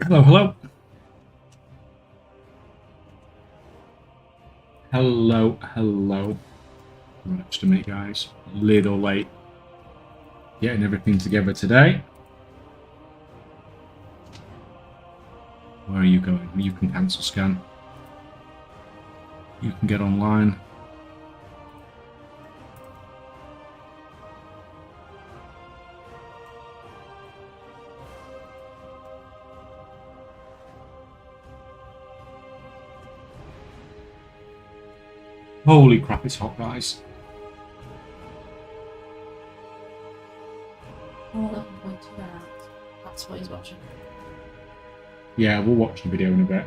Hello, hello. Hello. Much to me, guys. Little late getting everything together today. Where are you going? You can cancel scan. You can get online. Holy crap, it's hot, guys. Oh, 11.2 hours. That's what he's watching. Yeah, we'll watch the video in a bit.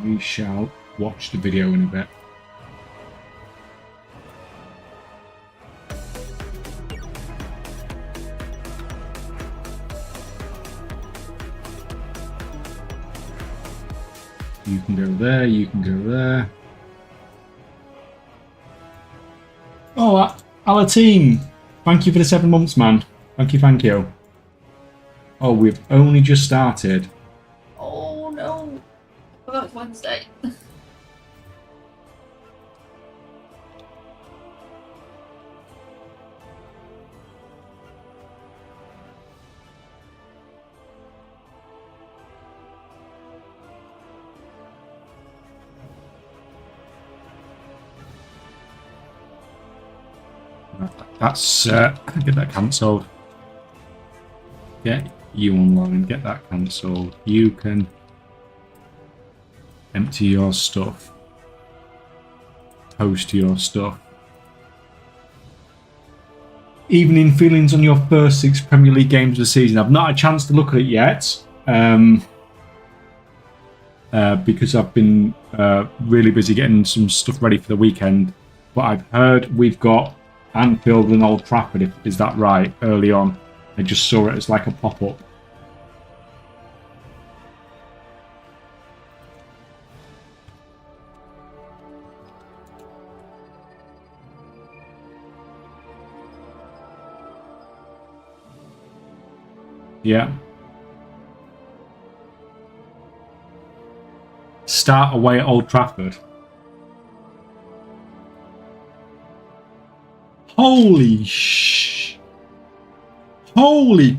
We shall watch the video in a bit. You can go there, you can go there. Oh, our team. Thank you for the 7 months, man. Thank you. Oh, we've only just started. Oh no! Oh, that was Wednesday. That's get that cancelled. Get you online. Get that cancelled. You can empty your stuff. Post your stuff. Evening feelings on your first 6 Premier League games of the season. I've not had a chance to look at it yet. Because I've been really busy getting some stuff ready for the weekend. But I've heard we've got Anfield and Old Trafford, is that right, early on. I just saw it as like a pop-up. Yeah. Start away at Old Trafford. Holy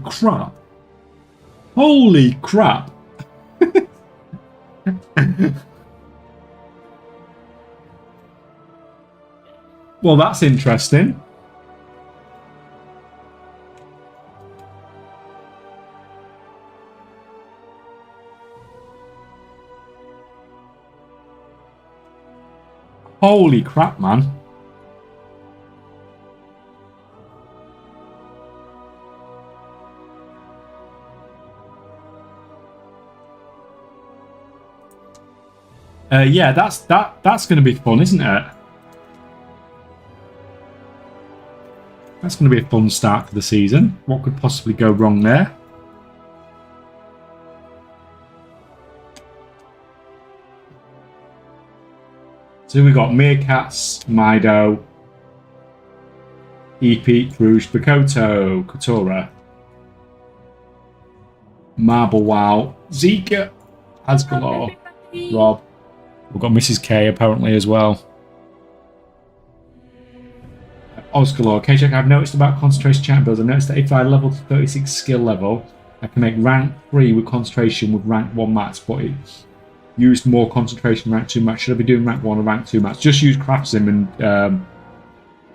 crap. Holy crap. Well, that's interesting. Holy crap, man. Yeah, that's going to be fun, isn't it? That's going to be a fun start to the season. What could possibly go wrong there? So we've got Meerkats, Mido, EP, Rouge, Bakoto, Kotora, Marble Wow, Zika, Asgalore, Rob. We've got Mrs. K apparently as well. Osgalore, Kaychak, I've noticed about concentration chat builds. I've noticed that if I level to 36 skill level, I can make rank 3 with concentration with rank 1 max, but it's used more concentration rank 2 max. Should I be doing rank 1 or rank 2 max? Just use Craftsim and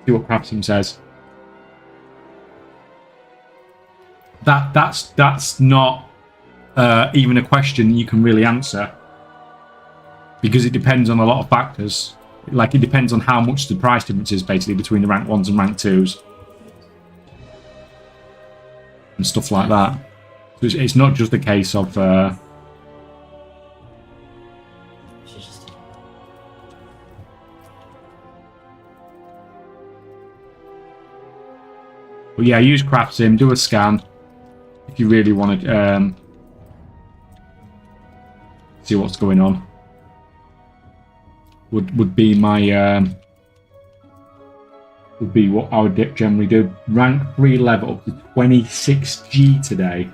see what Craftsim says. That's not even a question you can really answer, because it depends on a lot of factors. Like, it depends on how much the price difference is, basically, between the rank 1s and rank 2s. And stuff like that. So it's not just a case of... But yeah, use Craftsim, do a scan, if you really want to see what's going on. Would be my would be what I would generally do. Rank 3 level up to 26G today.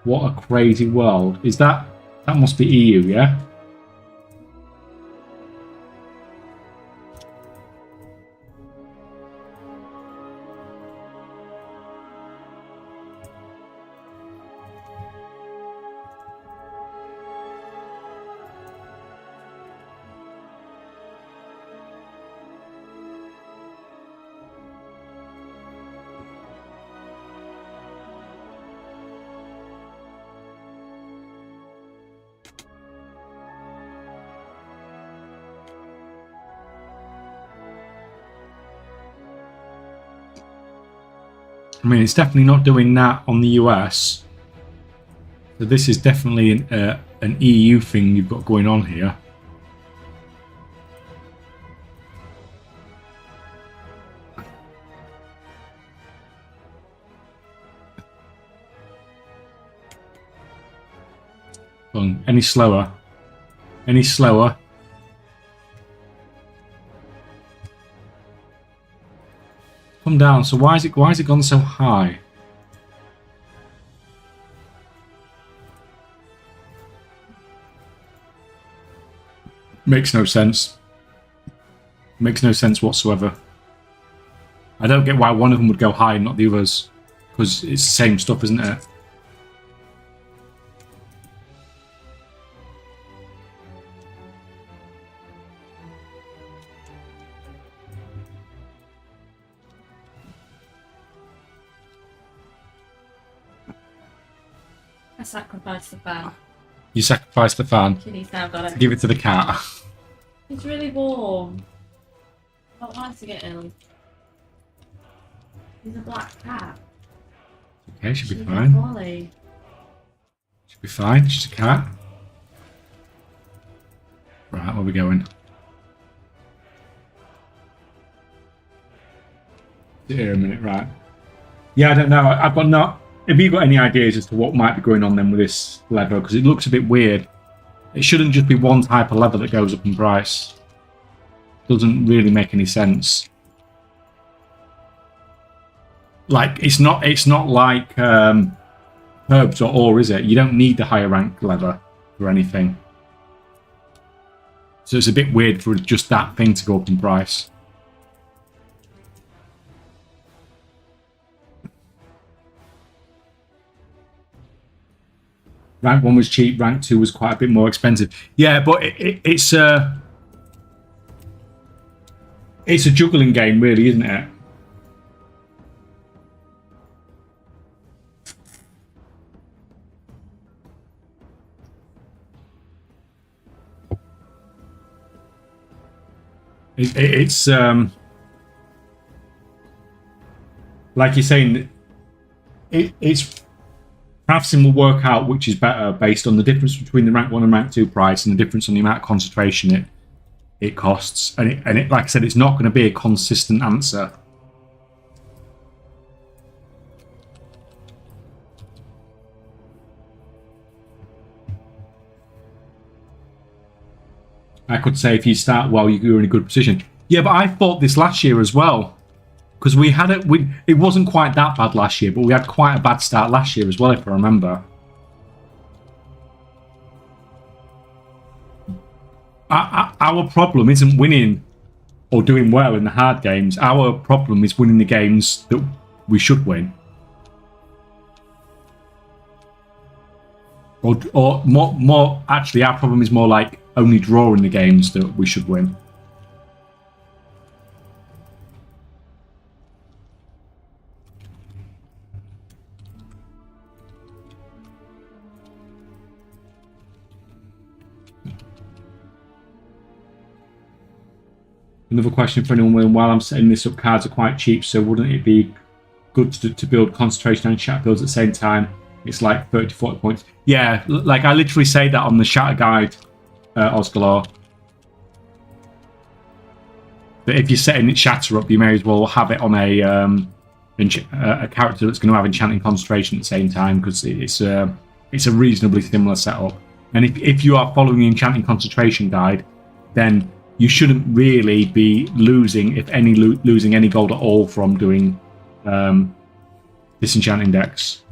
What a crazy world. Is that... That must be EU, yeah? I mean, it's definitely not doing that on the US. So this is definitely an EU thing you've got going on here. Any slower? Any slower? Come down. So why is it gone so high? Makes no sense. Makes no sense whatsoever. I don't get why one of them would go high and not the others, because it's the same stuff, isn't it? I sacrificed the fan. You sacrificed the fan. Kitty's now got it. Give it to the cat. It's really warm. I don't like to get ill. He's a black cat. Okay, she'll be She's fine. poorly. She'll be fine. She's a cat. Right, where are we going? Here a minute, right. Yeah, I don't know. I've got not... Have you got any ideas as to what might be going on then with this lever? Because it looks a bit weird. It shouldn't just be one type of lever that goes up in price. Doesn't really make any sense. Like, it's not like herbs or ore, is it? You don't need the higher rank lever for anything. So it's a bit weird for just that thing to go up in price. Rank 1 was cheap, rank 2 was quite a bit more expensive. Yeah, but it's a juggling game, really, isn't it? It's like you're saying, it's crafting will work out which is better based on the difference between the rank 1 and rank 2 price and the difference on the amount of concentration it costs. And it like I said, it's not going to be a consistent answer. I could say if you start well, you're in a good position. Yeah, but I thought this last year as well. Because we had it, it wasn't quite that bad last year, but we had quite a bad start last year as well, if I remember. Our problem isn't winning or doing well in the hard games. Our problem is winning the games that we should win. Or more actually, our problem is more like only drawing the games that we should win. Another question for anyone, while I'm setting this up, cards are quite cheap, so wouldn't it be good to build concentration and chat builds at the same time? It's like 30 to 40 points. Yeah, like I literally say that on the shatter guide, Osgalore. But if you're setting it shatter up, you may as well have it on a character that's going to have enchanting concentration at the same time, because it's a reasonably similar setup. And if you are following the enchanting concentration guide, then you shouldn't really be losing, if any, losing any gold at all from doing disenchanting decks.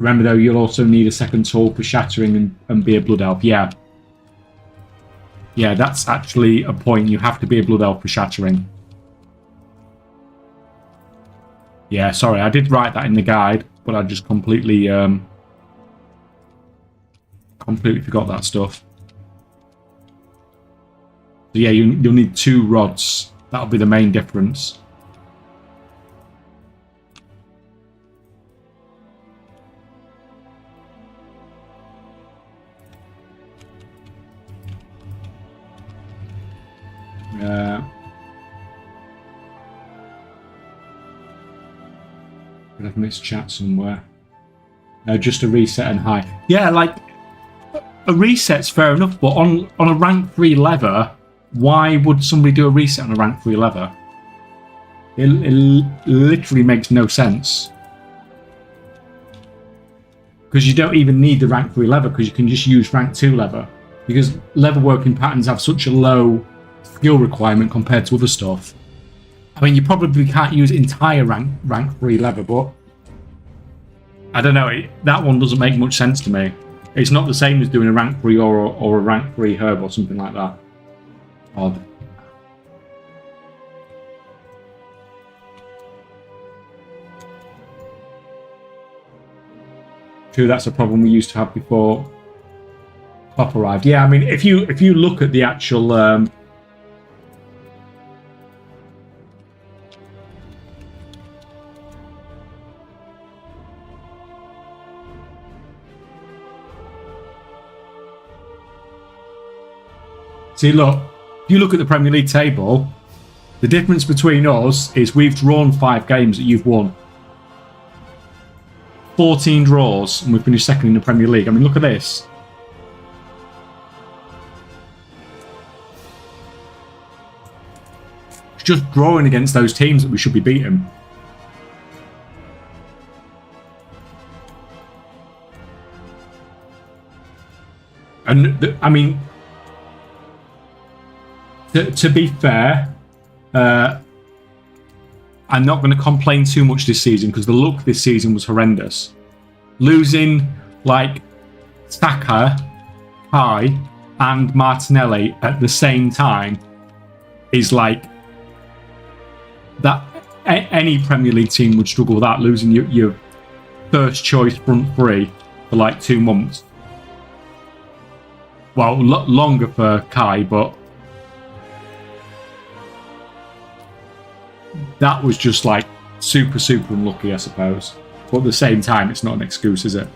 Remember though, you'll also need a second tool for shattering and be a blood elf. Yeah. Yeah, that's actually a point. You have to be a blood elf for shattering. Yeah, sorry, I did write that in the guide, but I just completely forgot that stuff. So yeah, you'll need 2 rods. That'll be the main difference. I've missed chat somewhere. Just a reset and high. Yeah, like a reset's fair enough, but on a rank 3 lever, why would somebody do a reset on a rank 3 lever? It literally makes no sense. Because you don't even need the rank 3 lever, because you can just use rank 2 lever. Because lever working patterns have such a low skill requirement compared to other stuff. I mean, you probably can't use entire rank 3 lever, but I don't know. That one doesn't make much sense to me. It's not the same as doing a rank 3 or a rank 3 herb or something like that. Odd. True, that's a problem we used to have before Pop arrived. Yeah, I mean, if you look at the actual see, look, if you look at the Premier League table, the difference between us is we've drawn 5 games that you've won. 14 draws, and we've finished second in the Premier League. I mean, look at this. It's just drawing against those teams that we should be beating. And, I mean, to be fair, I'm not going to complain too much this season because the luck this season was horrendous. Losing like Saka, Kai, and Martinelli at the same time is like that. Any Premier League team would struggle with that, losing your first choice front 3 for like 2 months. Well, longer for Kai, but that was just like super unlucky, I suppose. But at the same time, it's not an excuse, is it?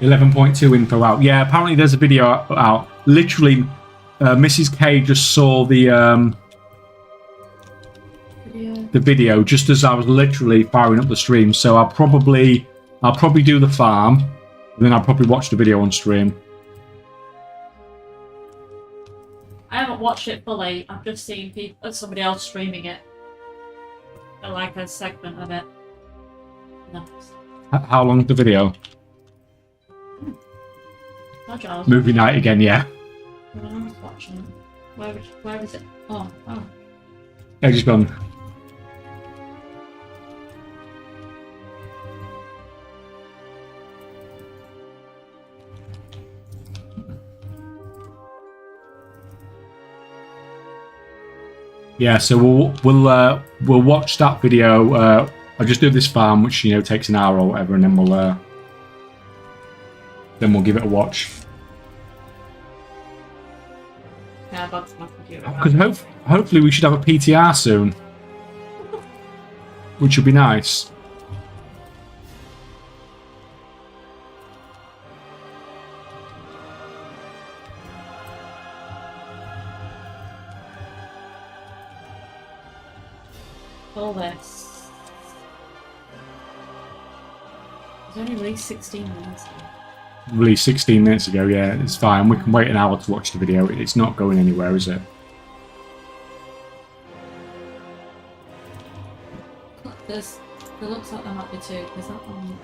.2 info out. Yeah, apparently there's a video out. Literally, Mrs. K just saw the video just as I was literally firing up the stream. So I'll probably do the farm, and then I'll probably watch the video on stream. I haven't watched it fully. I've just seen somebody else streaming it. I like a segment of it. Nice. How long's the video? Movie night again, yeah. I was watching it. Where is it? Oh. Yeah, just gone. Yeah, so we'll watch that video. I'll just do this farm, which takes an hour or whatever, and then we'll give it a watch. Yeah, that's my computer. Because hopefully we should have a PTR soon, which would be nice. All this. It's only released 16 minutes ago. Released 16 minutes ago, yeah, it's fine. We can wait an hour to watch the video. It's not going anywhere, is it? It looks like there might be 2. Is that one?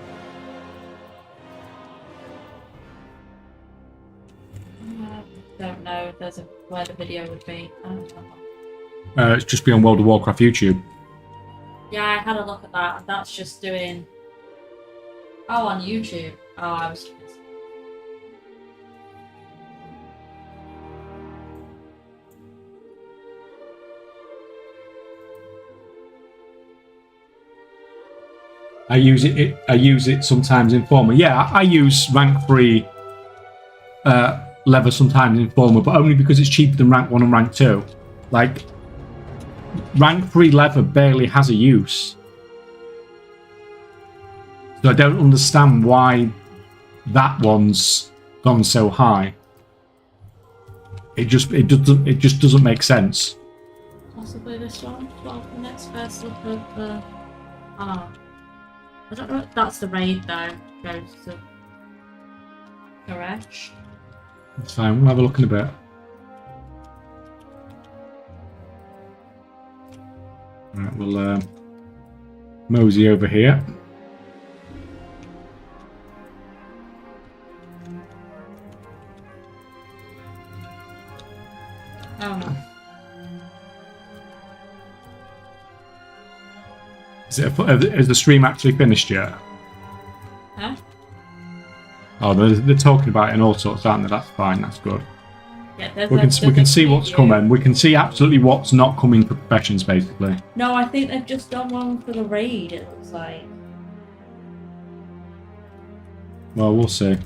I don't know if there's where the video would be. I don't know. It's just be on World of Warcraft YouTube. Yeah, I had a look at that, and that's just doing. Oh, on YouTube. Oh, I was. I use it sometimes in Former. Yeah, I use rank 3 leather sometimes in Former, but only because it's cheaper than rank 1 and rank 2. Like, rank 3 leather barely has a use. So I don't understand why that one's gone so high. It just doesn't make sense. Possibly this one. 12 minutes. First look at the. Oh. I don't know if that's the raid though. Goes to Koresh. It's fine, we'll have a look in a bit. Right, we'll mosey over here. Oh no. Is the stream actually finished yet? Huh? Oh, they're talking about it and all sorts, aren't they? That's fine, that's good. Yeah, we can see what's coming. We can see absolutely what's not coming for professions, basically. No, I think they've just done one for the raid, it looks like. Well, we'll see.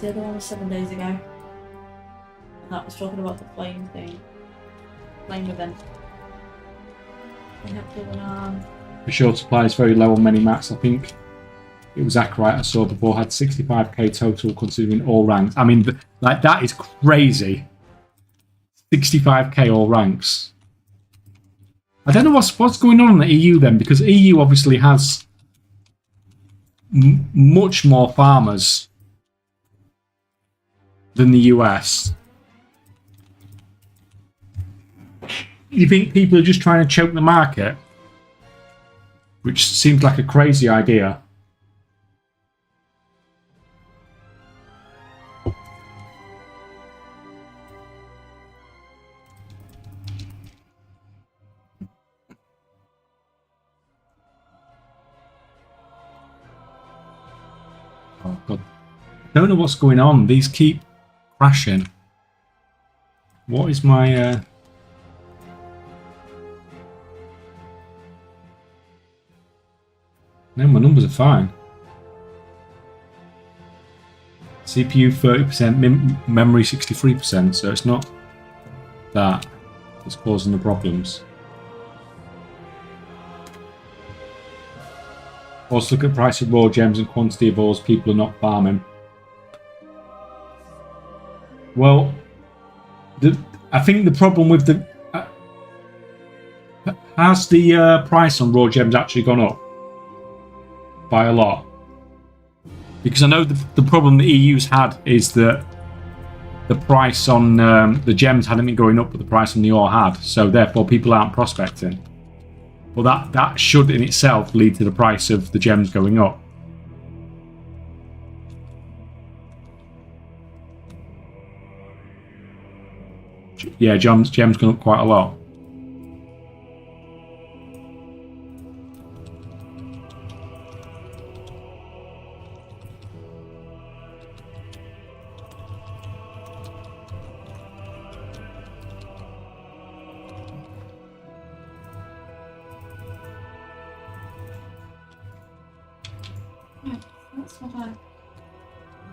The other one was 7 days ago. And that was talking about the flame thing. Flame event. They have to The short supply is very low on many mats. I think it was Acrite I saw before had 65k total considering all ranks. I mean, like, that is crazy. 65k all ranks. I don't know what's going on in the EU then, because EU obviously has much more farmers than the US. You think people are just trying to choke the market? Which seems like a crazy idea. Oh God. I don't know what's going on. These keep crashing. What is my No, my numbers are fine. CPU 30%, memory 63%, so it's not that that's causing the problems. Also look at price of raw gems and quantity of ores people are not farming. Well, I think the problem with the... has the price on raw gems actually gone up? By a lot? Because I know the problem the EU's had is that the price on the gems hadn't been going up, but the price on the ore had. So therefore people aren't prospecting. Well, that should in itself lead to the price of the gems going up. Yeah, gems gone up quite a lot.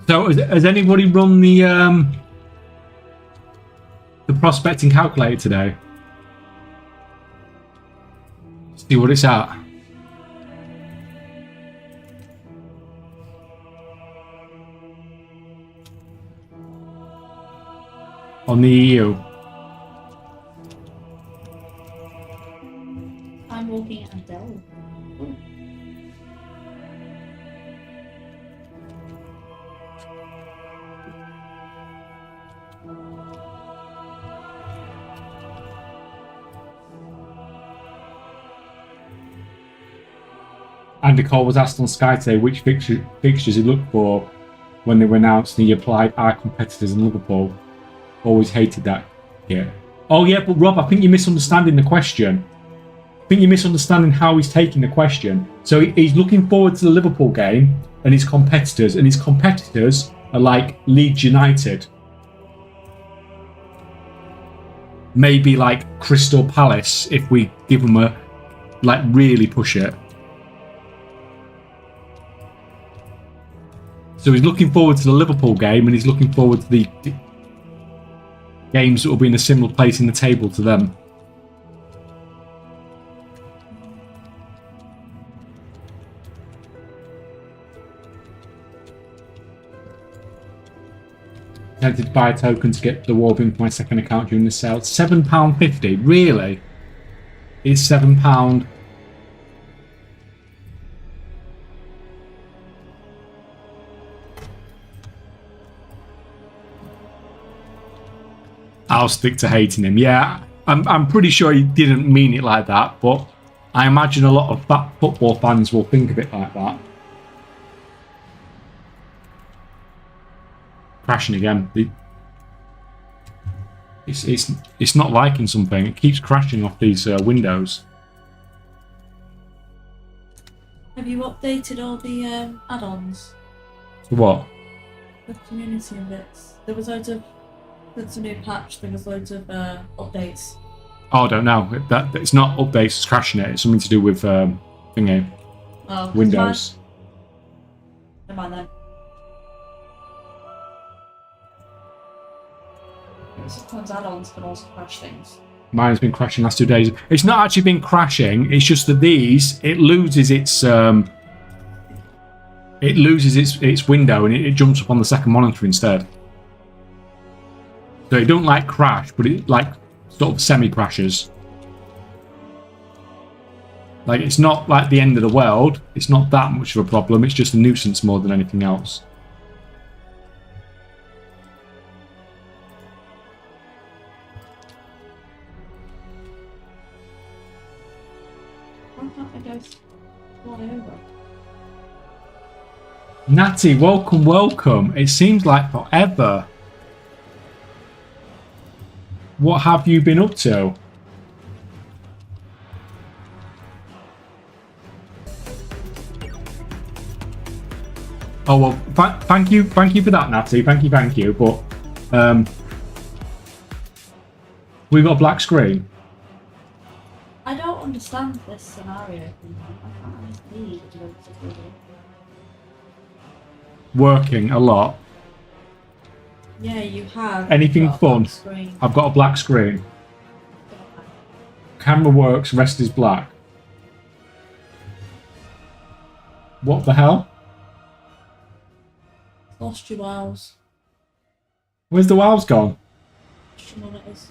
So has anybody run the prospecting calculator today? See what it's at. On the EU. I'm walking at Dell. Andy Cole was asked on Sky today which fixtures he looked for when they were announced, and he applied our competitors in Liverpool. Always hated that kit. Oh yeah, but Rob, I think you're misunderstanding the question. I think you're misunderstanding how he's taking the question. So he's looking forward to the Liverpool game and his competitors are like Leeds United. Maybe like Crystal Palace if we give them a, like, really push it. So he's looking forward to the Liverpool game, and he's looking forward to the games that will be in a similar place in the table to them. Tempted to buy a token to get the whopping for my second account during the sale. £7.50, really? It's £7. I'll stick to hating him. Yeah, I'm pretty sure he didn't mean it like that, but I imagine a lot of football fans will think of it like that. Crashing again. It's not liking something. It keeps crashing off these windows. Have you updated all the add-ons? So what? The community bits. There was loads of. That's a new patch. There was loads of updates. Oh, I don't know. It's not updates. It's crashing it. It's something to do with thingy. Oh, Windows. Never mind then. Sometimes add-ons can also crash things. Mine's been crashing last 2 days. It's not actually been crashing. It's just that it loses its window, and it jumps up on the second monitor instead. So it don't like crash, but it like sort of semi-crashes. Like, it's not like the end of the world. It's not that much of a problem. It's just a nuisance more than anything else. Why can't I go fly over? Natty, welcome. It seems like forever. What have you been up to? Oh well, thank you for that, Natty. Thank you. But we've got a black screen. I don't understand this scenario. I can't understand it. Working a lot. Yeah, you have. Anything fun? I've got a black screen. Camera works, rest is black. What the hell? Lost your wows. Where's the wows gone? Monitors.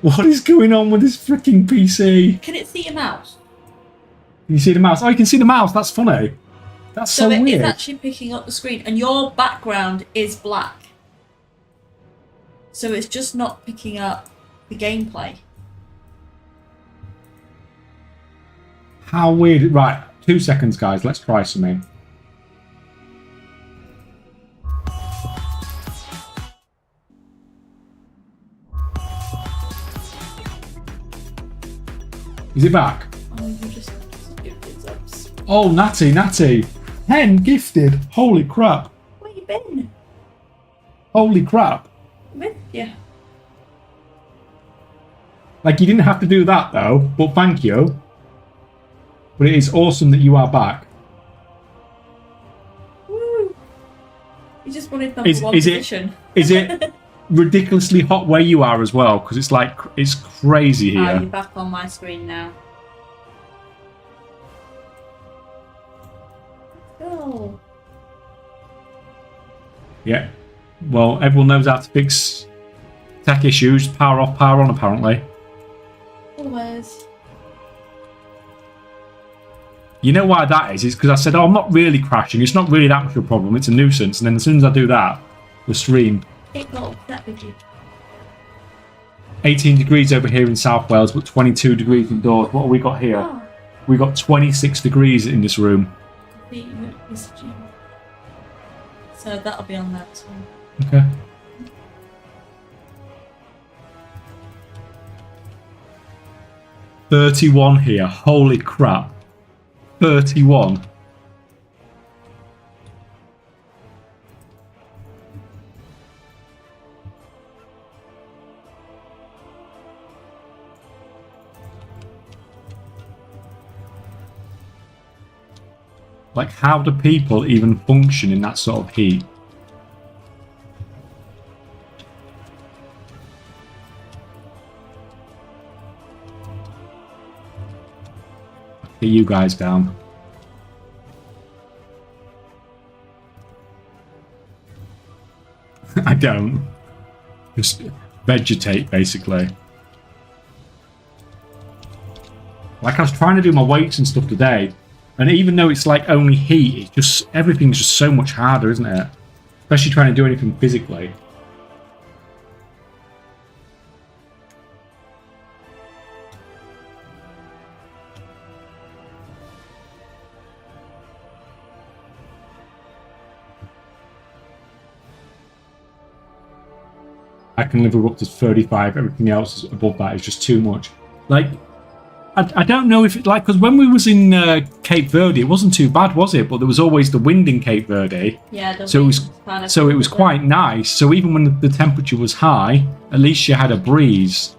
What is going on with this freaking PC? Can it see your mouse? Can you see the mouse? Oh, you can see the mouse. That's funny. That's so weird. It's actually picking up the screen, and your background is black. So it's just not picking up the gameplay. How weird. Right, 2 seconds, guys. Let's try something. Is it back? Oh, you just gifted subs. Oh, Natty. 10 gifted. Holy crap. Where you been? Holy crap. With you. Like, you didn't have to do that, though, but thank you. But it is awesome that you are back. Woo! You just wanted number one position. Is it ridiculously hot where you are as well? Because it's like, it's crazy here. You're back on my screen now. Let's go. Yeah. Well, everyone knows how to fix tech issues. Power off, power on, apparently. Always. You know why that is? It's because I said, oh, I'm not really crashing. It's not really that much of a problem. It's a nuisance. And then as soon as I do that, the stream. It got upset with you. 18 degrees over here in South Wales, but 22 degrees indoors. What have we got here? Oh, We got 26 degrees in this room. So that'll be on that too. Okay. $31 here. Holy crap. 31. Like, how do people even function in that sort of heat? Get you guys down. I don't. Just vegetate, basically. Like, I was trying to do my weights and stuff today, and even though it's like only heat, it's just everything's just so much harder, isn't it? Especially trying to do anything physically. I can live up to 35. Everything else above that is just too much. Like, I don't know if, like, because when we was in Cape Verde, it wasn't too bad, was it? But there was always the wind in Cape Verde. Yeah. So it was quite nice. So even when the temperature was high, at least you had a breeze.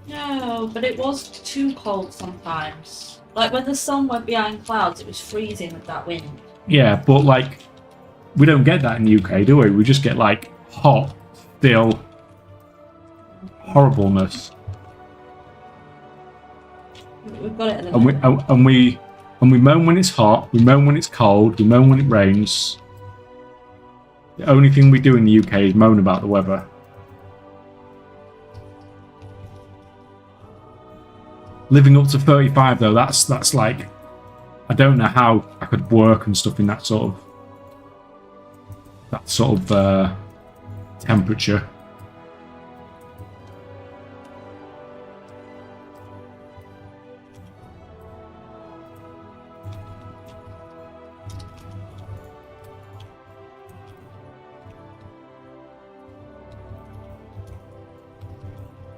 No, but it was too cold sometimes. Like when the sun went behind clouds, it was freezing with that wind. Yeah, but like, we don't get that in the UK, do we? We just get like hot, still horribleness. We've got it. And we moan when it's hot. We moan when it's cold. We moan when it rains. The only thing we do in the UK is moan about the weather. Living up to 35 though, that's like, I don't know how I could work and stuff in that sort of temperature.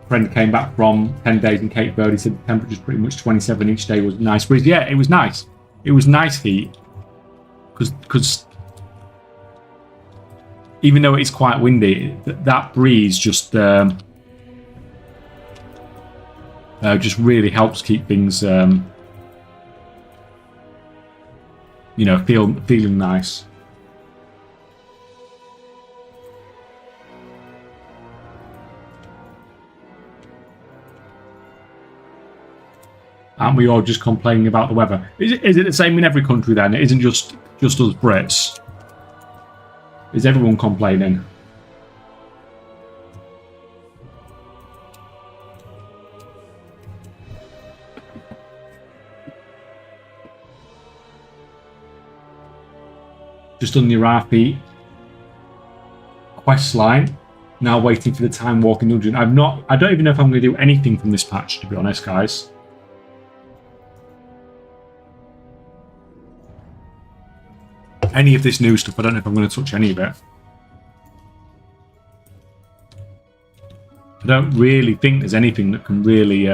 Friend came back from 10 days in Cape Verde, said the temperature's pretty much 27 each day, was nice breeze. Yeah, it was nice. It was nice heat. Because even though it's quite windy, that breeze just really helps keep things, you know, feeling nice. Aren't we all just complaining about the weather? Is it the same in every country then? It isn't just us Brits. Is everyone complaining? Just on the RP quest line. Now waiting for the time walking dungeon. I don't even know if I'm going to do anything from this patch, to be honest, guys. Any of this new stuff, I don't know if I'm going to touch any of it. I don't really think there's anything that can really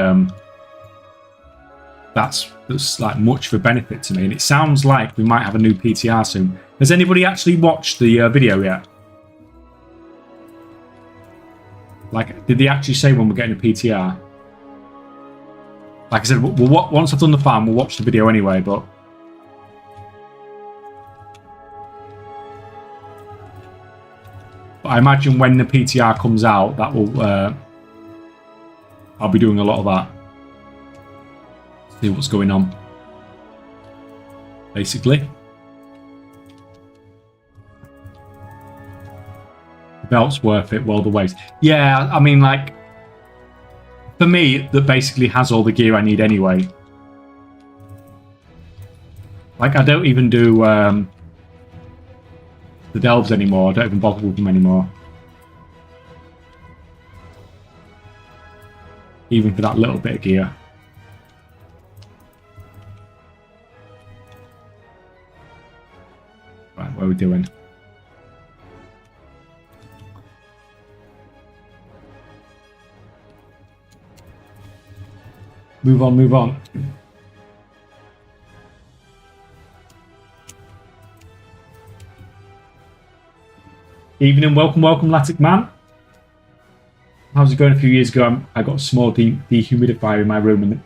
that's like much of a benefit to me, and it sounds like we might have a new PTR soon. Has anybody actually watched the video yet? Like, did they actually say when we're getting a PTR? Like I said, once I've done the farm, we'll watch the video anyway, but I imagine when the PTR comes out, that will I'll be doing a lot of that. See what's going on, basically. The belt's worth it, well, the weight. Yeah, I mean, like, for me, that basically has all the gear I need anyway. Like, I don't even do the delves anymore. I don't even bother with them anymore. Even for that little bit of gear. What are we doing? Move on, move on. Evening, welcome, Latic Man. How's it going? A few years ago, I got a small dehumidifier in my room, and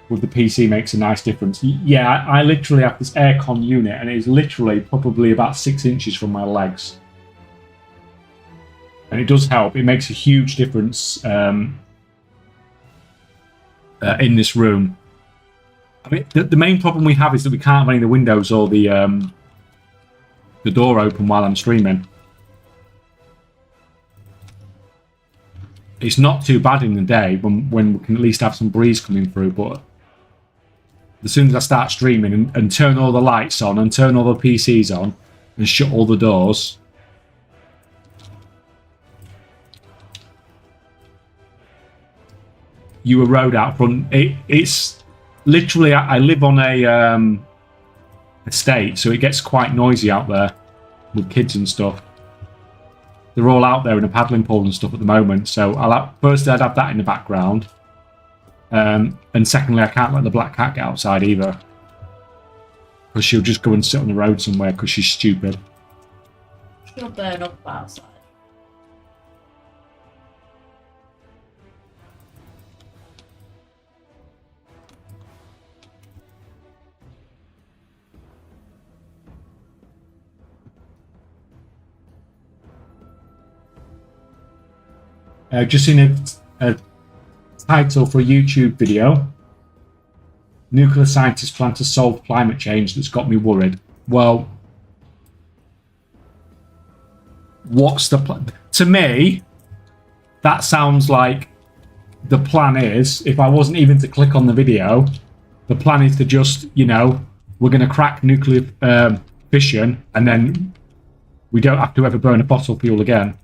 with the PC makes a nice difference. Yeah, I literally have this aircon unit, and it is literally probably about 6 inches from my legs. And it does help. It makes a huge difference in this room. I mean, the main problem we have is that we can't have any of the windows or the door open while I'm streaming. It's not too bad in the day when we can at least have some breeze coming through, but as soon as I start streaming and turn all the lights on and turn all the PCs on and shut all the doors, you a road out front. It's literally, I live on a estate, so it gets quite noisy out there with kids and stuff. They're all out there in a paddling pool and stuff at the moment, so firstly I'd have that in the background, and secondly I can't let the black cat get outside either, because she'll just go and sit on the road somewhere because she's stupid. She'll burn up outside. Just seen a title for a YouTube video. Nuclear scientists plan to solve climate change. That's got me worried. Well, what's the plan? To me, that sounds like the plan is, if I wasn't even to click on the video, the plan is to just, you know, we're going to crack nuclear fission and then we don't have to ever burn a fossil fuel again.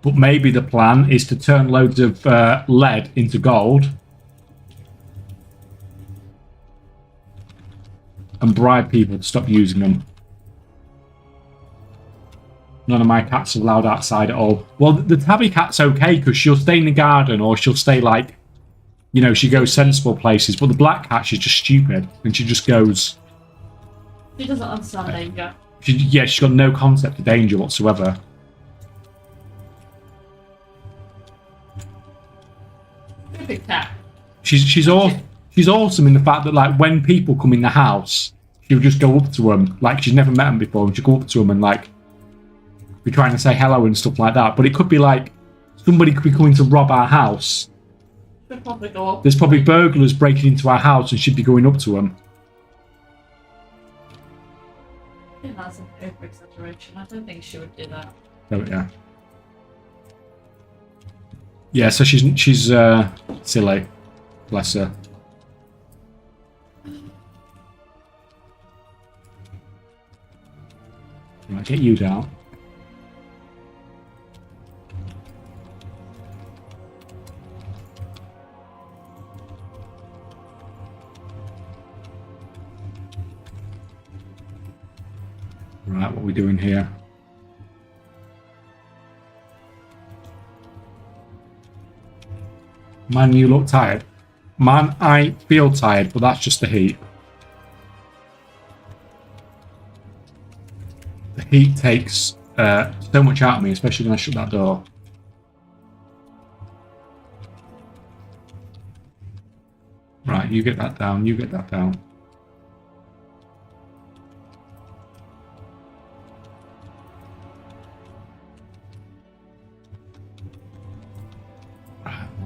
But maybe the plan is to turn loads of lead into gold and bribe people to stop using them. None of my cats are allowed outside at all. Well, the tabby cat's okay because she'll stay in the garden or she'll stay, like, you know, she goes sensible places. But the black cat, she's just stupid and she just goes... She doesn't understand danger. She's got no concept of danger whatsoever. Big cat. She's awesome in the fact that, like, when people come in the house, she'll just go up to them like she's never met them before, and she'll go up to them and, like, be trying to say hello and stuff like that. But it could be like somebody could be coming to rob our house. She'll probably go up. There's probably burglars breaking into our house, and she'd be going up to them. I think that's an over-exaggeration. I don't think she would do that. Oh yeah. Yeah, so she's silly, bless her. Right, get you down. Right, what are we doing here? Man, you look tired. Man, I feel tired, but that's just the heat. The heat takes so much out of me, especially when I shut that door. Right, you get that down, you get that down.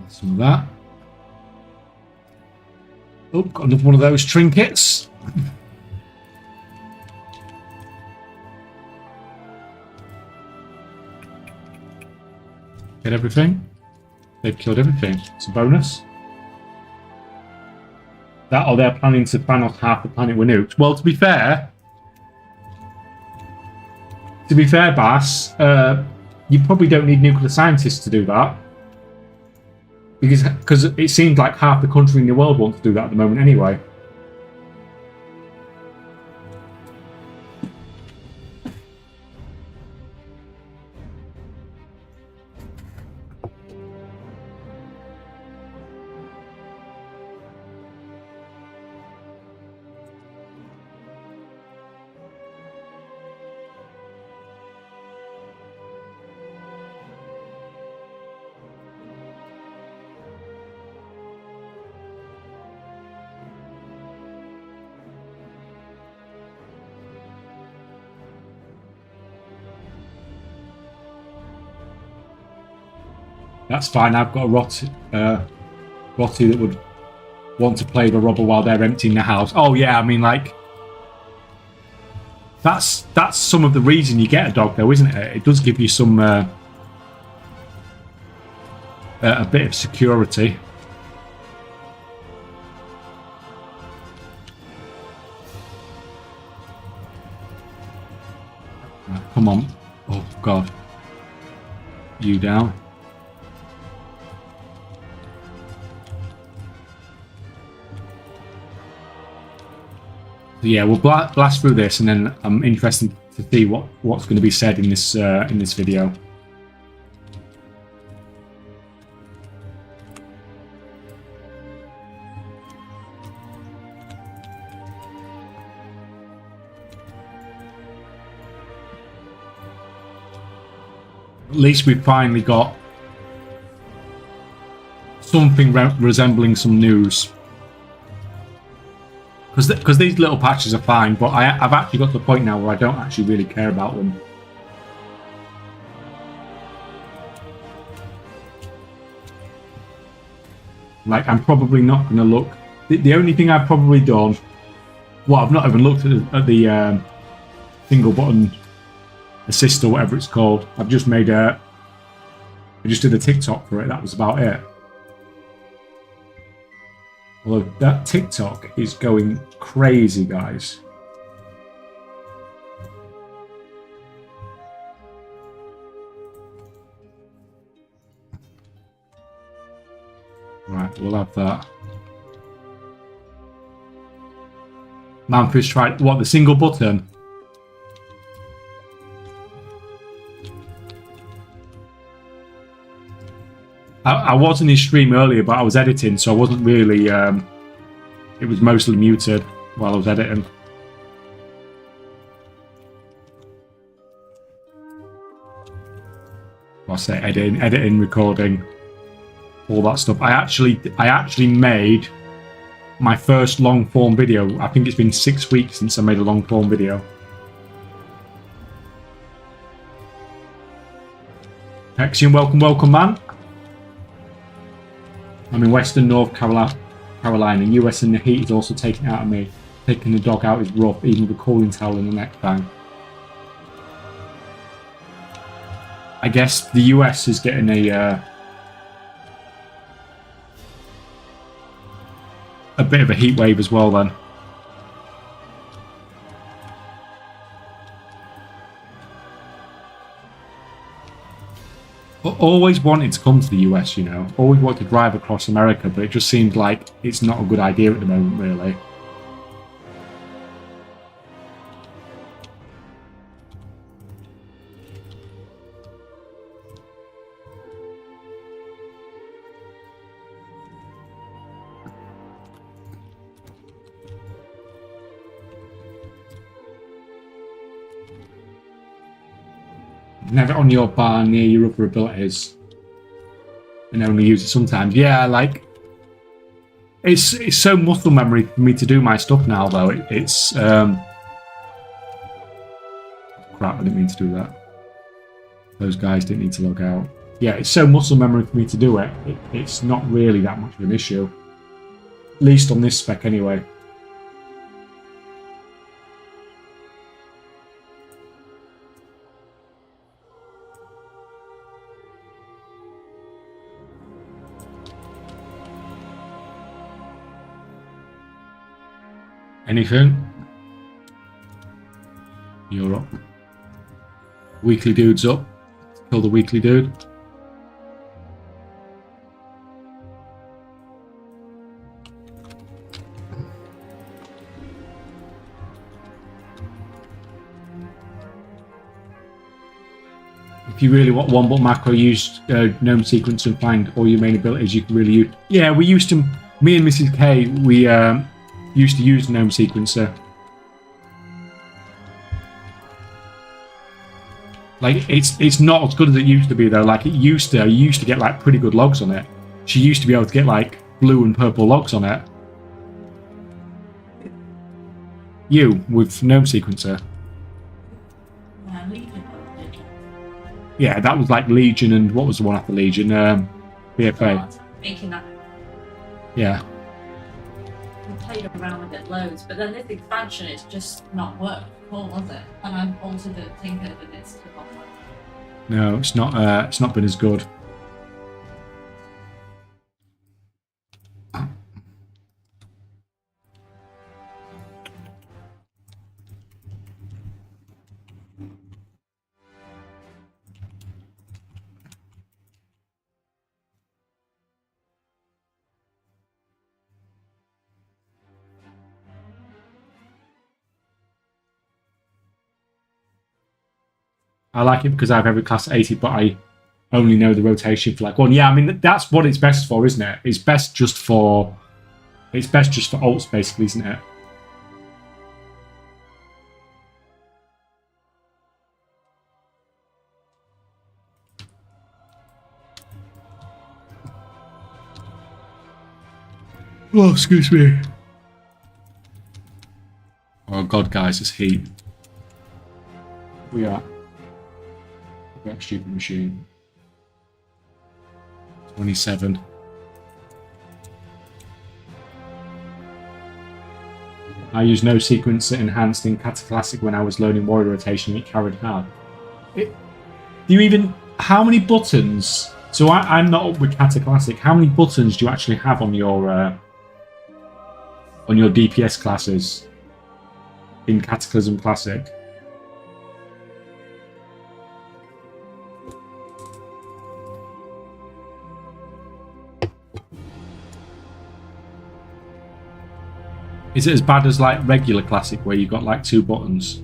Some of that. Oh, got another one of those trinkets. Get everything. They've killed everything. It's a bonus. That or they're planning to ban off half the planet with nukes. Well, to be fair, to be fair, Bass, you probably don't need nuclear scientists to do that. Because it seems like half the country in the world wants to do that at the moment anyway. That's fine. I've got a Rotty that would want to play the robber while they're emptying the house. Oh yeah, I mean, like, that's some of the reason you get a dog, though, isn't it? It does give you some a bit of security. Right, come on. Oh God. You down. Yeah, we'll blast through this, and then I'm interested to see what's going to be said in this video. At least we've finally got something resembling some news. Because these little patches are fine, but I've actually got to the point now where I don't actually really care about them. Like, I'm probably not going to look... The only thing I've probably done... Well, I've not even looked at the single button assist or whatever it's called. I've just made I just did a TikTok for it. That was about it. Well, that TikTok is going crazy, guys. Right, we'll have that. Manfish tried, what, the single button? I was in his stream earlier, but I was editing, so I wasn't really... it was mostly muted while I was editing. I say editing, recording, all that stuff. I actually made my first long form video. I think it's been 6 weeks since I made a long form video. Hexian, welcome, man. I'm in Western North Carolina. US, and the heat is also taking it out of me. Taking the dog out is rough, even with a cooling towel and a neck bang. I guess the US is getting a bit of a heat wave as well then. Always wanted to come to the US, you know. Always wanted to drive across America, but it just seems like it's not a good idea at the moment, really. Never on your bar near your other abilities, and only use it sometimes. Yeah, like it's so muscle memory for me to do my stuff now, though. It's crap. I didn't mean to do that. Those guys didn't need to log out. Yeah, it's so muscle memory for me to do it. It's not really that much of an issue, at least on this spec, anyway. Anything? You're up. Weekly dude's up. Kill the weekly dude. If you really want one but macro, use gnome sequence and find all your main abilities you can really use. Yeah, we used to, me and Mrs. K, we used to use gnome sequencer. Like, it's not as good as it used to be though. Like, you used to get like pretty good logs on it. She used to be able to get like blue and purple logs on it. You, with gnome sequencer. Yeah, that was like Legion, and what was the one after Legion? BFA. Making that. Yeah. I played around with it loads, but then this expansion, it's just not worked at all, was it? And I've altered it, tinkered, and it's still not working. No, it's not. It's not been as good. I like it because I have every class at 80, but I only know the rotation for like one. Yeah, I mean that's what it's best for, isn't it? It's best just for alts, basically, isn't it? Oh, excuse me. Oh god, guys, it's heat. We are. That stupid machine. 27. I used no sequencer enhanced in Cataclassic when I was learning warrior rotation. It carried hard. Do you even... How many buttons... So I'm not up with Cataclassic. How many buttons do you actually have on your DPS classes in Cataclysm Classic? Is it as bad as like regular Classic where you've got like 2 buttons?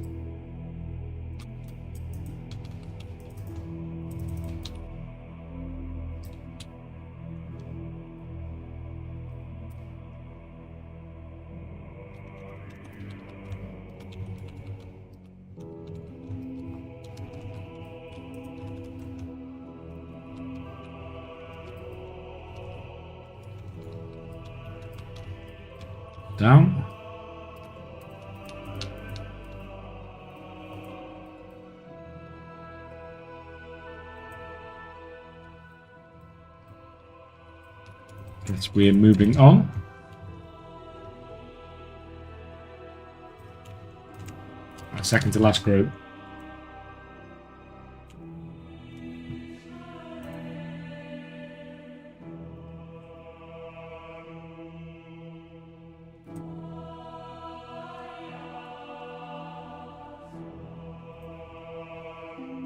Down. Guess we're moving on. Our second to last group.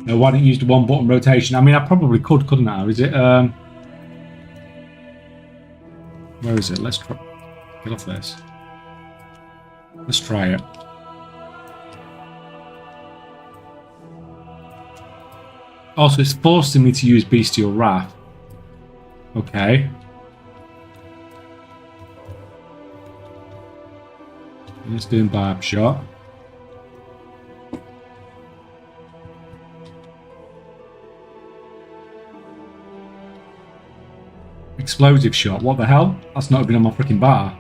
Now, why don't you use the 1 button rotation? I mean, I probably could, couldn't I? Is it, where is it? Let's try, get off this. Let's try it. Also, it's forcing me to use Bestial Wrath. Okay. Let's do Barb Shot. Explosive Shot. What the hell? That's not even on my freaking bar.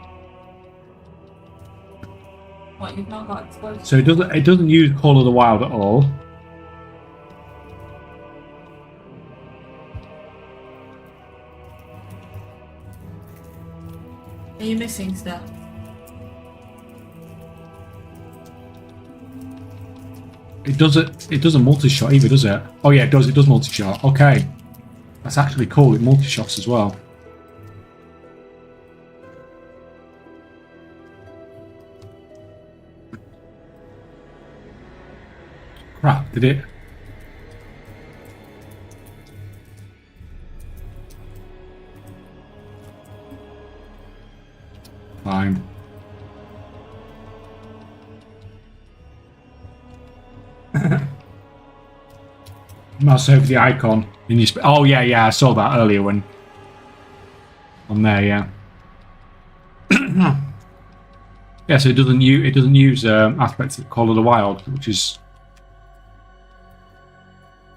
What, you've not got explosive? So it doesn't use Call of the Wild at all. Are you missing stuff? It doesn't multi-shot either, does it? Oh yeah, it does multi-shot. Okay. That's actually cool, it multi-shots as well. Crap, did it? Mouse over the icon in your. Oh yeah, I saw that earlier when. On there, yeah. Yeah, so it doesn't use aspects of Call of the Wild, which is.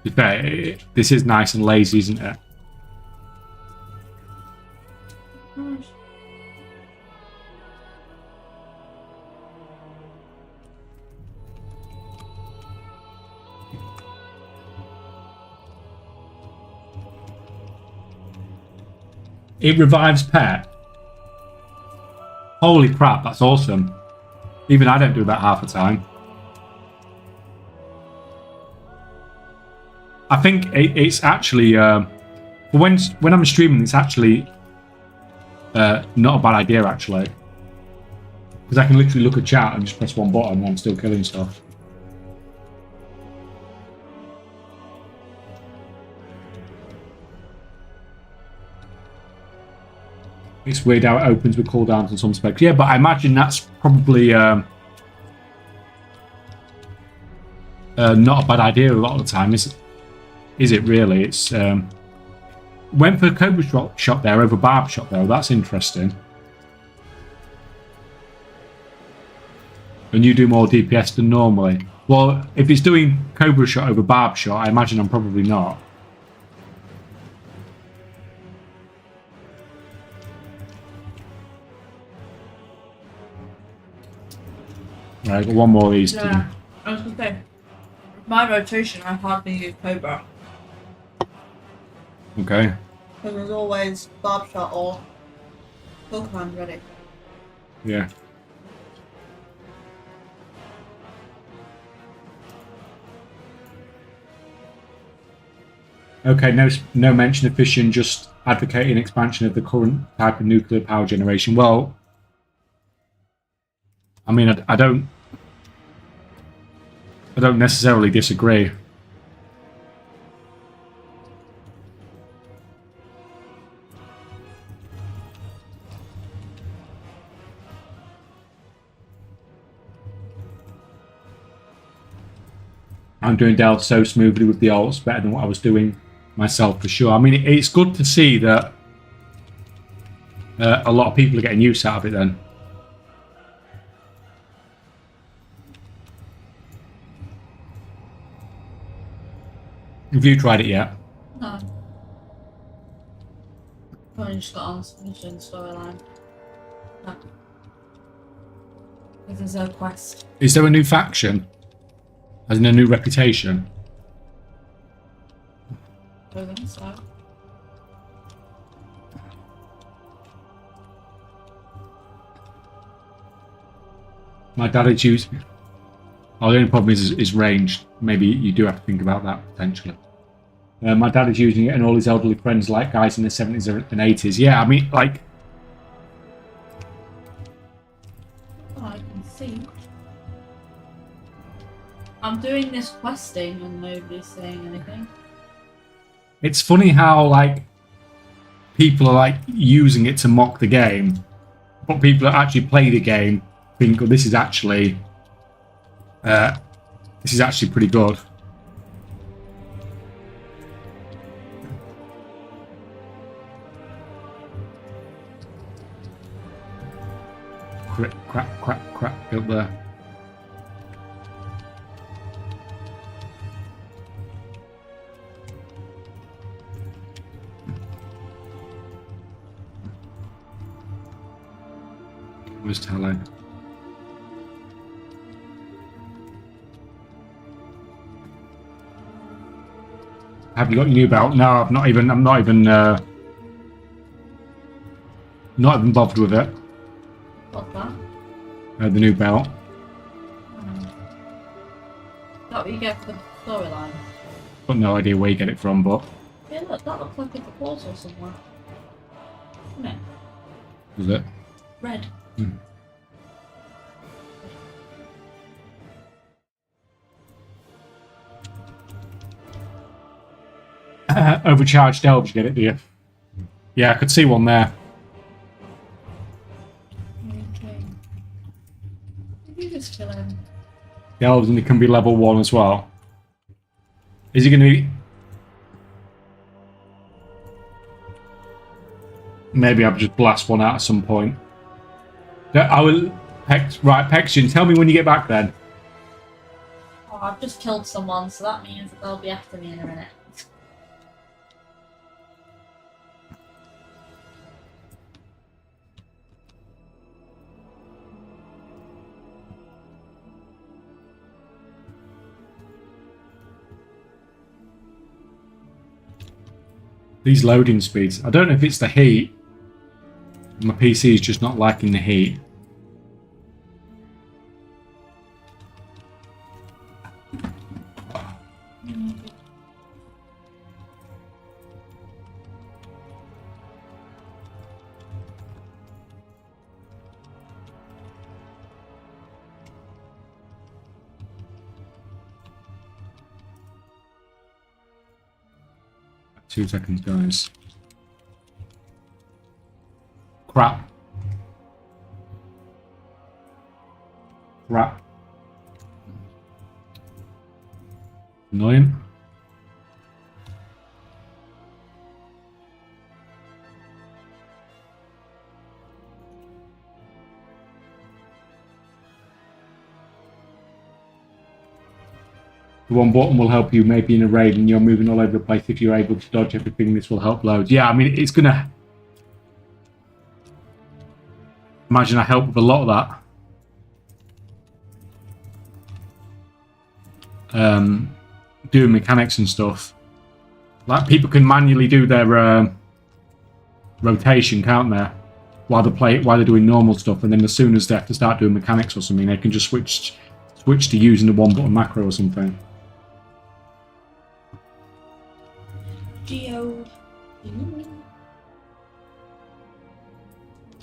To be fair, this is nice and lazy, isn't it? It revives pet. Holy crap, that's awesome. Even I don't do that half the time. I think it's actually when I'm streaming, it's actually not a bad idea actually, because I can literally look at chat and just press one button and I'm still killing stuff. It's weird how it opens with cooldowns and some specs. Yeah, but I imagine that's probably not a bad idea a lot of the time, is it really? It's went for Cobra shot there over Barb shot though. That's interesting. And you do more DPS than normally. Well, if it's doing Cobra shot over Barb shot, I imagine I'm probably not. Right, got one more of these. Yeah, I was gonna say, my rotation, I hardly use Cobra. Okay. Because there's always Barb Shot or Pokemon ready. Yeah. Okay, no mention of fission, just advocating expansion of the current type of nuclear power generation. Well, I mean, I don't necessarily disagree. I'm doing Delve so smoothly with the alts, better than what I was doing myself for sure. I mean, it's good to see that a lot of people are getting use out of it then. Have you tried it yet? No. I've only just got on mission storyline. No. There's a quest. Is there a new faction? As in a new reputation? I don't think so. My dad is using. Oh, the only problem is range. Maybe you do have to think about that potentially. My dad is using it, and all his elderly friends, like guys in the 70s and 80s. Yeah, I mean, like. Oh, I can see. I'm doing this questing and nobody's saying anything. It's funny how like people are like using it to mock the game, but people that actually play the game think, "Oh, this is actually pretty good." Crap up there. Where's Talon? Have you got your new belt? No, I'm not even bothered with it. What's that? The new belt. Is that what you get for the storyline? Got no idea where you get it from, but. Yeah, look, that looks like it's a portal somewhere. Isn't it? Is it? Red. Overcharged elves, you get it, do you? Yeah, I could see one there. Okay. You just kill him. The elves, and it can be level 1 as well. Is he going to be? Maybe I'll just blast one out at some point. I will. Right, Pexion, tell me when you get back then. Oh, I've just killed someone, so that means that they'll be after me in a minute. These loading speeds. I don't know if it's the heat. My PC is just not liking the heat. Two seconds, guys. Crap. Crap. Annoying. The one button will help you maybe in a raid and you're moving all over the place. If you're able to dodge everything, this will help loads. Yeah, I mean, it's gonna... Imagine I help with a lot of that. Doing mechanics and stuff. Like, people can manually do their rotation, can't they? While they're doing normal stuff, and then as soon as they have to start doing mechanics or something, they can just switch to using the one button macro or something. Geo.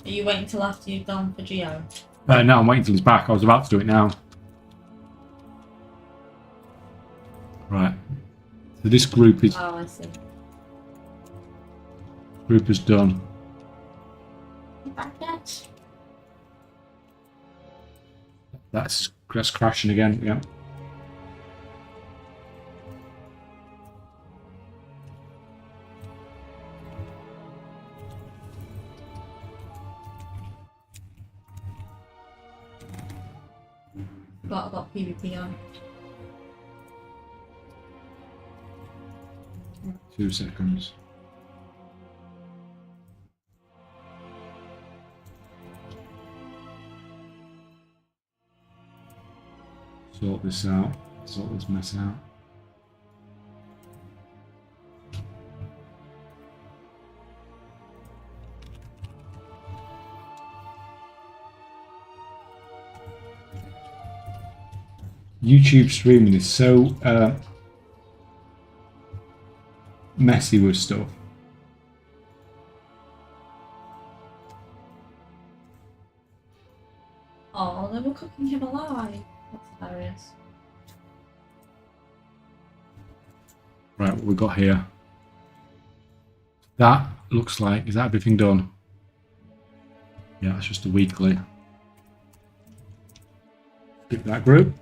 Are you waiting till after you've done for Geo? No, I'm waiting till he's back. I was about to do it now. Right. So this group is... Oh, I see. Group is done. Back yet? That's crashing again, yeah. Forgot about PvP on. 2 seconds. Sort this out. Sort this mess out. YouTube streaming is so messy with stuff. Oh, they were cooking him alive. That's hilarious. Right, what we got here? That looks like, is that everything done? Yeah, that's just a weekly. Skip that group.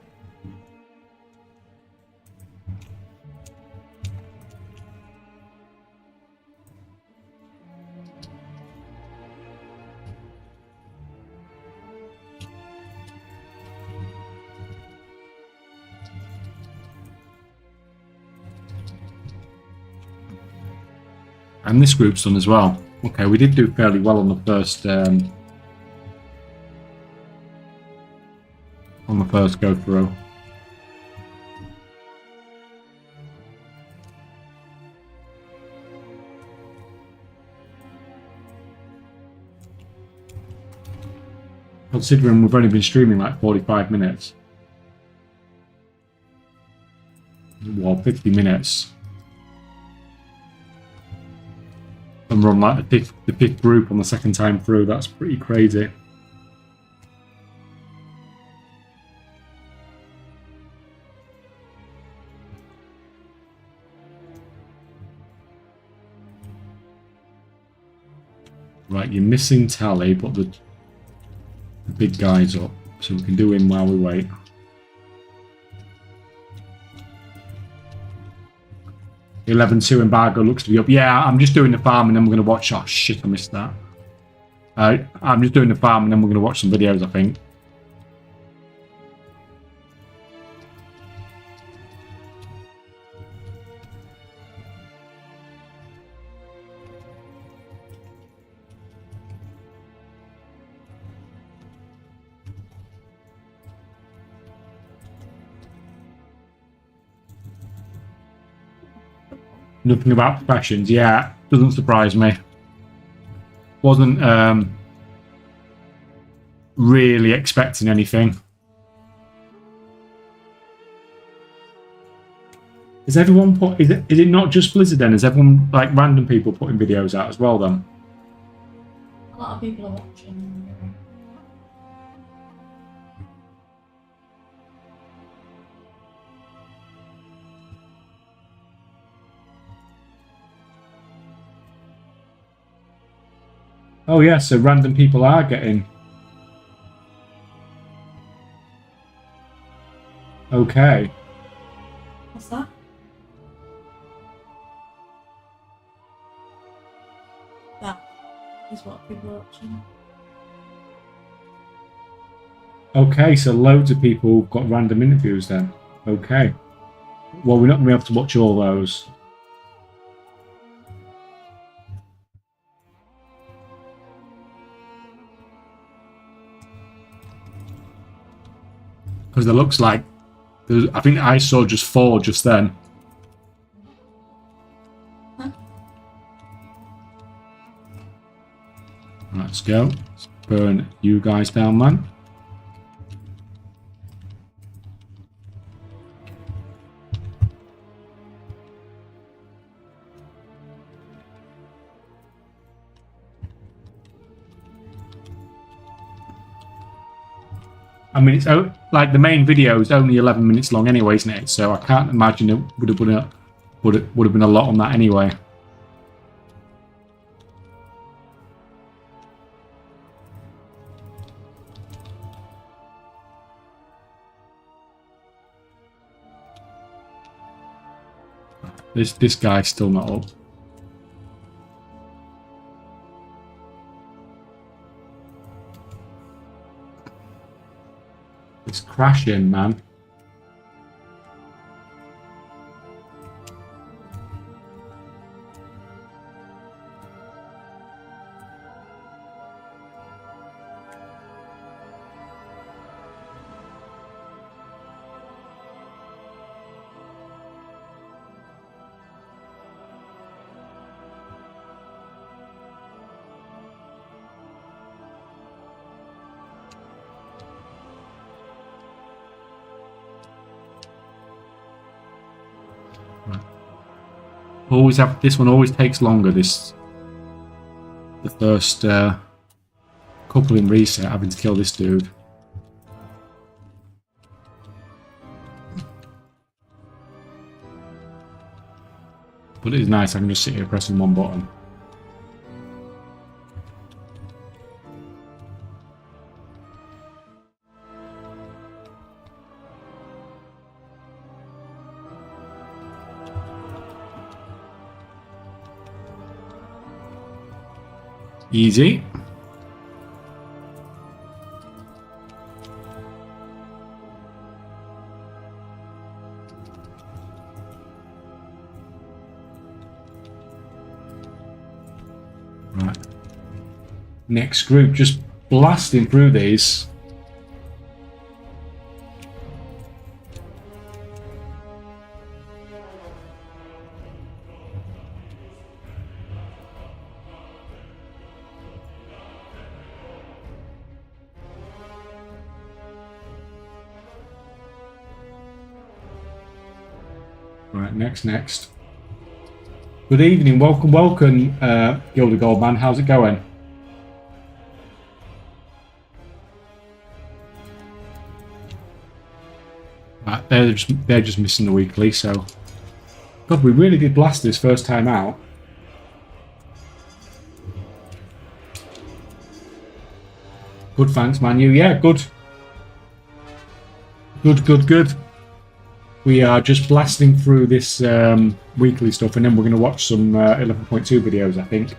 And this group's done as well. Okay, we did do fairly well on the first go through. Considering we've only been streaming like 45 minutes. Well, 50 minutes. And we're on like the fifth group on the second time through. That's pretty crazy. Right, you're missing Tally, but the big guy's up, so we can do him while we wait. $11.2 embargo looks to be up. Yeah, I'm just doing the farm and then we're going to watch. Oh shit, I missed that. I'm just doing the farm and then we're going to watch some videos, I think. Nothing about professions. Yeah, doesn't surprise me. Wasn't really expecting anything. Is everyone put? Is it not just Blizzard then? Is everyone like random people putting videos out as well then? A lot of people are watching. Oh yeah, so random people are getting. Okay. What's that? That is what people are watching. Okay, so loads of people got random interviews then. Okay. Well, we're not going to be able to watch all those. Because it looks like, I think I saw just 4 just then. Huh? Let's go. Let's burn you guys down, man. I mean, it's like the main video is only 11 minutes long anyway, isn't it? So I can't imagine it would have been a lot on that anyway. This guy's still not up. It's crashing, man. Always have this one. Always takes longer. The first couple in reset, having to kill this dude. But it is nice. I can just sit here pressing one button. Easy. Right. Next group, just blasting through these. Right, next. Good evening, welcome, Gilda Goldman. How's it going? Right, they're just missing the weekly, so. God, we really did blast this first time out. Good, thanks, Manu. Yeah, good. Good. We are just blasting through this weekly stuff, and then we're going to watch some 11.2 videos, I think.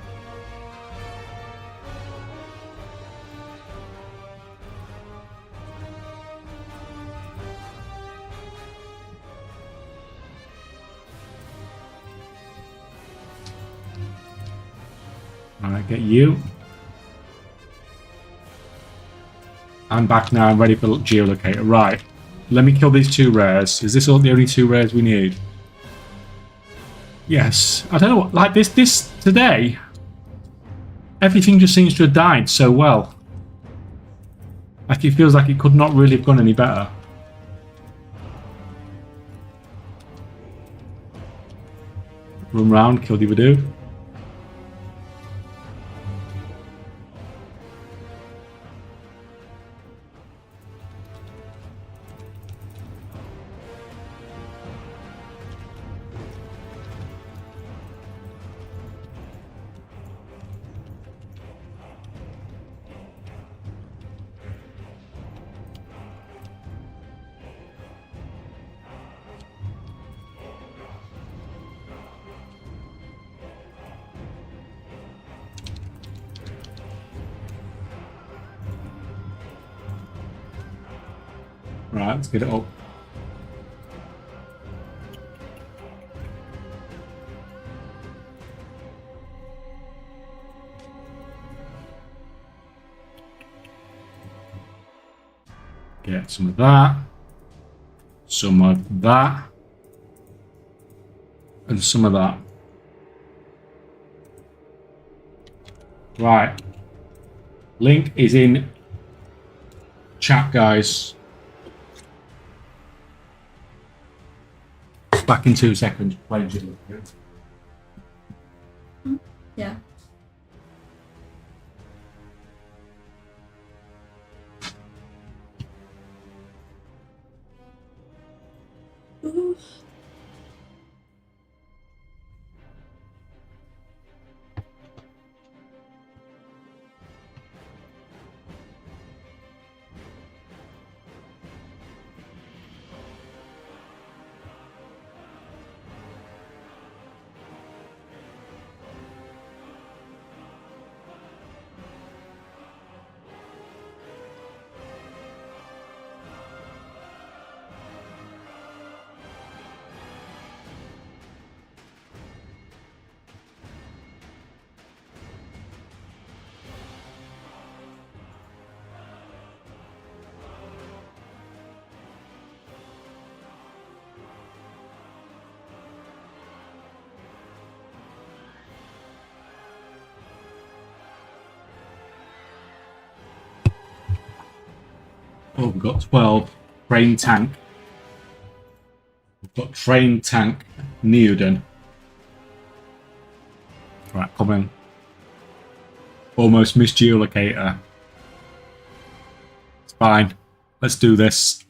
Alright, get you. I'm back now. I'm ready for geolocator. Right. Let me kill these 2 rares. Is this all the only 2 rares we need? Yes. I don't know what. Like this today. Everything just seems to have died so well. Like it feels like it could not really have gone any better. Run round, kill the Voodoo. Right, let's get it up. Get some of that. Some of that. And some of that. Right. Link is in chat, guys. Back in 2 seconds. Playing geolocator. Yeah. Ooh. Oh, we've got 12. Train tank. We've got train tank Neoden. Right, come in. Almost missed geolocator. It's fine. Let's do this.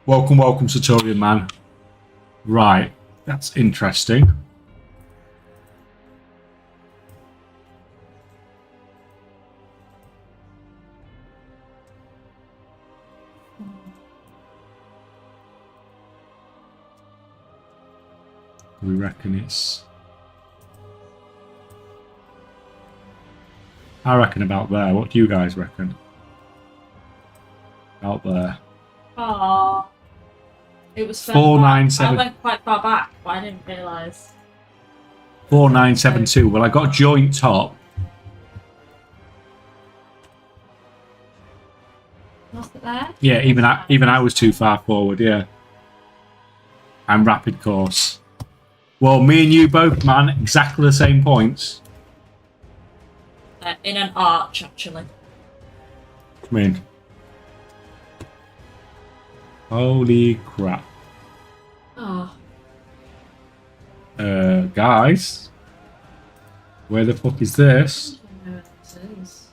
Welcome, welcome, Satorian man. Right, that's interesting. We reckon it's... I reckon about there. What do you guys reckon? Out there. Oh, it was 497. I went quite far back, but I didn't realise. 4972. Well, I got a joint top. Was it there? Yeah, even I was too far forward. Yeah. And rapid course. Well, me and you both, man, exactly the same points. In an arch, actually. I mean, holy crap. Oh. Guys, where the fuck is this? I don't know what this is.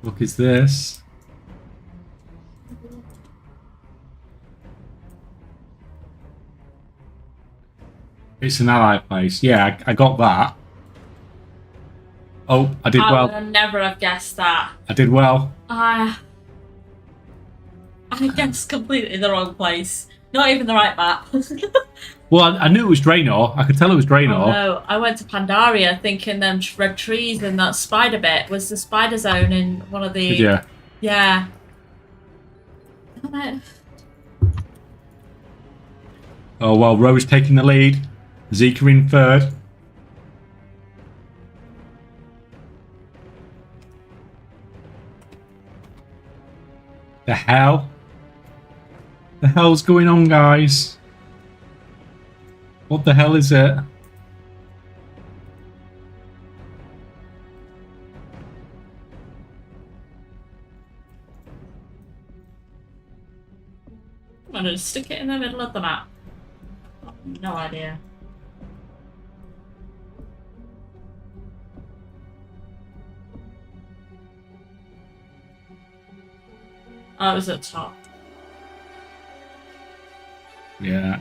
What is this? It's an ally place. Yeah, I got that. Oh, I did well. I would never have guessed that. I did well. I guessed completely the wrong place. Not even the right map. Well, I knew it was Draenor. I could tell it was Draenor. Oh, no, I went to Pandaria thinking them red trees and that spider bit was the spider zone in one of the... Did you? Yeah. Damn it. Oh well, Rose taking the lead. Zika in third. The hell? The hell's going on, guys? What the hell is it? I'm gonna stick it in the middle of the map. No idea. Oh, it was at top. Yeah.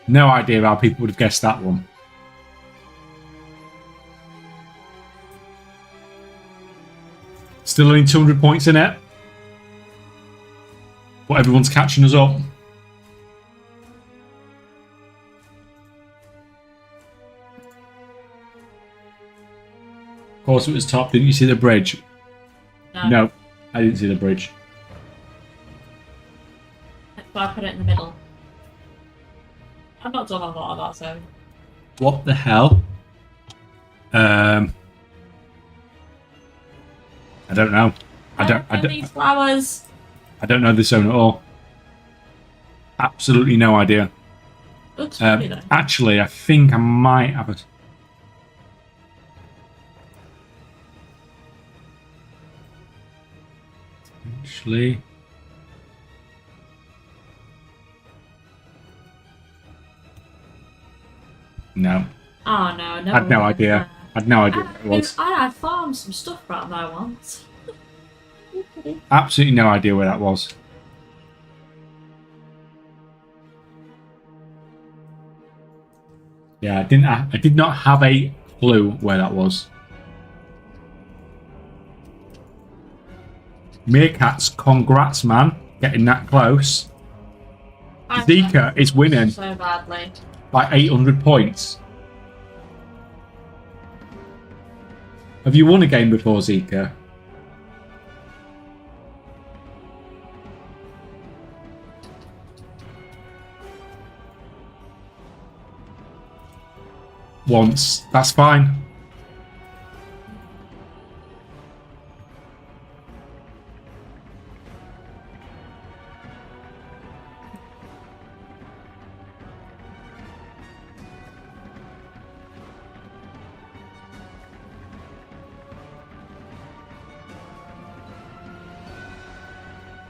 No idea how people would have guessed that one. Still only 200 points in it. But everyone's catching us up. Of course it was top. Didn't you see the bridge? No, I didn't see the bridge. So I put it in the middle. I've not done a lot of that, so. What the hell? I don't know. These flowers. I don't know this zone at all. Absolutely no idea. Looks pretty though. Actually, I think I might have a. Actually. No. Oh no, no. I had no idea. I had no idea what it was. I farmed some stuff around there once. Absolutely no idea where that was. Yeah, I did not have a clue where that was. Meerkats, congrats, man. Getting that close. Zika is winning so badly by 800 points. Have you won a game before, Zika? Once. That's fine.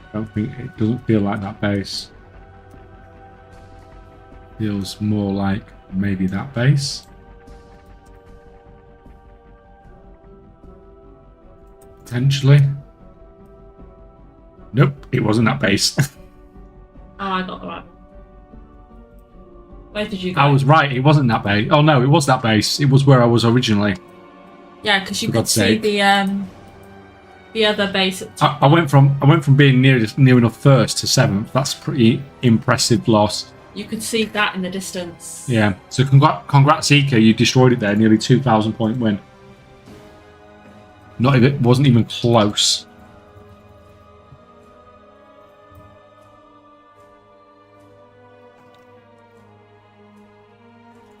I don't think it doesn't feel like that base. Feels more like maybe that base. Potentially. Nope, it wasn't that base. Oh, I got the right one. Where did you go? I was right, it wasn't that base. Oh no, it was that base. It was where I was originally. Yeah, because you could see the other base at top. I went from being near enough first to 7th. That's a pretty impressive loss. You could see that in the distance. Yeah. So congrats, Zika. You destroyed it there. Nearly 2,000 point win. Wasn't even close.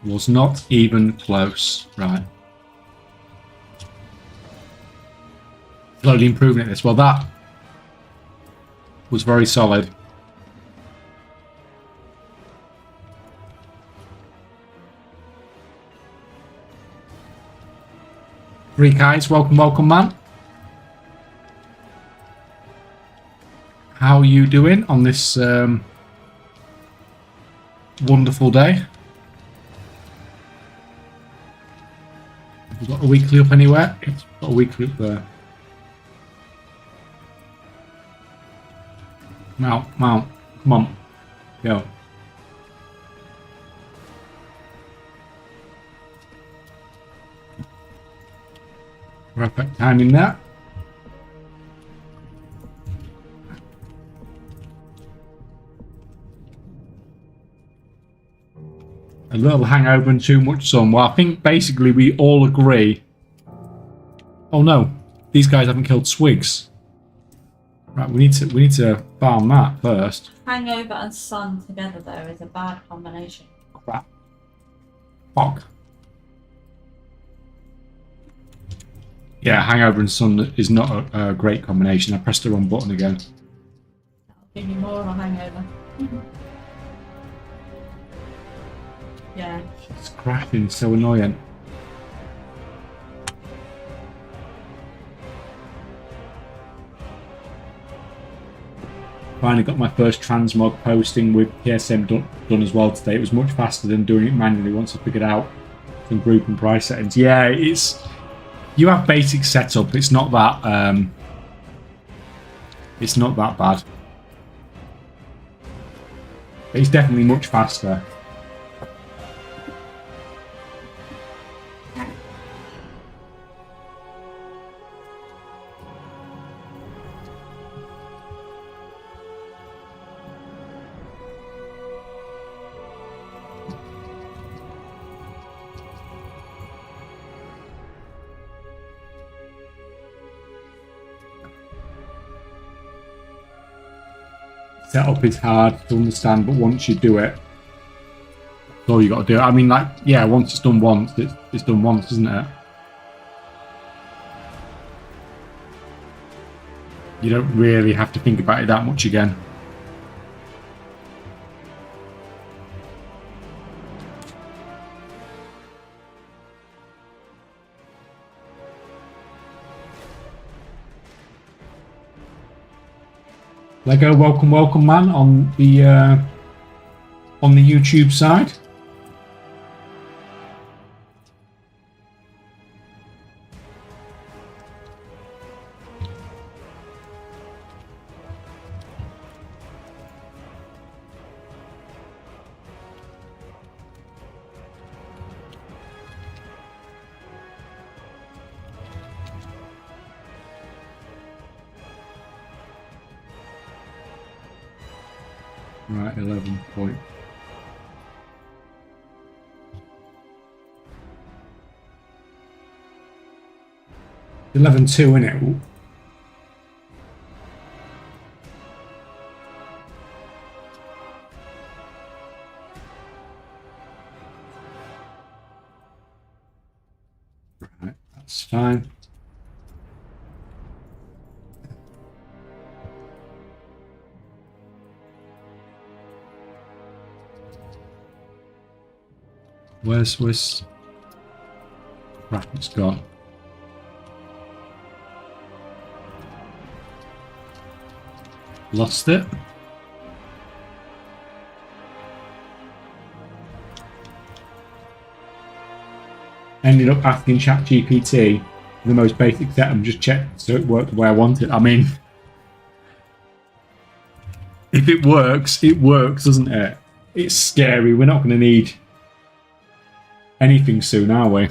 Was not even close. Right. Slowly improving at this. Well, that was very solid. Three guys, welcome, man. How are you doing on this wonderful day? Have you got a weekly up anywhere? It's got a weekly up there. Mount, come on, go. Perfect timing that. A little hangover and too much sun. Well, I think basically we all agree. Oh no, these guys haven't killed Swigs. Right, we need to farm that first. Hangover and sun together though is a bad combination. Crap. Fuck. Yeah, hangover and sun is not a great combination. I pressed the wrong button again. That'll give you more of a hangover. Yeah. It's crashing, it's so annoying. Finally got my first transmog posting with PSM done as well today. It was much faster than doing it manually once I figured out some group and price settings. Yeah, it's... You have basic setup, it's not that... it's not that bad. It's definitely much faster. Setup is hard to understand, but once you do it, that's all you got to do. I mean, like, yeah, once it's done once, it's done once, isn't it? You don't really have to think about it that much again. Lego, welcome, man, on the YouTube side. Right, 11 point. $11.2 in it. Right, that's fine. Where's right, it's gone. Lost it. Ended up asking ChatGPT the most basic setup and just checked so it worked the way I want it. I mean, if it works, doesn't it? It's scary. We're not going to need anything soon, are we?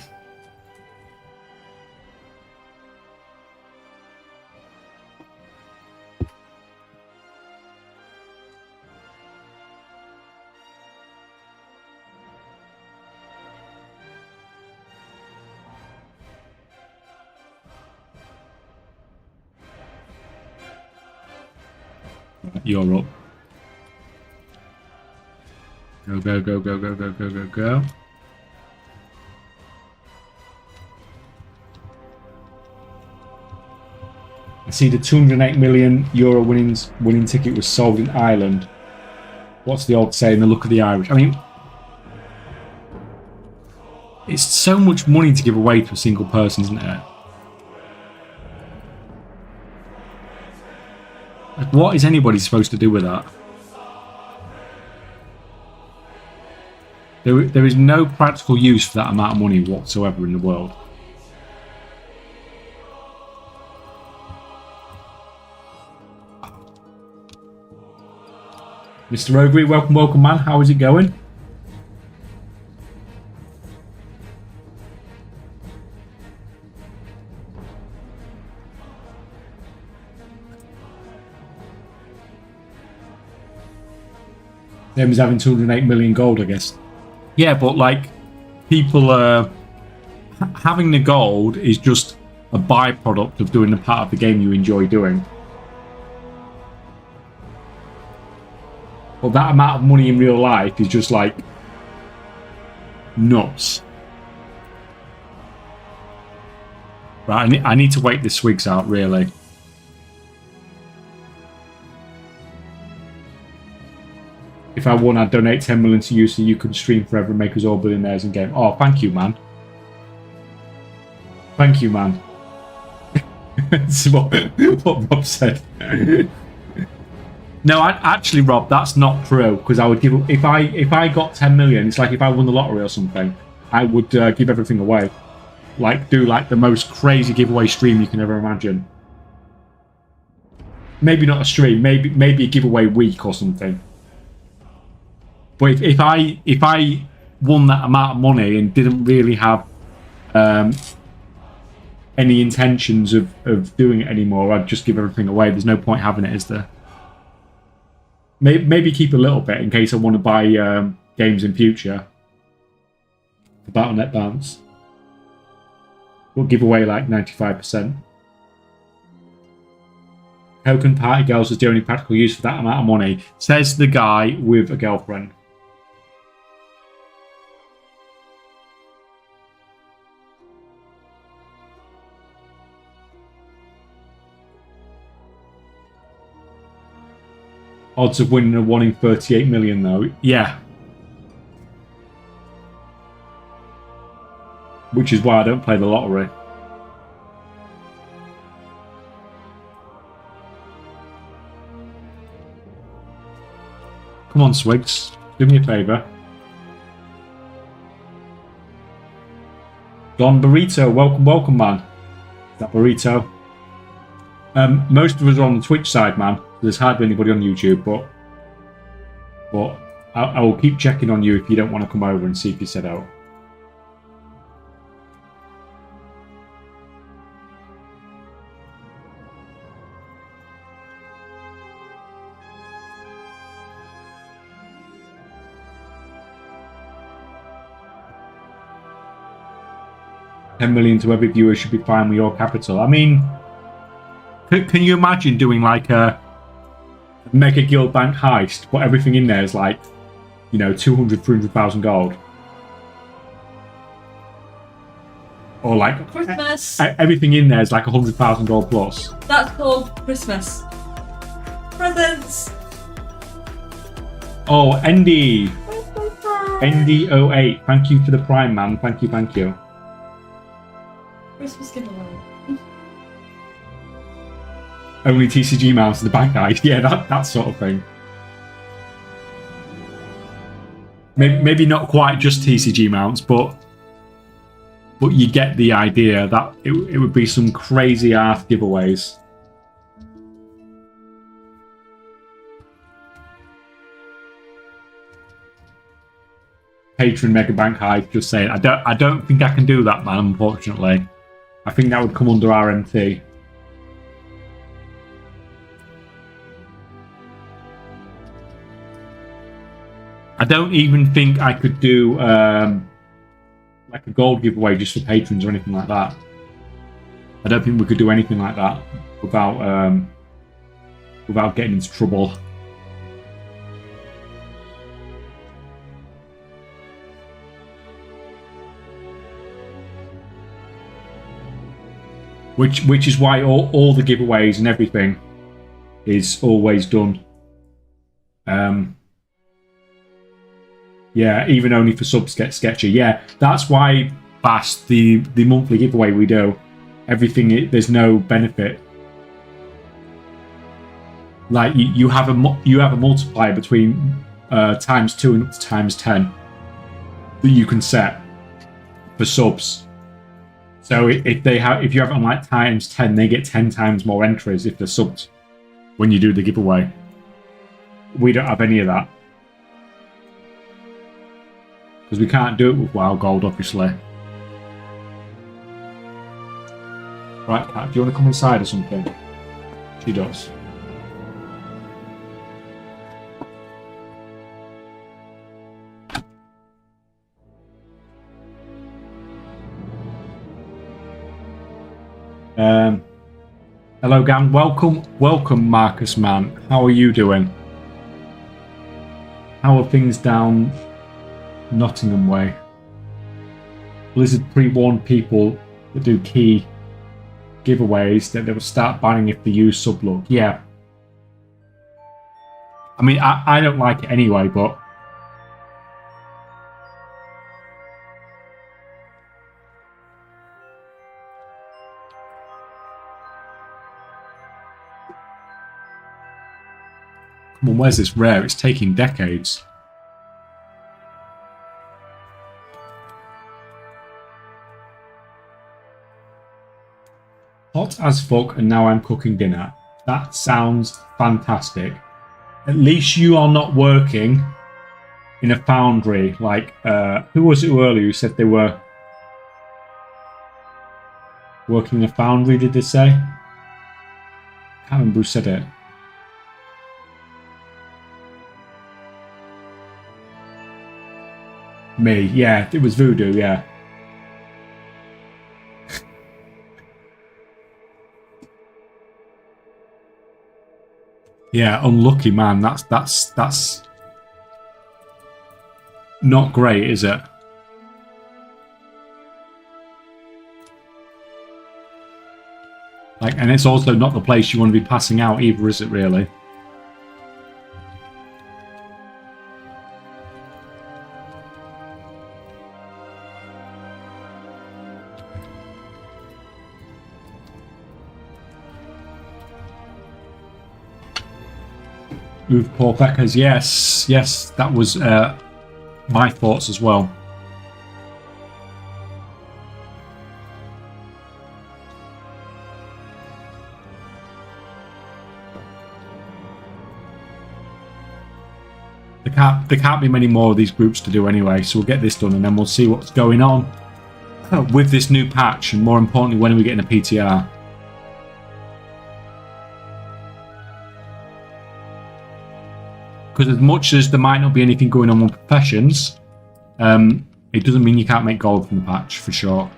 You're up. Go, go, go, go, go, go, go, go, go. I see the 208 million euro winning ticket was sold in Ireland. What's the old saying? The look of the Irish. I mean, it's so much money to give away to a single person, isn't it? Like, what is anybody supposed to do with that? There is no practical use for that amount of money whatsoever in the world. Mr. Ogre, welcome, man. How is it going? Them is having 208 million gold, I guess. Yeah, but like, people having the gold is just a byproduct of doing the part of the game you enjoy doing. But that amount of money in real life is just like nuts. Right, I need to wait the swigs out, really. If I won, I'd donate 10 million to you so you could stream forever and make us all billionaires in game. Oh, thank you, man. Thank you, man. This is what Rob said. No, actually, Rob, that's not true. Because I would give, if I got 10 million, it's like if I won the lottery or something, I would give everything away. Like, do like the most crazy giveaway stream you can ever imagine. Maybe not a stream, maybe a giveaway week or something. But if I won that amount of money and didn't really have any intentions of doing it anymore, I'd just give everything away. There's no point having it, is there? Maybe keep a little bit in case I want to buy games in future. For Battle.net Bounce. We'll give away like 95%. Token party girls is the only practical use for that amount of money, says the guy with a girlfriend. Odds of winning a 1 in 38 million, though. Yeah. Which is why I don't play the lottery. Come on, Swigs. Do me a favour. Don Burrito, welcome, man. That Burrito. Most of us are on the Twitch side, man. There's hardly anybody on YouTube, but I will keep checking on you if you don't want to come over and see if you said out. $10 million to every viewer should be fine with your capital. I mean, can you imagine doing like a mega guild bank heist, but everything in there is like, you know, 200, 300,000 gold? Or like Christmas. Everything in there is like 100,000 gold plus. That's called Christmas. Presents. Oh, Endy. Endy08. Thank you for the prime, man. Thank you. Christmas giveaway. Only TCG mounts in the bank heist. Yeah, that sort of thing. Maybe not quite just TCG mounts, but you get the idea that it would be some crazy ass giveaways. Patron Mega Bank Hive just saying, I don't think I can do that, man, unfortunately. I think that would come under RMT. I don't even think I could do like a gold giveaway just for patrons or anything like that. I don't think we could do anything like that without getting into trouble. Which is why all the giveaways and everything is always done. Yeah, even only for subs get sketchy. Yeah, that's why Bass, the monthly giveaway we do, everything, there's no benefit. Like you have a multiplier between ×2 and up to ×10 that you can set for subs. So if you have it on like ×10, they get 10 times more entries if they're subbed when you do the giveaway. We don't have any of that. Because we can't do it with WoW Gold, obviously. Right, Kat, do you want to come inside or something? She does. Hello, gang. Welcome, Marcus, man. How are you doing? How are things down Nottingham way? Blizzard pre-warned people that do key giveaways that they will start banning if they use sublook. Yeah. I mean, I don't like it anyway, but... Come on, where's this rare? It's taking decades. Hot as fuck, and now I'm cooking dinner. That sounds fantastic. At least you are not working in a foundry. Like, who was it earlier who said they were working in a foundry, did they say? I can't remember who said it. Me, yeah, it was Voodoo, yeah. Yeah, unlucky man. That's not great, is it? Like, and it's also not the place you want to be passing out either, is it really? Move poor Beckers, yes, that was my thoughts as well. There can't be many more of these groups to do anyway, so we'll get this done and then we'll see what's going on with this new patch, and more importantly, when are we getting a PTR? Because as much as there might not be anything going on with professions, it doesn't mean you can't make gold from the patch, for sure.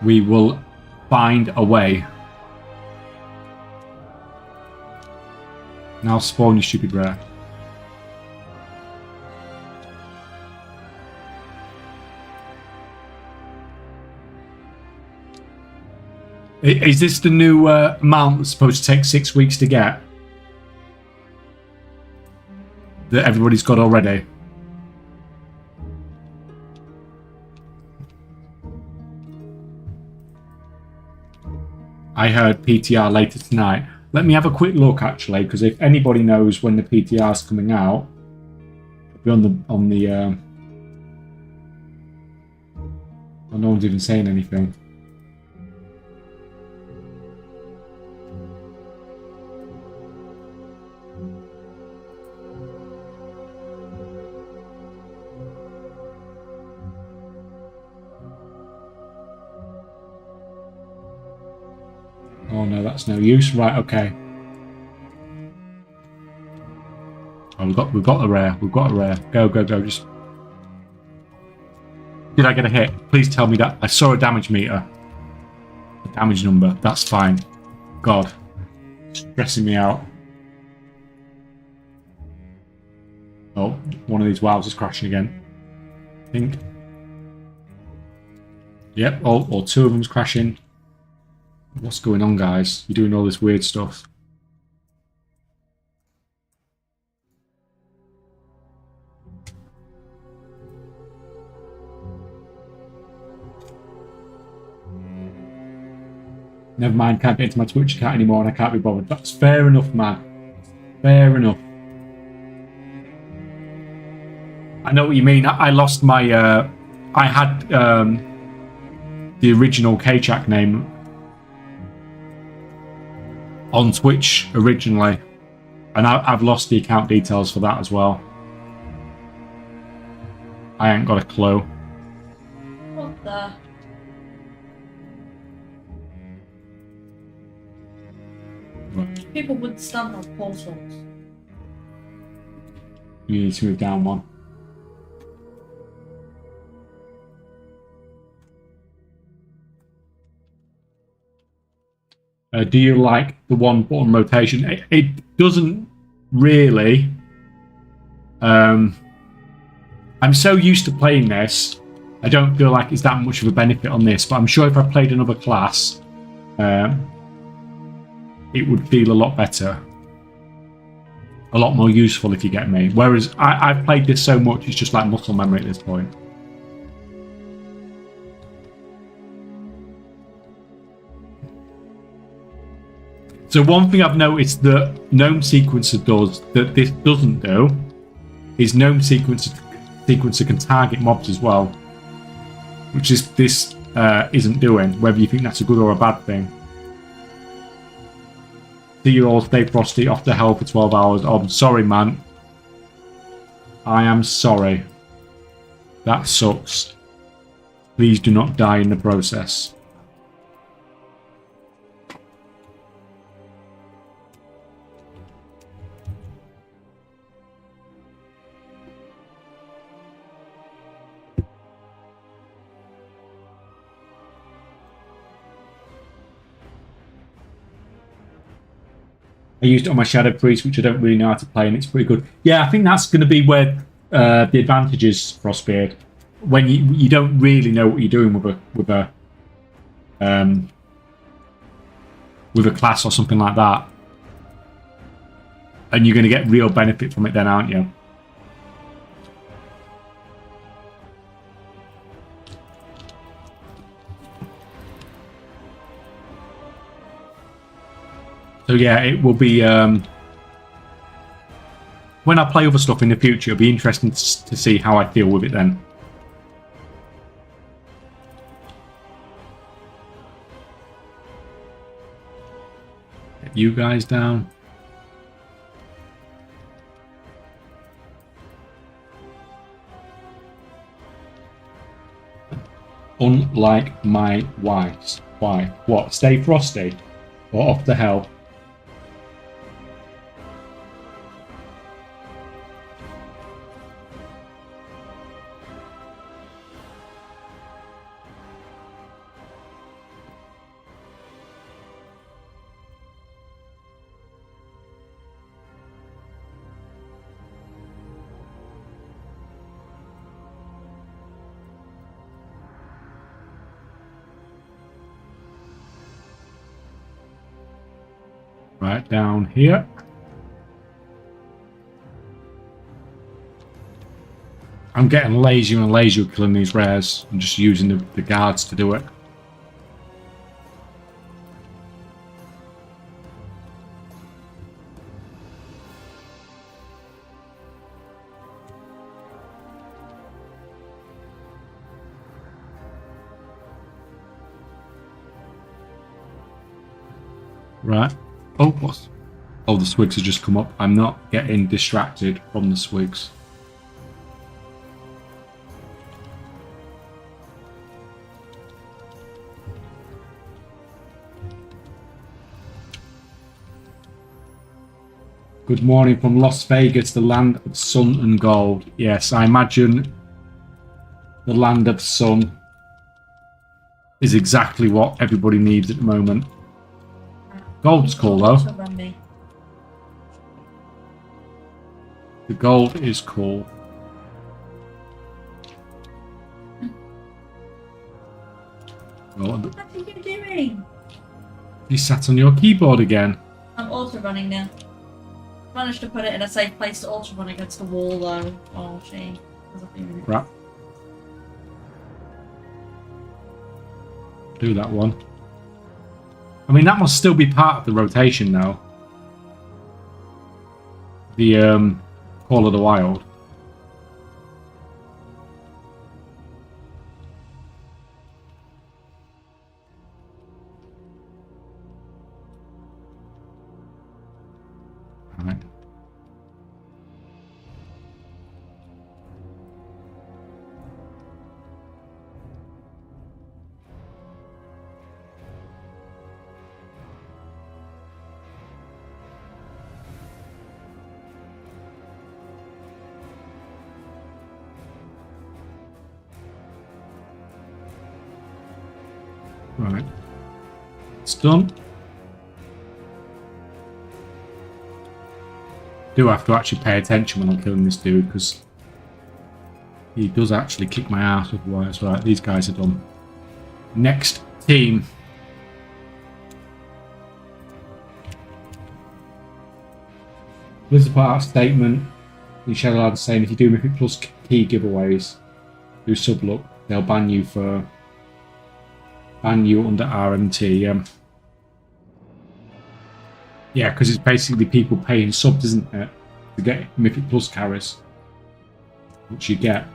We will find a way. Now spawn, you stupid rare. Is this the new mount that's supposed to take 6 weeks to get? That everybody's got already? I heard PTR later tonight. Let me have a quick look actually, because if anybody knows when the PTR is coming out, it'll be on the oh, no one's even saying anything. Oh no, that's no use. Right, okay. Oh, we've got the rare. We've got a rare. Go. Just. Did I get a hit? Please tell me that. I saw a damage meter. A damage number. That's fine. God. Stressing me out. Oh, one of these wows is crashing again. I think. Yep, or two of them's crashing. What's going on, guys? You're doing all this weird stuff. Never mind, can't get into my Twitch account anymore and I can't be bothered. That's fair enough, man. Fair enough. I know what you mean. I lost my... I had the original Kaychak name on Twitch originally, and I've lost the account details for that as well. I ain't got a clue. What the? Right. People would stand on portals. You need to move down one. Do you like the one button rotation? It doesn't really. I'm so used to playing this, I don't feel like it's that much of a benefit on this, but I'm sure if I played another class, it would feel a lot better. A lot more useful, if you get me. Whereas I've played this so much, it's just like muscle memory at this point. So one thing I've noticed that Gnome Sequencer does that this doesn't do is Gnome Sequencer can target mobs as well, which is this isn't doing, whether you think that's a good or a bad thing. See you all, stay frosty, off to hell for 12 hours. Oh, I'm sorry, man. I am sorry. That sucks. Please do not die in the process. I used it on my Shadow Priest, which I don't really know how to play, and it's pretty good. Yeah, I think that's going to be where the advantage is, Frostbeard. When you don't really know what you're doing with a class or something like that, and you're going to get real benefit from it, then, aren't you? So yeah, it will be when I play other stuff in the future, it'll be interesting to see how I feel with it then. Get you guys down. Unlike my wife's. Why? What? Stay frosty? Or off the hell? Right down here. I'm getting lazier and lazier killing these rares. I'm just using the guards to do it. Right. Oh, what? Oh, the swigs have just come up. I'm not getting distracted from the swigs. Good morning from Las Vegas, the land of sun and gold. Yes, I imagine the land of sun is exactly what everybody needs at the moment. Gold's cool though. The gold is cool. What are you doing? You sat on your keyboard again. I'm auto running now. Managed to put it in a safe place to auto run against the wall though. Oh shame. Right. Do that one. I mean, that must still be part of the rotation now. The Call of the Wild. Right. Right. It's done. do have to actually pay attention when I'm killing this dude, because he does actually kick my ass otherwise. Right, these guys are done. Next team. Blizzard put out a statement in Shadowlands saying if you do Mythic Plus key giveaways, do subluck, they'll ban you under RMT. Yeah, because it's basically people paying subs, isn't it, to get Mythic Plus carries, which you get.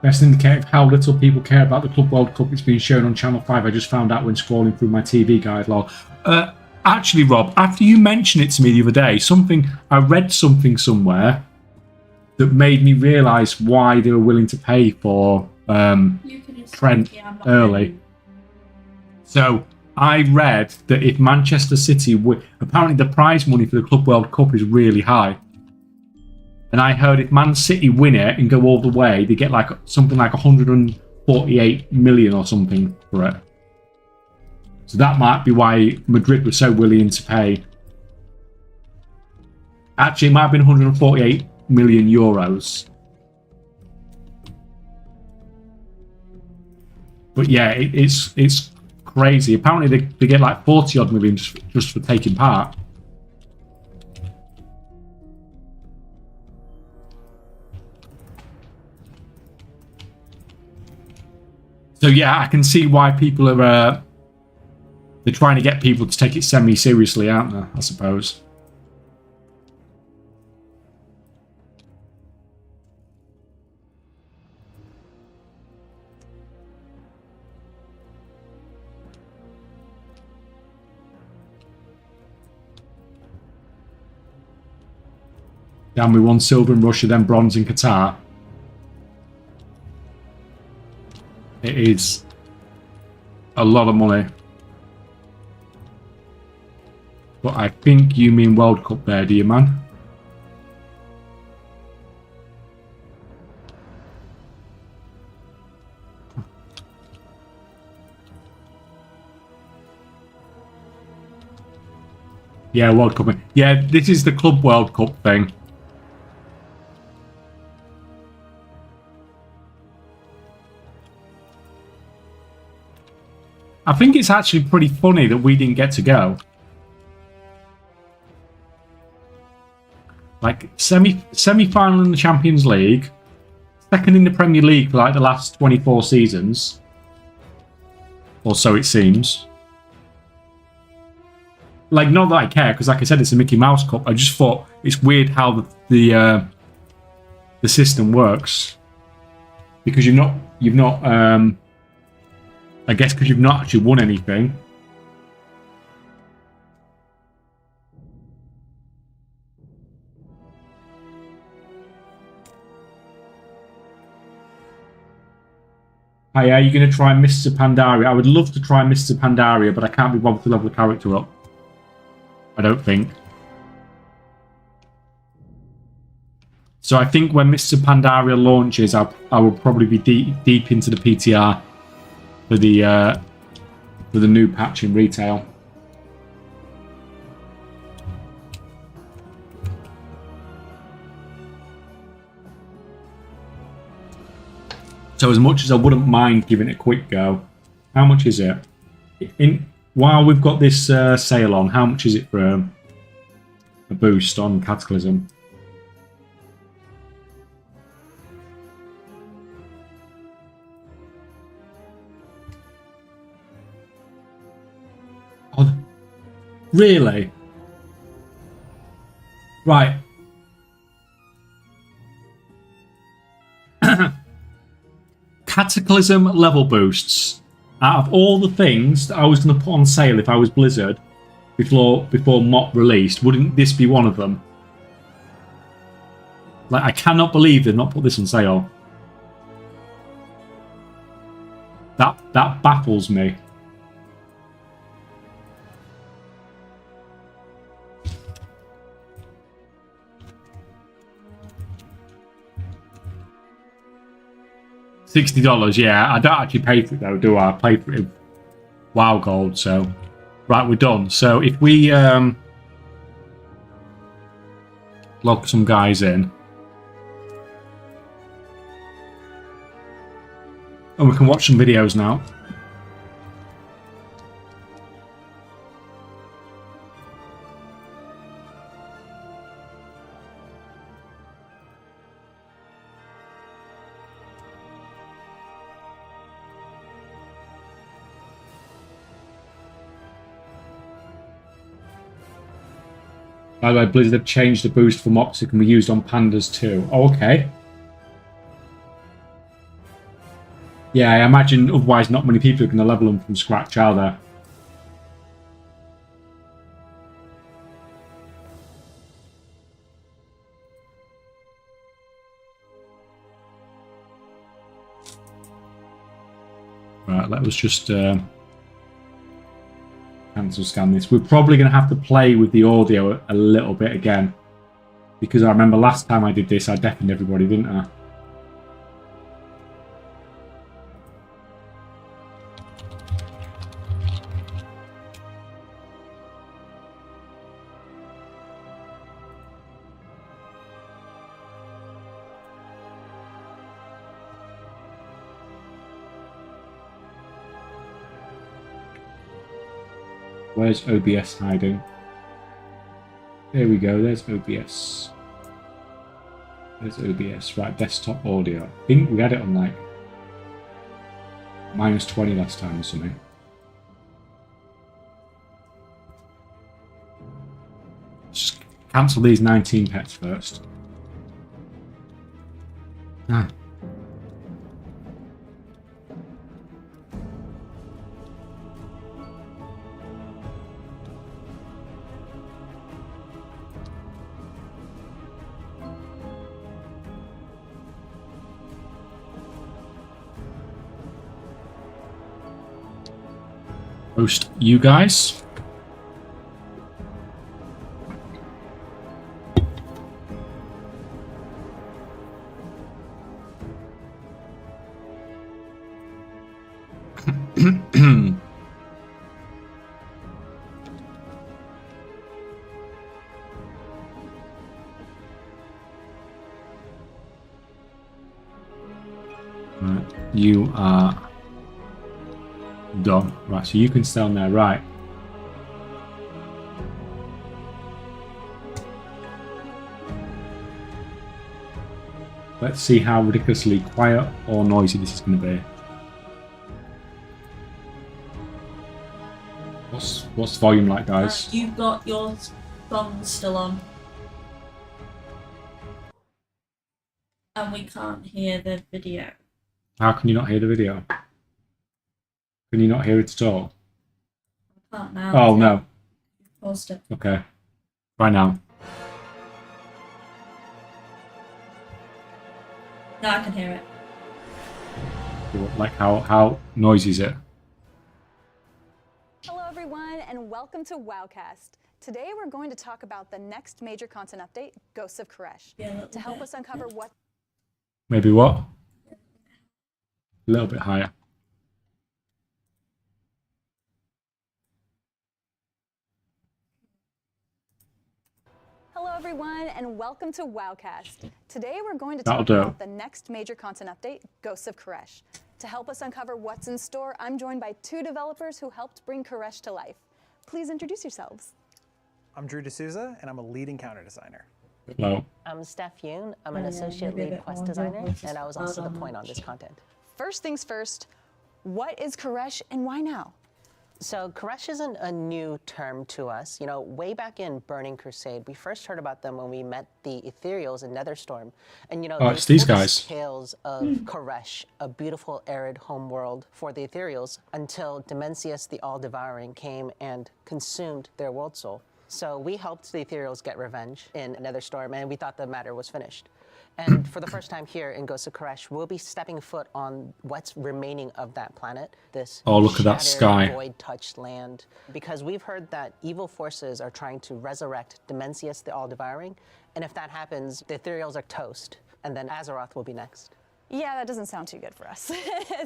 Best indicator of how little people care about the Club World Cup. It's been shown on Channel 5. I just found out when scrolling through my TV guide log. Actually, Rob, after you mentioned it to me the other day, I read something somewhere that made me realise why they were willing to pay for Trent early. So I read that if Manchester City apparently the prize money for the Club World Cup is really high. And I heard if Man City win it and go all the way, they get like something like 148 million or something for it. So that might be why Madrid was so willing to pay. Actually, it might have been 148 million euros. But yeah, it's crazy. Apparently they get like 40 odd million just for taking part. So yeah, I can see why people are they're trying to get people to take it semi-seriously, aren't they? I suppose. Damn, we won silver in Russia, then bronze in Qatar. It is a lot of money. But I think you mean World Cup there, do you, man? Yeah, World Cup. Yeah, this is the Club World Cup thing. I think it's actually pretty funny that we didn't get to go. Like semi-final in the Champions League, second in the Premier League for like the last 24 seasons, or so it seems. Like, not that I care, because like I said, it's a Mickey Mouse Cup. I just thought it's weird how the system works, because you've not. I guess because you've not actually won anything. Hi, are you going to try Mr. Pandaria? I would love to try Mr. Pandaria, but I can't be bothered to level the character up. I don't think. So I think when Mr. Pandaria launches, I will probably be deep into the PTR for the new patch in retail. So as much as I wouldn't mind giving it a quick go, how much is it? While we've got this sale on, how much is it for a boost on Cataclysm? Oh, really? Right. Cataclysm level boosts. Out of all the things that I was going to put on sale if I was Blizzard before MOP released, wouldn't this be one of them? Like, I cannot believe they've not put this on sale. That baffles me. $60, yeah. I don't actually pay for it though, do I? I pay for it WoW gold. So, right, we're done. So if we log some guys in, and we can watch some videos now. By the way, Blizzard have changed the boost for mobs that can be used on pandas too. Oh, okay. Yeah, I imagine otherwise not many people are going to level them from scratch, are there? Right, let us just cancel scan this. We're probably going to have to play with the audio a little bit again, because I remember last time I did this, I deafened everybody, didn't I? Where's OBS hiding? There we go, there's OBS. There's OBS. Right, desktop audio. I think we had it on like -20 last time or something. Just cancel these 19 pets first. Ah. Host you guys. Right, you are done. Right, so you can stay on there. Right. Let's see how ridiculously quiet or noisy this is going to be. What's the volume like, guys? You've got your song still on. And we can't hear the video. How can you not hear the video? Can you not hear it at all? I can't now. Oh, no. Paused it. Okay. Right now. Now I can hear it. Like how noisy is it? Hello everyone and welcome to Wowcast. Today we're going to talk about the next major content update, Ghosts of Koresh, to help us uncover what... Maybe what? A little bit higher. Hello everyone and welcome to Wowcast. Today we're going to That'll talk do. about the next major content update, Ghosts of Koresh. To help us uncover what's in store, I'm joined by two developers who helped bring Koresh to life. Please introduce yourselves. I'm Drew D'Souza, and I'm a lead encounter designer. Hello. I'm Steph Yoon. I'm an associate lead quest designer, and I was also the point on this content. First things first, what is Koresh and why now? So Koresh isn't a new term to us. You know, way back in Burning Crusade, we first heard about them when we met the Ethereals in Netherstorm. And you know, Oh, they it's these told us guys. tales of Koresh, a beautiful arid home world for the Ethereals, until Dimensius the All-Devouring came and consumed their world soul. So we helped the Ethereals get revenge in Netherstorm, and we thought the matter was finished. And for the first time here in Ghosts of Koresh, we'll be stepping foot on what's remaining of that planet, this Oh, look at that shattered, sky. void-touched land. Because we've heard that evil forces are trying to resurrect Dimensius the All-Devouring, and if that happens, the Ethereals are toast, and then Azeroth will be next. Yeah, that doesn't sound too good for us.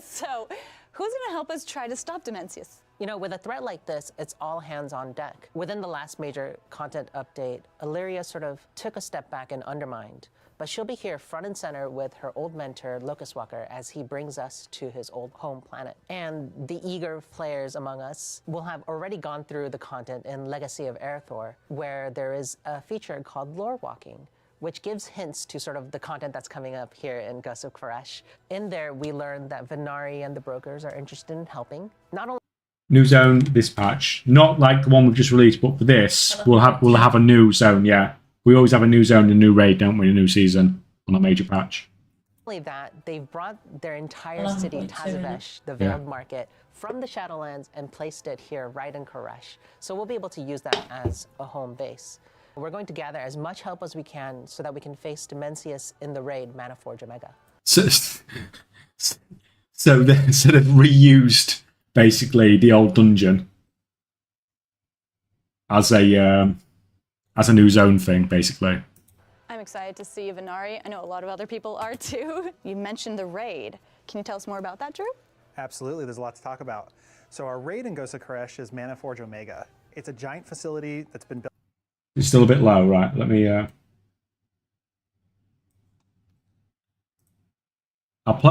So, who's going to help us try to stop Dimensius? You know, with a threat like this, it's all hands on deck. Within the last major content update, Illyria sort of took a step back and undermined, but she'll be here front and center with her old mentor, Locust Walker, as he brings us to his old home planet. And the eager players among us will have already gone through the content in Legacy of Aerthor, where there is a feature called Lore Walking, which gives hints to sort of the content that's coming up here in Ghosts of Koresh. In there, we learned that Venari and the brokers are interested in helping, not only New zone this patch, not like the one we've just released, but for this, we'll have a new zone. Yeah, we always have a new zone, and a new raid, don't we? A new season on a major patch. that, they've brought their entire city, Tazavesh, the Veiled Market, from the Shadowlands and placed it here right in Koresh. So we'll be able to use that as a home base. We're going to gather as much help as we can so that we can face Dimensius in the raid Manaforge Omega. So they sort of reused basically the old dungeon as a new zone thing, basically. I'm excited to see Venari. I know a lot of other people are too. You mentioned the raid. Can you tell us more about that, Drew? Absolutely, there's a lot to talk about. So our raid in Ghosts of Koresh is Manaforge Omega. It's a giant facility that's been built. It's still a bit low, right? Let me. I've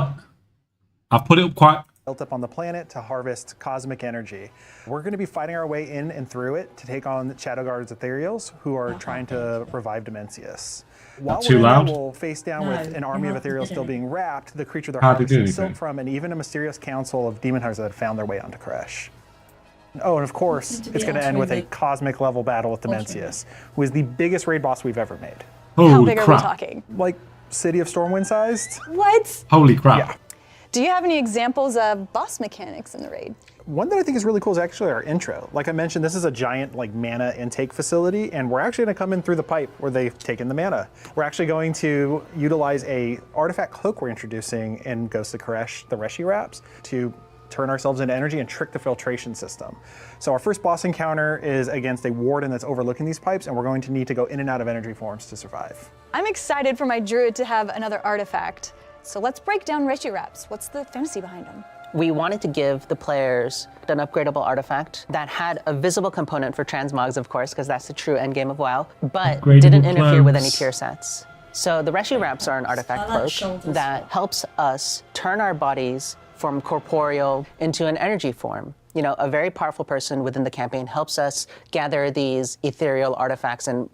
put it up quite. Built up on the planet to harvest cosmic energy. We're going to be fighting our way in and through it to take on Shadowguard's Ethereals, who are trying to revive Dimensius. While too we're in loud? there, we'll face down with an army of Ethereals still being wrapped, the creature they're Hardly do harvesting silk anything. from, and even a mysterious council of demon hunters that have found their way onto Koresh. Oh, and of course, it's going to end with a cosmic level battle with Dimensius, who is the biggest raid boss we've ever made. How Holy big are we crap! talking? Like City of Stormwind sized. What? Holy crap! Yeah. Do you have any examples of boss mechanics in the raid? One that I think is really cool is actually our intro. Like I mentioned, this is a giant like mana intake facility, and we're actually going to come in through the pipe where they've taken the mana. We're actually going to utilize a artifact cloak we're introducing in Ghosts of Koresh, the Reshi Wraps, to turn ourselves into energy and trick the filtration system. So our first boss encounter is against a warden that's overlooking these pipes, and we're going to need to go in and out of energy forms to survive. I'm excited for my druid to have another artifact. So let's break down Reshi Wraps. What's the fantasy behind them? We wanted to give the players an upgradable artifact that had a visible component for transmogs, of course, because that's the true endgame of WoW, but Upgradable didn't interfere with any clothes. tier sets. So the Reshi Wraps are an artifact I like cloak shoulders. that helps us turn our bodies from corporeal into an energy form. You know, a very powerful person within the campaign helps us gather these ethereal artifacts and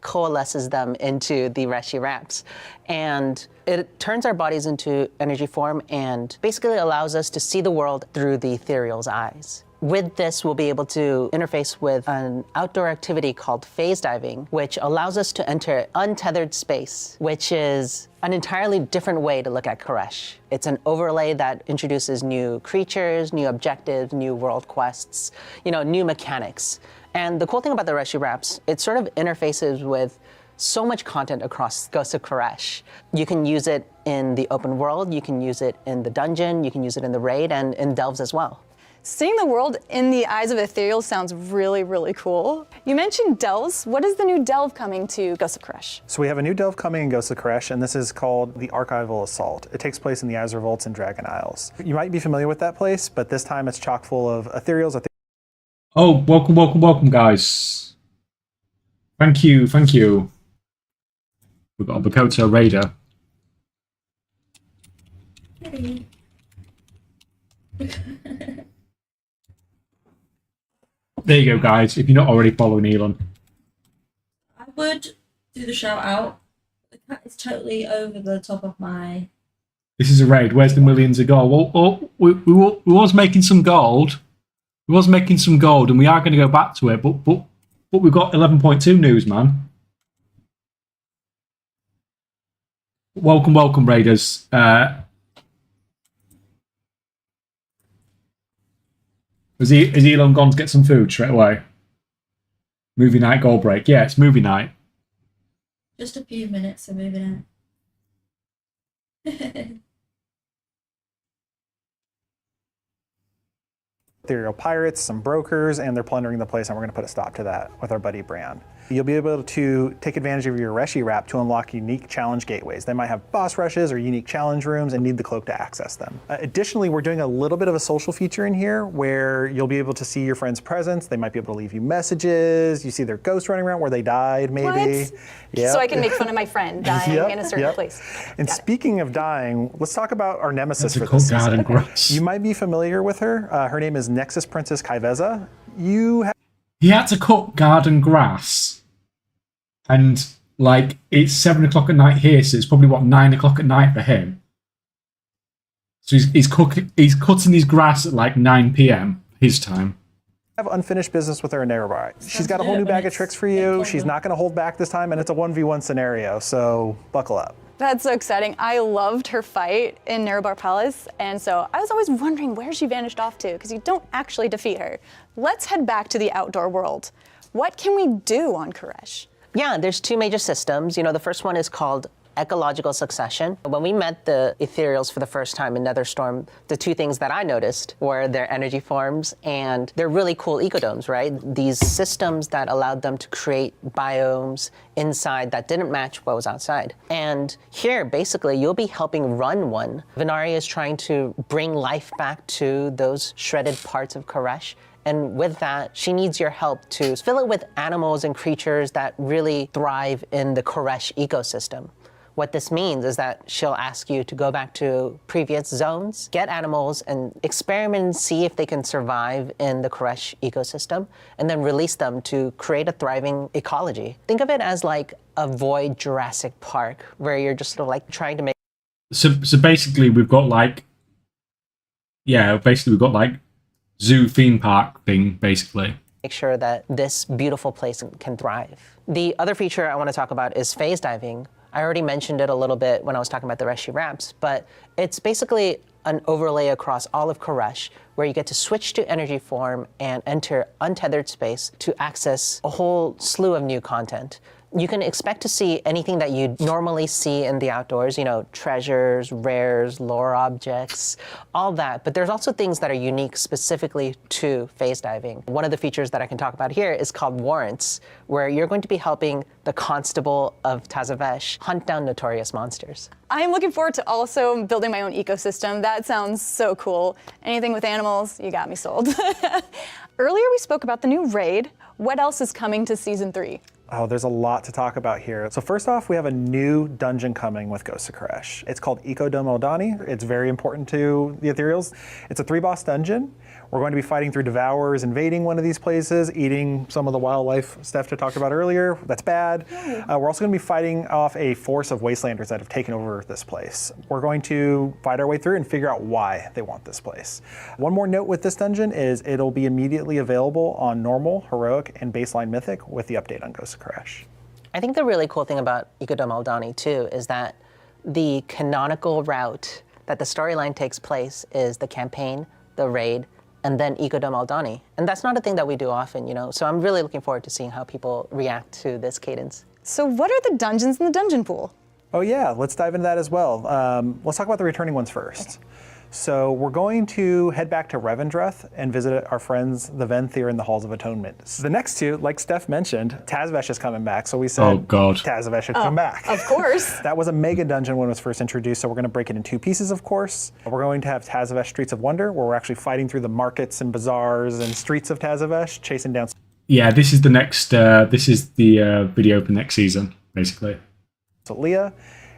coalesces them into the Reshi Wraps. And it turns our bodies into energy form and basically allows us to see the world through the ethereal's eyes. With this, we'll be able to interface with an outdoor activity called phase diving, which allows us to enter untethered space, which is an entirely different way to look at Koresh. It's an overlay that introduces new creatures, new objectives, new world quests, you know, new mechanics. And the cool thing about the Reshi Wraps, it sort of interfaces with so much content across Ghosts of Koresh. You can use it in the open world, you can use it in the dungeon, you can use it in the raid, and in delves as well. Seeing the world in the eyes of ethereal sounds really, really cool. You mentioned delves. What is the new delve coming to Ghosts of Koresh? So we have a new delve coming in Ghosts of Koresh, and this is called the Archival Assault. It takes place in the Azure Vaults and Dragon Isles. You might be familiar with that place, but this time it's chock full of ethereals. Oh, welcome, guys. Thank you. We've got a Bakoto Raider. There you go, guys. If you're not already following Elon. I would do the shout out. The cat is totally over the top of my. This is a raid. Where's the millions of gold? Well, we was making some gold. We was making some gold, and we are going to go back to it. But we've got 11.2 news, man. Welcome, raiders. Is Elon gone to get some food straight away? Movie night goal break. Yeah, it's movie night. Just a few minutes of moving out. Ethereal pirates, some brokers, and they're plundering the place, and we're going to put a stop to that with our buddy Bran. You'll be able to take advantage of your Reshi wrap to unlock unique challenge gateways. They might have boss rushes or unique challenge rooms and need the cloak to access them. Additionally, we're doing a little bit of a social feature in here where you'll be able to see your friend's presence. They might be able to leave you messages. You see their ghost running around where they died, maybe. What? Yep. So I can make fun of my friend dying in a certain place. And speaking of dying, let's talk about our nemesis That's for a cool this garden season. grass. You might be familiar with her. Her name is Nexus Princess Kaiveza. He had to cut garden grass, and like it's 7 o'clock at night here, so it's probably what 9 o'clock at night for him. So he's cutting his grass at like 9 p.m. his time. Have unfinished business with her in Erebor. She's got a whole new bag of tricks for you. She's not going to hold back this time, and it's a 1v1 scenario, so buckle up. That's so exciting. I loved her fight in Nerebar Palace, and so I was always wondering where she vanished off to, because you don't actually defeat her. Let's head back to the outdoor world. What can we do on Koresh? Yeah, there's 2 major systems. The first one is called ecological succession. When we met the ethereals for the first time in Netherstorm, the 2 things that I noticed were their energy forms and their really cool ecodomes, right? These systems that allowed them to create biomes inside that didn't match what was outside. And here, basically, you'll be helping run one. Venari is trying to bring life back to those shredded parts of Koresh. And with that, she needs your help to fill it with animals and creatures that really thrive in the Koresh ecosystem. What this means is that she'll ask you to go back to previous zones, get animals, and experiment and see if they can survive in the Koresh ecosystem, and then release them to create a thriving ecology. Think of it as like a void Jurassic Park, where you're just sort of like trying to make... So basically we've got like zoo theme park thing, basically. Make sure that this beautiful place can thrive. The other feature I want to talk about is phase diving. I already mentioned it a little bit when I was talking about the Reshi wraps, but it's basically an overlay across all of Koresh where you get to switch to energy form and enter untethered space to access a whole slew of new content. You can expect to see anything that you normally see in the outdoors, treasures, rares, lore objects, all that. But there's also things that are unique specifically to phase diving. One of the features that I can talk about here is called warrants, where you're going to be helping the constable of Tazavesh hunt down notorious monsters. I'm looking forward to also building my own ecosystem. That sounds so cool. Anything with animals, you got me sold. Earlier we spoke about the new raid. What else is coming to season 3? Oh, there's a lot to talk about here. So first off, we have a new dungeon coming with Ghosts of Koresh. It's called Ecodome Eldani. It's very important to the Ethereals. It's a 3-boss dungeon. We're going to be fighting through Devourers, invading one of these places, eating some of the wildlife Steph talked about earlier. That's bad. We're also going to be fighting off a force of Wastelanders that have taken over this place. We're going to fight our way through and figure out why they want this place. One more note with this dungeon is it'll be immediately available on normal, heroic, and baseline mythic with the update on Ghosts of Koresh. I think the really cool thing about Ecodome Eldani too is that the canonical route that the storyline takes place is the campaign, the raid, and then Ecodome Eldani. And that's not a thing that we do often, So I'm really looking forward to seeing how people react to this cadence. So what are the dungeons in the dungeon pool? Oh yeah, let's dive into that as well. Let's talk about the returning ones first. So we're going to head back to Revendreth and visit our friends, the Venthyr in the Halls of Atonement. The next 2, like Steph mentioned, Tazavesh is coming back, so we said Oh God. Tazavesh should come back. Of course. That was a mega dungeon when it was first introduced, so we're going to break it in 2 pieces, of course. We're going to have Tazavesh Streets of Wonder, where we're actually fighting through the markets and bazaars and streets of Tazavesh, chasing down... Yeah, this is the next, this is the video for next season, basically. Solia.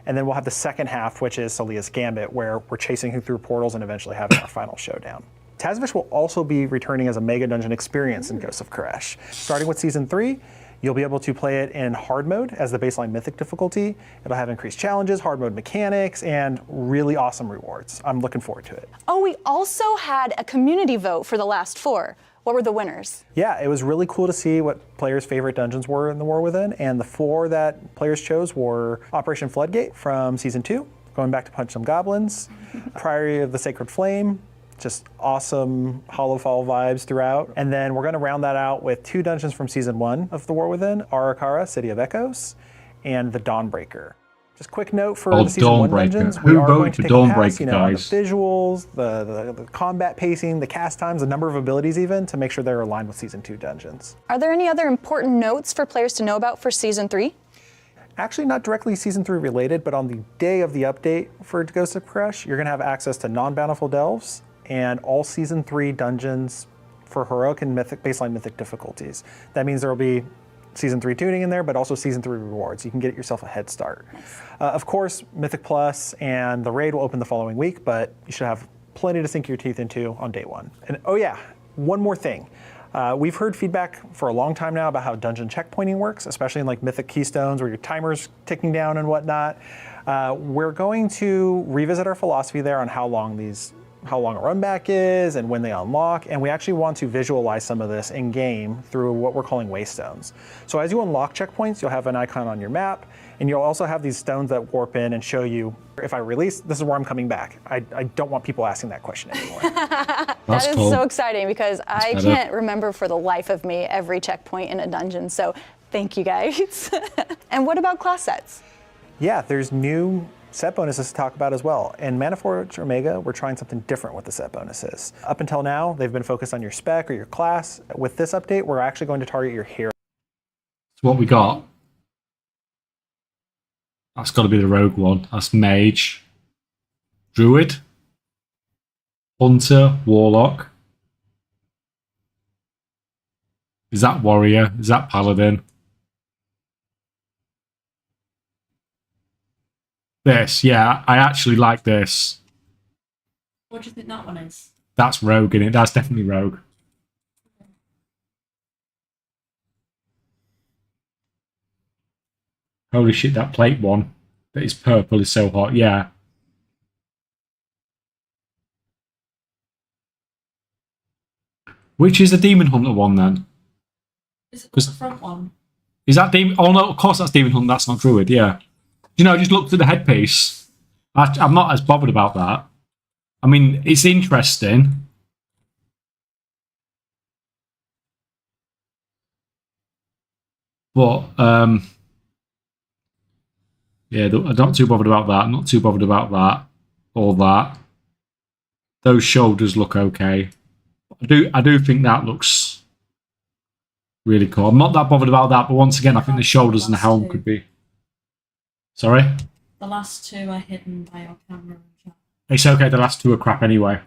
And then we'll have the second half, which is Solia's Gambit, where we're chasing through portals and eventually having our final showdown. Tazavesh will also be returning as a mega dungeon experience in Ghosts of Koresh. Starting with season 3, you'll be able to play it in hard mode as the baseline mythic difficulty. It'll have increased challenges, hard mode mechanics, and really awesome rewards. I'm looking forward to it. Oh, we also had a community vote for the last 4. What were the winners? Yeah, it was really cool to see what players' favorite dungeons were in the War Within, and the 4 that players chose were Operation Floodgate from Season 2, going back to punch some goblins, Priory of the Sacred Flame, just awesome Hollowfall vibes throughout, and then we're going to round that out with 2 dungeons from Season 1 of the War Within, Arakara, City of Echoes, and the Dawnbreaker. Just quick note for Oh, the Season 1 Dawnbreaker. dungeons. Who We are voted going to for take a pass, Dawnbreaker, you know, on the guys? visuals, the combat pacing, the cast times, the number of abilities even, to make sure they're aligned with Season 2 dungeons. Are there any other important notes for players to know about for Season 3? Actually, not directly Season 3 related, but on the day of the update for Ghost of Crush, you're going to have access to non-bountiful delves and all Season 3 dungeons for heroic and mythic, baseline mythic difficulties. That means there will be Season 3 tuning in there, but also Season 3 rewards. You can get yourself a head start. Of course, Mythic Plus and the raid will open the following week, but you should have plenty to sink your teeth into on day one. And oh yeah, one more thing. We've heard feedback for a long time now about how dungeon checkpointing works, especially in like Mythic Keystones where your timer's ticking down and whatnot. We're going to revisit our philosophy there on how long a run back is and when they unlock, and we actually want to visualize some of this in game through what we're calling waystones. So as you unlock checkpoints, you'll have an icon on your map, and you'll also have these stones that warp in and show you, if I release, this is where I'm coming back. I don't want people asking that question anymore. That is cool. so exciting because I better. can't remember for the life of me every checkpoint in a dungeon, so thank you guys. And what about class sets? Yeah, there's new set bonuses to talk about as well. In Manaforge Omega, we're trying something different with the set bonuses. Up until now, they've been focused on your spec or your class. With this update, we're actually going to target your hero. So what we got? That's got to be the rogue one. That's mage, druid, hunter, warlock. Is that warrior? Is that paladin? This, yeah, I actually like this. What do you think that one is? That's rogue in it. That's definitely rogue. Holy shit, that plate one that is purple is so hot. Yeah. Which is the Demon Hunter one then? Is it the front one? Is that Demon? Oh no, of course that's Demon Hunter. That's not Druid. Yeah. You know, I just looked at the headpiece. I'm not as bothered about that. I mean, it's interesting. But, yeah, I'm not too bothered about that. I'm not too bothered about that. Or that. Those shoulders look okay. I do think that looks really cool. I'm not that bothered about that, but once again, I think the shoulders and the helm could be... Sorry? The last two are hidden by your camera. It's okay, the last two are crap anyway.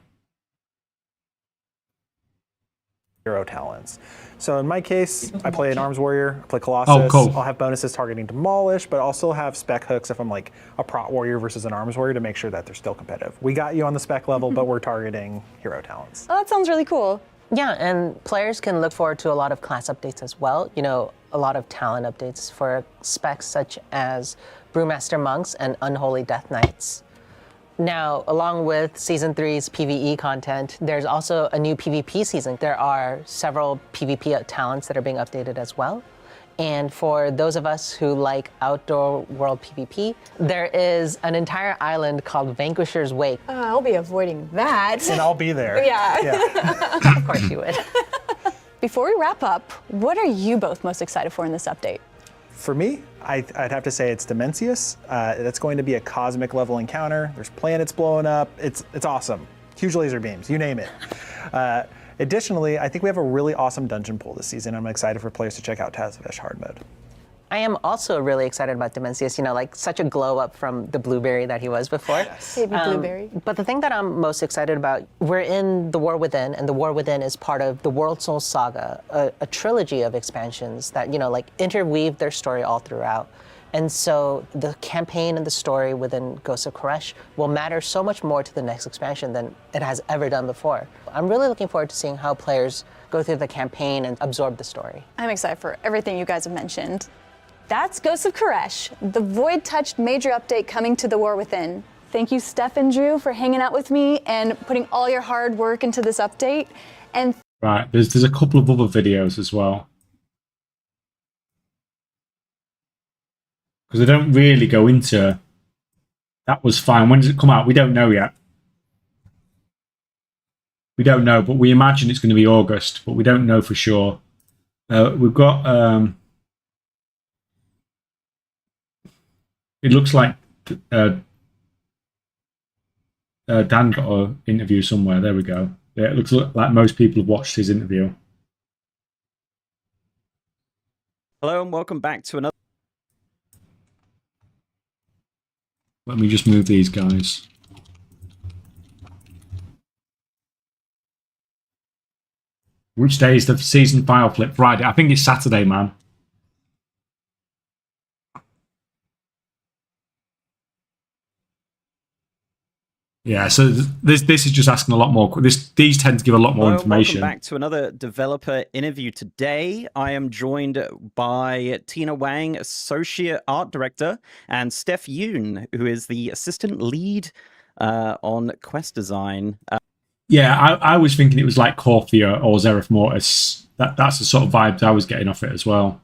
Hero talents. So in my case, I play an arms warrior, I play Colossus. Oh, cool. I'll have bonuses targeting demolish, but I'll still have spec hooks if I'm like a prot warrior versus an arms warrior to make sure that they're still competitive. We got you on the spec level, but we're targeting hero talents. Oh, that sounds really cool. Yeah, and players can look forward to a lot of class updates as well. You know, a lot of talent updates for specs such as Brewmaster Monks and Unholy Death Knights. Now, along with Season 3's PvE content, there's also a new PvP season. There are several PvP talents that are being updated as well. And for those of us who like outdoor world PvP, there is an entire island called Vanquisher's Wake. I'll be avoiding that. And I'll be there. Yeah. Of course you would. Before we wrap up, what are you both most excited for in this update? For me, I'd have to say it's Dimensius. That's going to be a cosmic level encounter. There's planets blowing up. It's awesome. Huge laser beams, you name it. Additionally, I think we have a really awesome dungeon pool this season. I'm excited for players to check out Tazavesh hard mode. I am also really excited about Dimensius, you know, like such a glow up from the blueberry that he was before. Baby blueberry. But the thing that I'm most excited about, we're in the War Within, and the War Within is part of the World Soul Saga, a trilogy of expansions that, you know, like interweave their story all throughout. And so the campaign and the story within Ghost of Koresh will matter so much more to the next expansion than it has ever done before. I'm really looking forward to seeing how players go through the campaign and absorb the story. I'm excited for everything you guys have mentioned. That's Ghost of Koresh, the void-touched major update coming to the War Within. Thank you, Steph and Drew, for hanging out with me and putting all your hard work into this update. And Right, there's a couple of other videos as well. Because they don't really go into... That was fine. When does it come out? We don't know yet. We don't know, but we imagine it's going to be August, but we don't know for sure. We've got... It looks like Dan got an interview somewhere. There we go. Yeah, it looks like most people have watched his interview. Hello and welcome back to another. Let me just move these guys. Which day is the season file flip? Friday. I think it's Saturday, man. Yeah, so this is just asking a lot more. These tend to give a lot more information. Welcome back to another developer interview. Today, I am joined by Tina Wang, Associate Art Director, and Steph Yoon, who is the Assistant Lead on Quest Design. Yeah, I was thinking it was like Corthia or Zereth Mortis. That's the sort of vibes I was getting off it as well.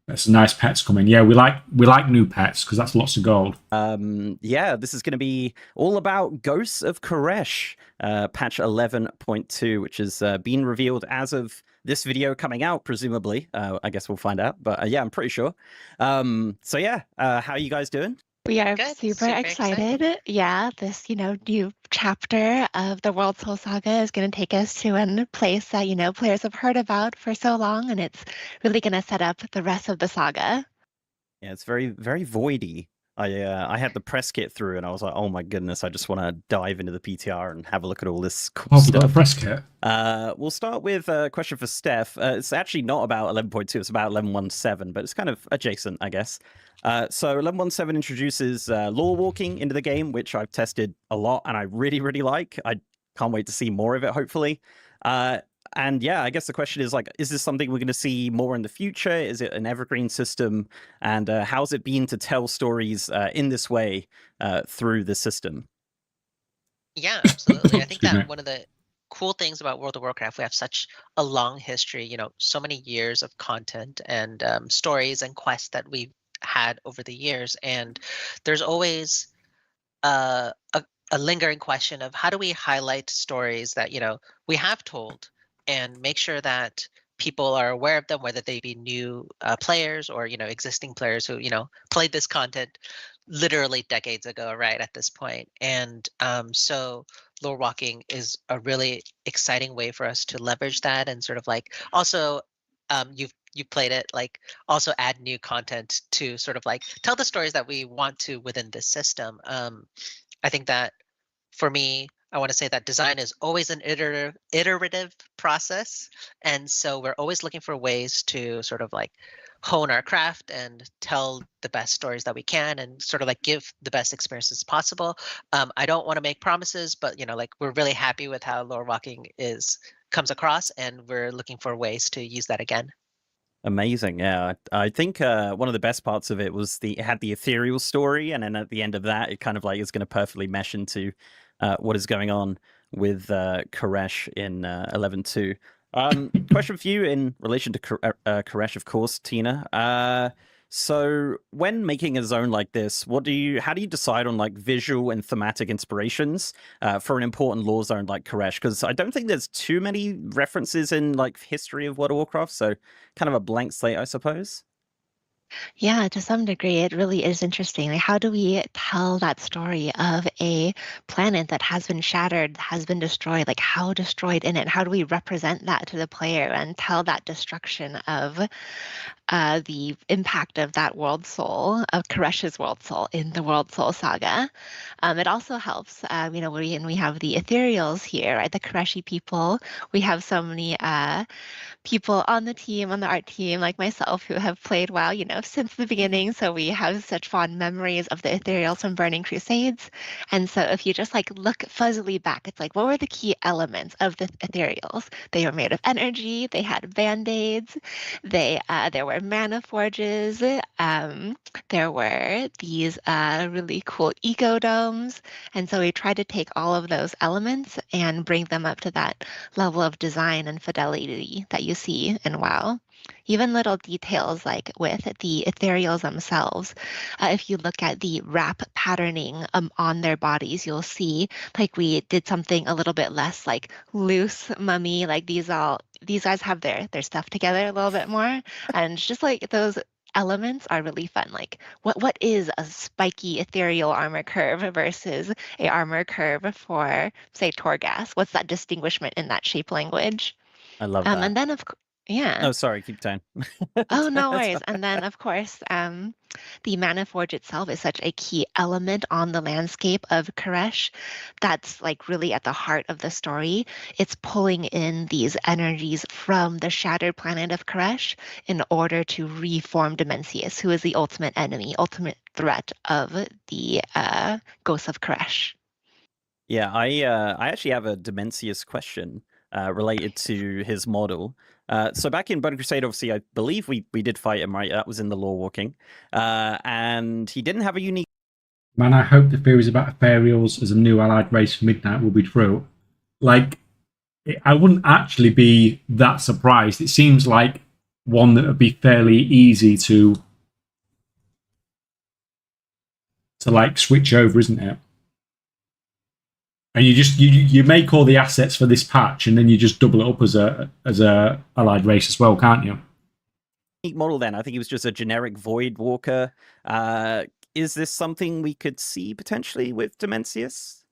That's some nice pets coming. Yeah, we like new pets because that's lots of gold. Yeah, this is going to be all about Ghosts of Koresh, patch 11.2, which has been revealed as of this video coming out, presumably. I guess we'll find out, but yeah, I'm pretty sure. So yeah, how are you guys doing? We are Good, super excited. Yeah, this, new chapter of the World Soul Saga is going to take us to a place that, players have heard about for so long, and it's really going to set up the rest of the saga. Yeah, it's very, very voidy. I had the press kit through, and I was like, oh my goodness, I just want to dive into the PTR and have a look at all this cool stuff. Got a press kit. We'll start with a question for Steph. It's actually not about 11.2, it's about 11.17, but it's kind of adjacent, I guess. So 11.17 introduces lore walking into the game, which I've tested a lot and I really, really like. I can't wait to see more of it, hopefully. And yeah, I guess the question is, is this something we're going to see more in the future? Is it an evergreen system? And how's it been to tell stories in this way through the system? Yeah, absolutely. I think that one of the cool things about World of Warcraft, we have such a long history, so many years of content and stories and quests that we've had over the years. And there's always a lingering question of how do we highlight stories that, we have told and make sure that people are aware of them, whether they be new players or, existing players who, played this content literally decades ago, right, at this point. And so lore walking is a really exciting way for us to leverage that and sort of also you've played it, also add new content to sort of tell the stories that we want to within this system. I think that for me, I want to say that design is always an iterative process. And so we're always looking for ways to sort of hone our craft and tell the best stories that we can and sort of give the best experiences possible. I don't want to make promises, but we're really happy with how lore walking comes across, and we're looking for ways to use that again. Amazing, yeah. I think one of the best parts of it was it had the ethereal story, and then at the end of that, it kind of is going to perfectly mesh into what is going on with Koresh in 11.2. Question for you in relation to Koresh, of course, Tina. So when making a zone like this, how do you decide on visual and thematic inspirations for an important lore zone like Koresh? Because I don't think there's too many references in history of World of Warcraft, so kind of a blank slate, I suppose. Yeah, to some degree, it really is interesting. How do we tell that story of a planet that has been shattered, has been destroyed? How destroyed in it? How do we represent that to the player and tell that destruction of the impact of that world soul, of Koresh's world soul in the World Soul Saga? It also helps, when we have the ethereals here, right? The Koreshi people. We have so many people on the art team, like myself, who have played WoW, since the beginning. So we have such fond memories of the ethereals from Burning Crusades. And so if you just look fuzzily back, it's what were the key elements of the ethereals? They were made of energy. They had band-aids. There were mana forges. There were these really cool eco-domes. And so we tried to take all of those elements and bring them up to that level of design and fidelity that you see in WoW. Even little details with the ethereals themselves. If you look at the wrap patterning on their bodies, you'll see we did something a little bit less loose mummy. These guys have their stuff together a little bit more, and it's just those elements are really fun. Like, what is a spiky ethereal armor curve versus a armor curve for, say, Torghast? What's that distinguishment in that shape language? I love that. And then yeah. Oh, sorry, keep going. Oh, no That's worries. And then, of course, the Mana Forge itself is such a key element on the landscape of Koresh. That's like really at the heart of the story. It's pulling in these energies from the shattered planet of Koresh in order to reform Dimensius, who is the ultimate enemy, ultimate threat of the Ghosts of Koresh. Yeah, I actually have a Dimensius question related to his model. So back in Burning Crusade, obviously, I believe we did fight him, right? That was in the lore walking. And he didn't have a unique... Man, I hope the theories about Ethereals as a new allied race for Midnight will be true. Like, I wouldn't actually be that surprised. It seems like one that would be fairly easy to like switch over, isn't it? And you just you make all the assets for this patch, and then you just double it up as a allied race as well, can't you? Model then. I think he was just a generic Void Walker. Is this something we could see potentially with Dimensius?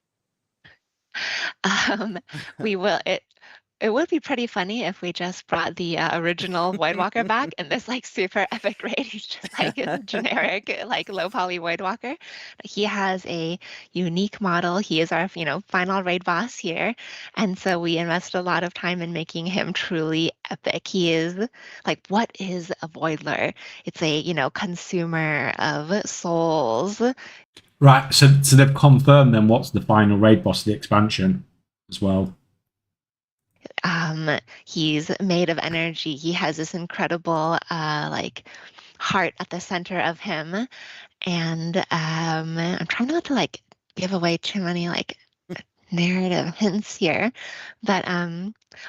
We will. It would be pretty funny if we just brought the original Void Walker back in this like super epic raid. He's just like a generic, like low poly Void Walker. He has a unique model. He is our, final raid boss here. And so we invested a lot of time in making him truly epic. He is like, what is a Voidler? It's a, consumer of souls. Right. So they've confirmed then what's the final raid boss of the expansion as well. He's made of energy. He has this incredible like heart at the center of him, and I'm trying not to like give away too many like narrative hints here, but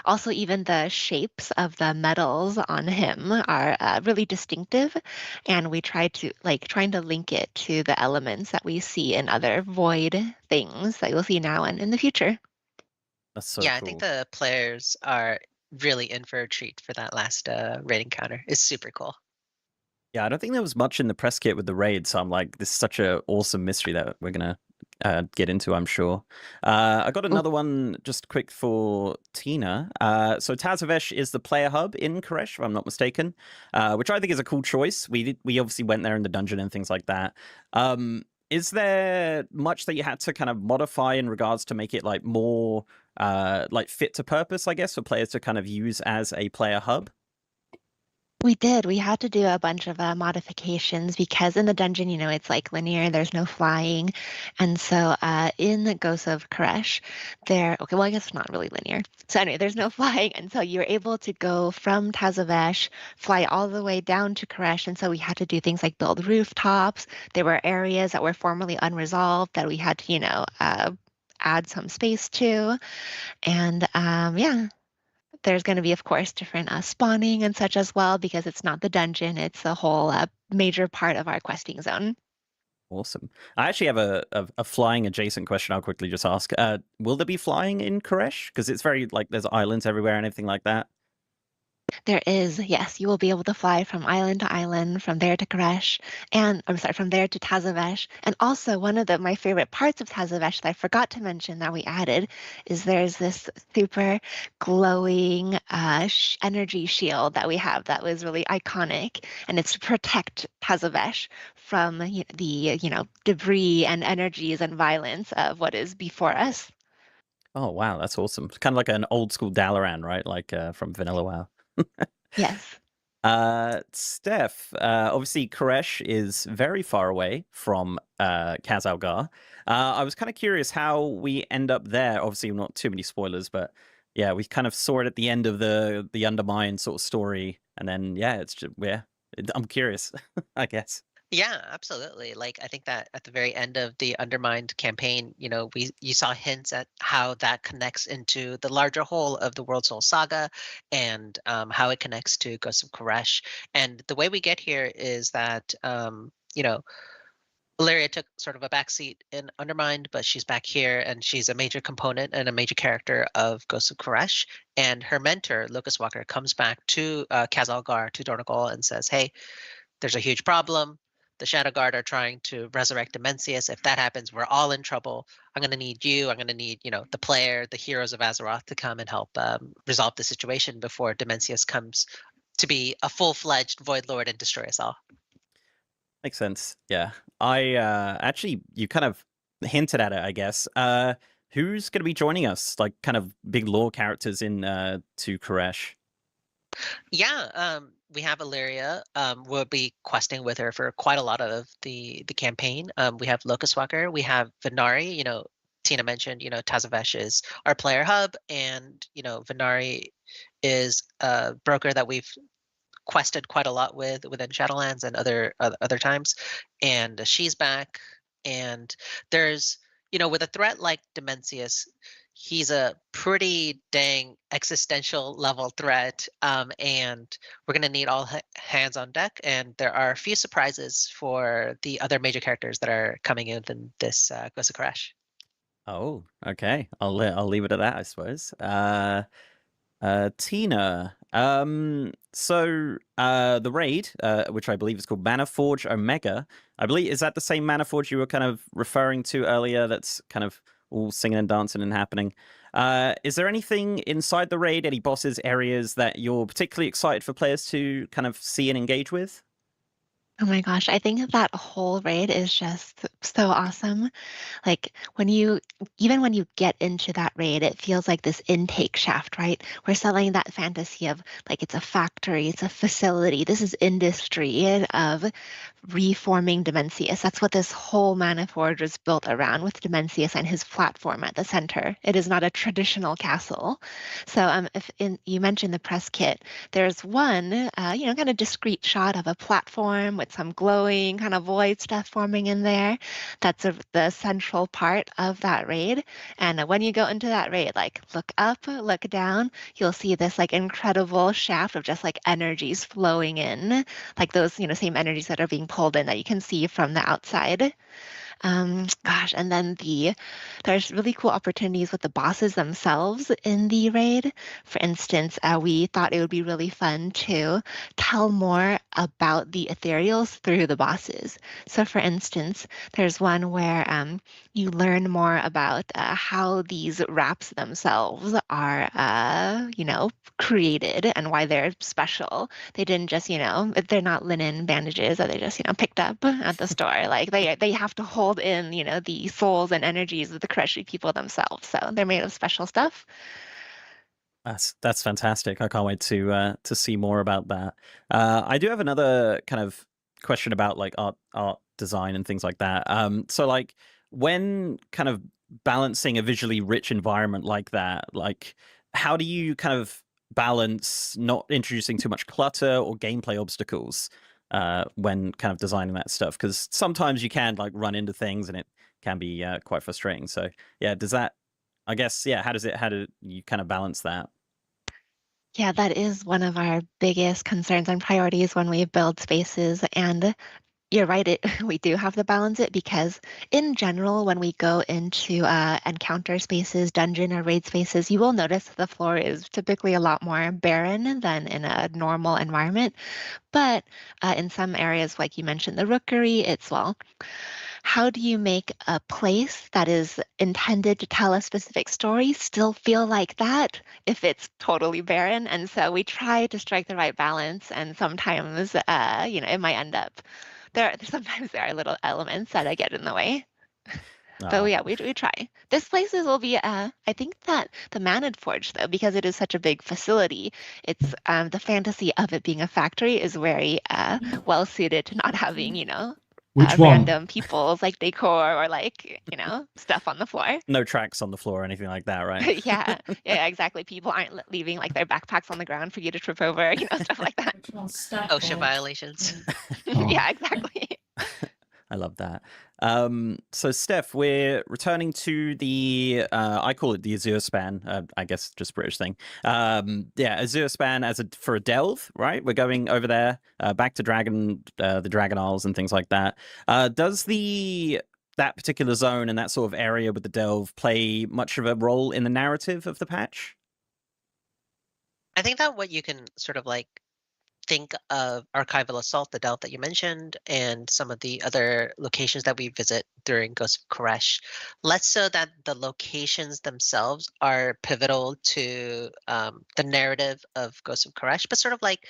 also even the shapes of the metals on him are really distinctive, and we trying to link it to the elements that we see in other void things that you'll see now and in the future. That's so Yeah, cool. I think the players are really in for a treat for that last raid encounter. It's super cool. Yeah, I don't think there was much in the press kit with the raid, so I'm like, this is such an awesome mystery that we're gonna get into, I'm sure. I got another one just quick for Tina. So Tazavesh is the player hub in Koresh, if I'm not mistaken, which I think is a cool choice. We obviously went there in the dungeon and things like that. Is there much that you had to kind of modify in regards to make it like more like fit to purpose, I guess, for players to kind of use as a player hub? We did. We had to do a bunch of modifications because in the dungeon, it's like linear, there's no flying. And so in the Ghosts of Koresh, I guess it's not really linear. So anyway, there's no flying. And so you're able to go from Tazavesh, fly all the way down to Koresh. And so we had to do things like build rooftops. There were areas that were formerly unresolved that we had to, add some space to. And yeah. There's going to be, of course, different spawning and such as well, because it's not the dungeon. It's a whole major part of our questing zone. Awesome. I actually have a flying adjacent question I'll quickly just ask. Will there be flying in Koresh? Because it's very, like, there's islands everywhere and everything like that. There is, yes. You will be able to fly from island to island, from there to Koresh, from there to Tazavesh. And also, one of my favorite parts of Tazavesh that I forgot to mention that we added is there's this super glowing energy shield that we have that was really iconic, and it's to protect Tazavesh from the debris and energies and violence of what is before us. Oh, wow, that's awesome. It's kind of like an old school Dalaran, right? Like from Vanilla WoW. Yes. Steph, obviously Koresh is very far away from Khazalgar. I was kind of curious how we end up there. Obviously, not too many spoilers, but yeah, we kind of saw it at the end of the Undermine sort of story, and then yeah, it's just I'm curious, I guess. Yeah, absolutely. Like I think that at the very end of the Undermined campaign, you saw hints at how that connects into the larger whole of the World Soul Saga, and how it connects to Ghosts of Koresh. And the way we get here is that Ilaria took sort of a backseat in Undermined, but she's back here and she's a major component and a major character of Ghosts of Koresh. And her mentor, Lucas Walker, comes back to Khazalgar, to Dornogal, and says, hey, there's a huge problem. The Shadow Guard are trying to resurrect Dimensius. If that happens, we're all in trouble. I'm going to need you. I'm going to need, the player, the heroes of Azeroth to come and help resolve the situation before Dimensius comes to be a full-fledged Void Lord and destroy us all. Makes sense. Yeah. I actually, you kind of hinted at it, I guess. Who's going to be joining us? Like, kind of big lore characters in to Koresh. Yeah, we have Illyria. We'll be questing with her for quite a lot of the campaign. We have Locust Walker. We have Venari. Tina mentioned, Tazavesh is our player hub, and Venari is a broker that we've quested quite a lot within Shadowlands and other times, and she's back. And there's, with a threat like Dimensius, he's a pretty dang existential level threat, and we're going to need all hands on deck. And there are a few surprises for the other major characters that are coming in this Ghost of Koresh. Oh, okay. I'll leave it at that, I suppose. Tina. So the raid, which I believe is called Manaforge Omega. I believe, is that the same Manaforge you were kind of referring to earlier? That's kind of all singing and dancing and happening. Is there anything inside the raid, any bosses, areas that you're particularly excited for players to kind of see and engage with? Oh my gosh, I think that whole raid is just so awesome. Like even when you get into that raid, it feels like this intake shaft, right? We're selling that fantasy of like it's a factory, it's a facility. This is industry of reforming Dimensius. That's what this whole Manaforge is built around, with Dimensius and his platform at the center. It is not a traditional castle. So you mentioned the press kit, there's one, kind of discrete shot of a platform with some glowing kind of void stuff forming in there. That's the central part of that raid. And when you go into that raid, like look up, look down, you'll see this like incredible shaft of just like energies flowing in, like those, same energies that are being pulled in that you can see from the outside. And then there's really cool opportunities with the bosses themselves in the raid. For instance, we thought it would be really fun to tell more about the ethereals through the bosses. So for instance, there's one where you learn more about how these wraps themselves are, created and why they're special. They didn't just, they're not linen bandages that they just, picked up at the store. Like they have to hold in, the souls and energies of the Koreshi people themselves. So they're made of special stuff. That's fantastic. I can't wait to see more about that. I do have another kind of question about like art design and things like that. So like when kind of balancing a visually rich environment like that, like how do you kind of balance not introducing too much clutter or gameplay obstacles when kind of designing that stuff? Because sometimes you can like run into things and it can be quite frustrating. So yeah, how do you kind of balance that? Yeah, that is one of our biggest concerns and priorities when we build spaces. And you're right, we do have to balance it, because in general, when we go into encounter spaces, dungeon or raid spaces, you will notice the floor is typically a lot more barren than in a normal environment. But in some areas, like you mentioned, the rookery, how do you make a place that is intended to tell a specific story still feel like that if it's totally barren? And so we try to strike the right balance, and sometimes, it might end up sometimes there are little elements that get in the way. But yeah, we try. This places will be, I think that the Manaforge, though, because it is such a big facility, it's the fantasy of it being a factory is very well suited to not having, random people's like decor or like, stuff on the floor. No tracks on the floor or anything like that, right? Yeah, exactly. People aren't leaving like their backpacks on the ground for you to trip over, stuff like that. OSHA violations. Yeah, exactly. I love that. So Steph, we're returning to the I call it the Azure Span, I guess just British thing. Azure Span for a delve, right? We're going over there, back to the Dragon Isles and things like that. Does that particular zone and that sort of area with the delve play much of a role in the narrative of the patch? I think that what you can sort of like think of Archival Assault, the delve that you mentioned, and some of the other locations that we visit during Ghost of Koresh, less so that the locations themselves are pivotal to the narrative of Ghost of Koresh, but sort of like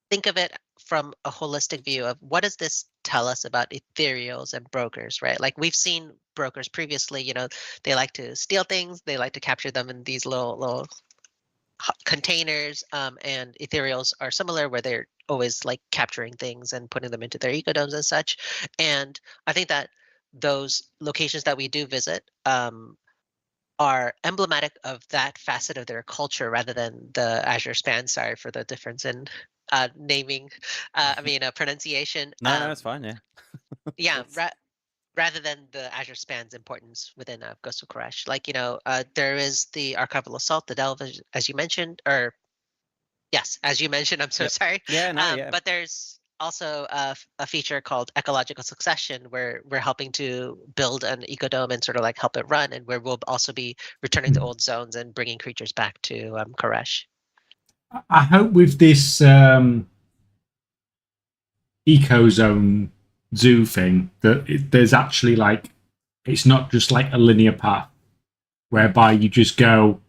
think of it from a holistic view of what does this tell us about ethereals and brokers, right? Like we've seen brokers previously, they like to steal things, they like to capture them in these little containers, and ethereals are similar where they're always like capturing things and putting them into their ecodomes and such. And I think that those locations that we do visit are emblematic of that facet of their culture rather than the Azure span. Sorry for the difference in naming, pronunciation. No, it's fine. Yeah. Yeah, rather than the Azure span's importance within Ghost of Koresh. Like, there is the Archival Assault, the Delve, as you mentioned, or yes, as you mentioned, I'm so Yep. sorry. Yeah, no, yeah. But there's also a feature called Ecological Succession where we're helping to build an ecodome and sort of like help it run, and where we'll also be returning to old zones and bringing creatures back to Koresh. I hope with this ecozone zoo thing that there's actually like it's not just like a linear path whereby you just go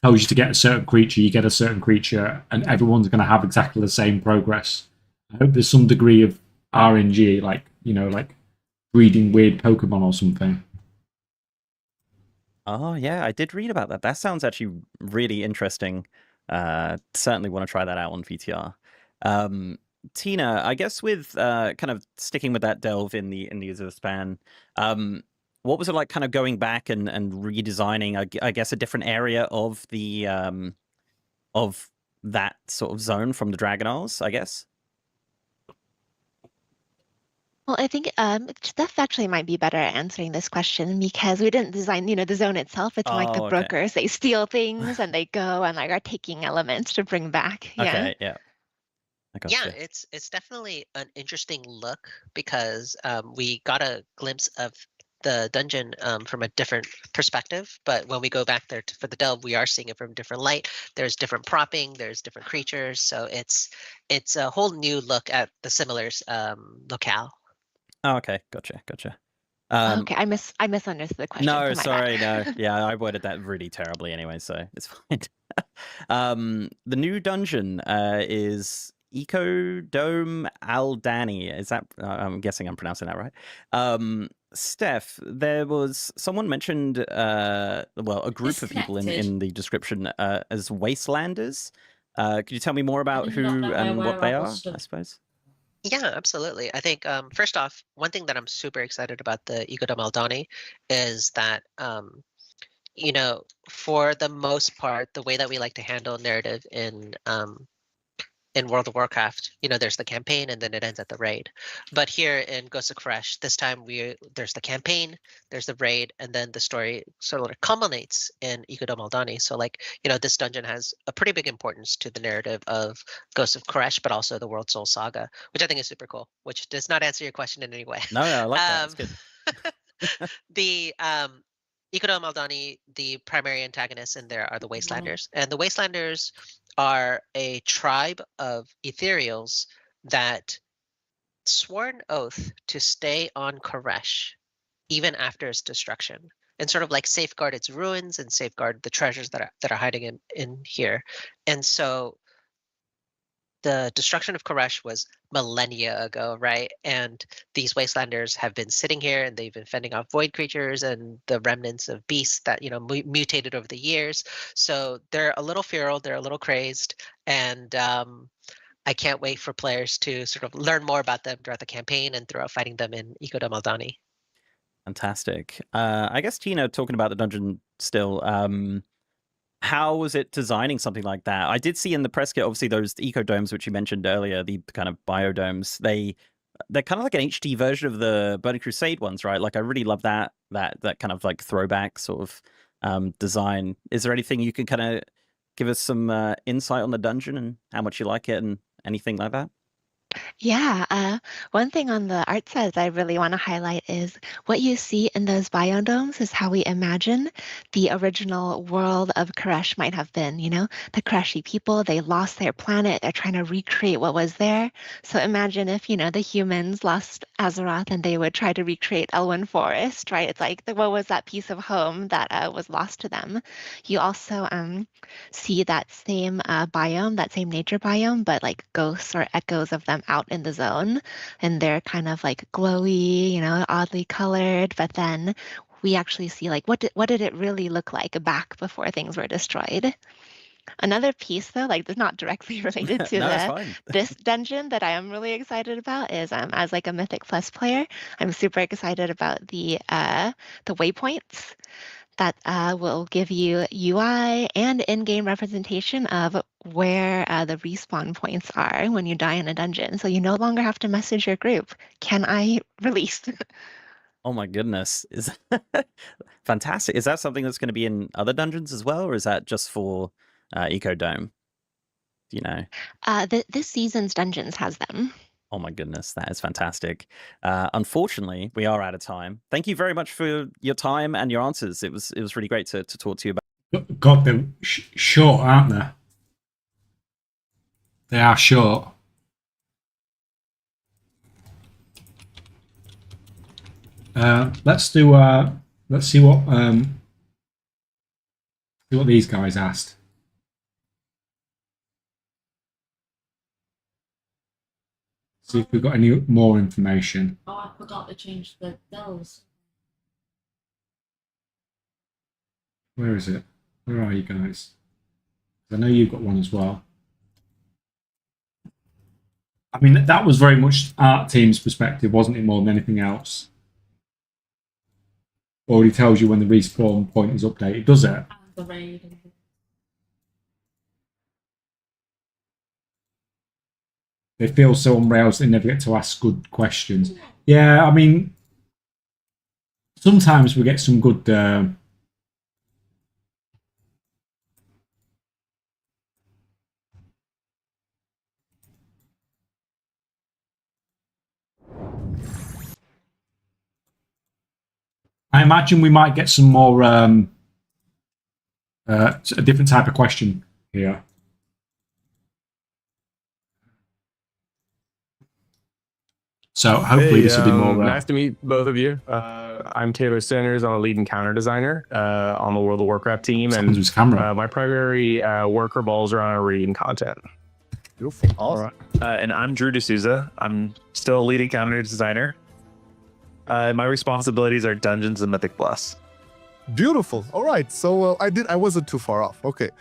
tells you to get a certain creature, you get a certain creature, and everyone's going to have exactly the same progress. I hope there's some degree of RNG, like like breeding weird Pokemon or something. Oh yeah, I did read about that. That sounds actually really interesting. Certainly want to try that out on VTR. Tina, I guess with kind of sticking with that delve in the Azure span, what was it like kind of going back and redesigning, I guess, a different area of the of that sort of zone from the Dragon Isles, I guess? Well, I think Steph actually might be better at answering this question because we didn't design, the zone itself. It's more like the Oh, okay. brokers. They steal things and they go and like are taking elements to bring back. Yeah. Okay, yeah. I Yeah, gotcha. it's definitely an interesting look because we got a glimpse of the dungeon from a different perspective. But when we go back there for the delve, we are seeing it from a different light. There's different propping, there's different creatures, so it's a whole new look at the Similars locale. Oh, okay, gotcha. Okay, I misunderstood the question. No, so my sorry, bad. no. Yeah, I worded that really terribly anyway, so it's fine. The new dungeon is Ecodome Aldani. Is that? I'm guessing I'm pronouncing that right. Steph, there was someone mentioned, a group of people in the description as Wastelanders. Could you tell me more about did not who know and where what they I are? was I suppose. Yeah, absolutely. I think first off, one thing that I'm super excited about the Ecodome Aldani is that for the most part, the way that we like to handle narrative in World of Warcraft, there's the campaign and then it ends at the raid. But here in Ghost of Koresh, this time there's the campaign, there's the raid, and then the story sort of culminates in Ecodome Aldani. So this dungeon has a pretty big importance to the narrative of Ghost of Koresh, but also the World Soul Saga, which I think is super cool, which does not answer your question in any way. No, I like that. It's good. The Ecodome Aldani, the primary antagonists in there are the Wastelanders. And the Wastelanders are a tribe of ethereals that swore an oath to stay on Koresh even after its destruction and sort of like safeguard its ruins and safeguard the treasures that are hiding in here. And so the destruction of Koresh was millennia ago, right? And these wastelanders have been sitting here and they've been fending off void creatures and the remnants of beasts that, mutated over the years. So they're a little feral, they're a little crazed, and I can't wait for players to sort of learn more about them throughout the campaign and throughout fighting them in Ecodome Aldani. Fantastic. I guess, Tina, talking about the dungeon still, how was it designing something like that? I did see in the press kit, obviously, those ecodomes, which you mentioned earlier, the kind of biodomes, they're kind of like an HD version of the Burning Crusade ones, right? Like, I really love that kind of like throwback sort of design. Is there anything you can kind of give us some insight on the dungeon and how much you like it and anything like that? Yeah, one thing on the art side I really want to highlight is what you see in those biodomes is how we imagine the original world of Koresh might have been. You know, the Koreshi people, they lost their planet, they're trying to recreate what was there. So imagine if, you know, the humans lost Azeroth and they would try to recreate Elwyn Forest, right? It's like, what was that piece of home that was lost to them? You also see that same biome, that same nature biome, but like ghosts or echoes of them out in the zone. And they're kind of like glowy, you know, oddly colored. But then we actually see like what did it really look like back before things were destroyed? Another piece though, like that's not directly related to No, it's fine. this dungeon that I am really excited about is as like a Mythic Plus player, I'm super excited about the waypoints that will give you UI and in-game representation of where the respawn points are when you die in a dungeon. So you no longer have to message your group. Can I release? Oh my goodness. Is fantastic. Is that something that's going to be in other dungeons as well, or is that just for Ecodome? Do you know? This season's dungeons has them. Oh my goodness, that is fantastic. Unfortunately, we are out of time. Thank you very much for your time and your answers. It was really great to talk to you about. God, they're short, aren't they? They are short. Let's do. Let's see what these guys asked. See if we've got any more information. Oh, I forgot to change the bells. Where is it? Where are you guys? I know you've got one as well. I mean, that was very much art team's perspective, wasn't it, more than anything else? Already tells you when the respawn point is updated, does it? And the raid. They feel so on rails they never get to ask good questions. Yeah, I mean, sometimes we get some good I imagine we might get some more a different type of question here. So hopefully this will be more. Nice to meet both of you. I'm Taylor Sanders. I'm a lead encounter designer on the World of Warcraft team, and my primary work revolves around reading content. Beautiful. Awesome. And I'm Drew D'Souza. I'm still a lead encounter designer. My responsibilities are Dungeons and Mythic Plus. Beautiful. All right. So I wasn't too far off. Okay.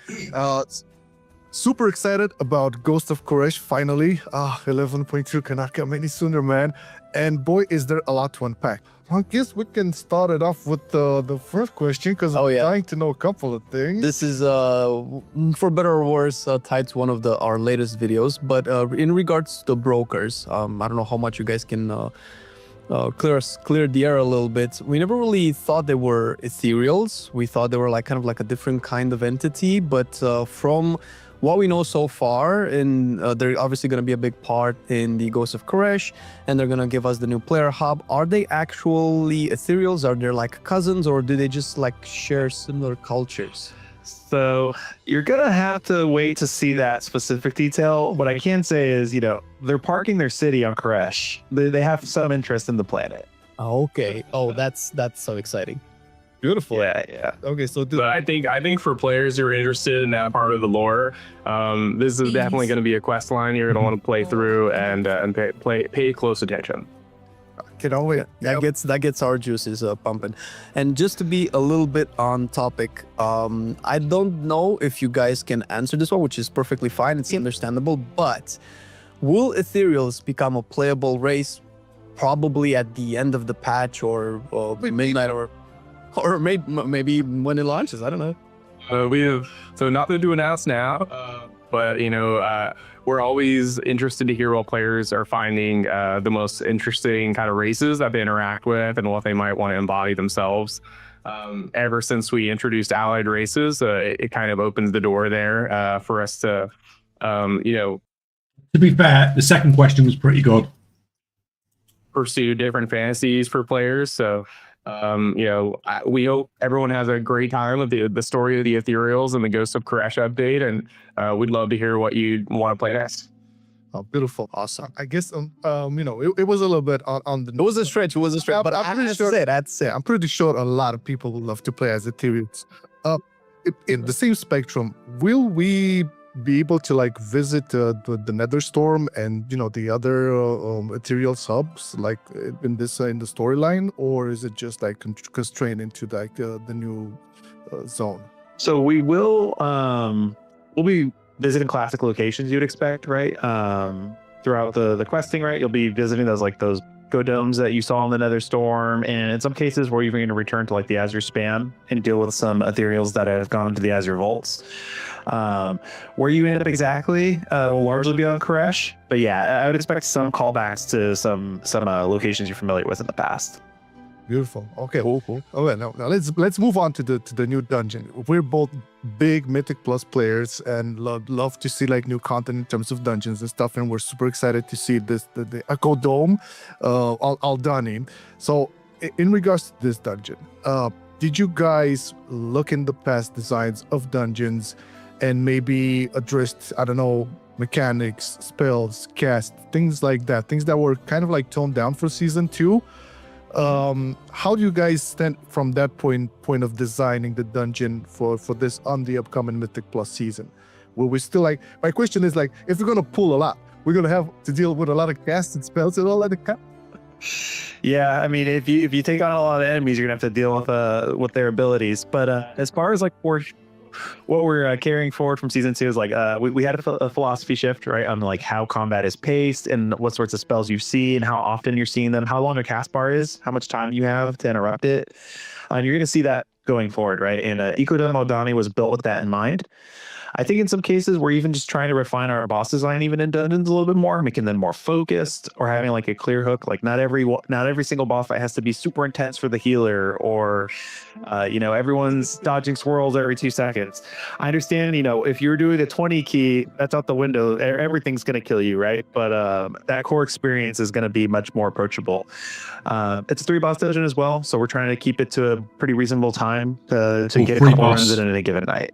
Super excited about Ghost of Koresh finally. 11.2 cannot come any sooner, man. And boy, is there a lot to unpack. I guess we can start it off with the first question because I'm dying to know a couple of things. This is, for better or worse, tied to one of our latest videos. But in regards to brokers, I don't know how much you guys can clear the air a little bit. We never really thought they were ethereals. We thought they were like kind of like a different kind of entity. But from what we know so far, and they're obviously going to be a big part in the Ghost of Koresh, and they're going to give us the new player hub. Are they actually ethereals? Are they like cousins, or do they just like share similar cultures? So you're gonna have to wait to see that specific detail. What I can say is, you know, they're parking their city on Koresh. They have some interest in the planet. Okay. Oh, that's so exciting. Beautiful. Yeah. Okay, so But I think for players who are interested in that part of the lore, this is definitely going to be a quest line you're going to want to play through and pay close attention. That gets our juices pumping. And just to be a little bit on topic, I don't know if you guys can answer this one, which is perfectly fine. It's understandable. But will ethereals become a playable race probably at the end of the patch or midnight or maybe when it launches? I don't know. We have, so nothing to announce now, but you know, we're always interested to hear what players are finding the most interesting kind of races that they interact with and what they might want to embody themselves. Ever since we introduced allied races, it kind of opens the door there for us to, you know, To be fair, the second question was pretty good. Pursue different fantasies for players. So, we hope everyone has a great time with the story of the Ethereals and the Ghost of Koresh update. And we'd love to hear what you want to play next. Oh, beautiful. Awesome. I guess, it was a little bit on the... It was a stretch. But I'm pretty sure... That's it. I'm pretty sure a lot of people would love to play as Ethereals. In the same spectrum, will we be able to like visit the Netherstorm and the other ethereal subs like in the storyline, or is it just like constrained into like the new zone? So we'll be visiting classic locations you'd expect, right? Throughout the questing, right? You'll be visiting those domes that you saw in the Netherstorm, and in some cases we're even going to return to like the Azure Span and deal with some ethereals that have gone into the Azure Vaults. Where you end up exactly will largely be on Koresh, but yeah, I would expect some callbacks to some locations you're familiar with in the past. Beautiful. Okay, cool. All right, now let's move on to the new dungeon. We're both big Mythic Plus players and love to see like new content in terms of dungeons and stuff, and we're super excited to see the Echo Dome all done. So in regards to this dungeon, did you guys look in the past designs of dungeons and maybe addressed, I don't know, mechanics, spells, cast, things like that, things that were kind of like toned down for season 2? How do you guys stand from that point of designing the dungeon for this on the upcoming Mythic Plus season? Will we still like, my question is like, if we're gonna pull a lot, we're gonna have to deal with a lot of casts and spells and all that. Yeah, I mean, if you take on a lot of enemies, you're gonna have to deal with their abilities. But as far as like what we're carrying forward from season 2 is like we had a philosophy shift, right, on like how combat is paced and what sorts of spells you see and how often you're seeing them, how long a cast bar is, how much time you have to interrupt it, and you're going to see that going forward, right? And Ecodome Odani was built with that in mind. I think in some cases we're even just trying to refine our boss design even in dungeons a little bit more, making them more focused or having like a clear hook. Like not every single boss fight has to be super intense for the healer, or everyone's dodging swirls every 2 seconds. I understand, if you're doing a 20 key, that's out the window. Everything's going to kill you, right? But that core experience is going to be much more approachable. It's a 3 boss dungeon as well, so we're trying to keep it to a pretty reasonable time to get a couple runs in a given night.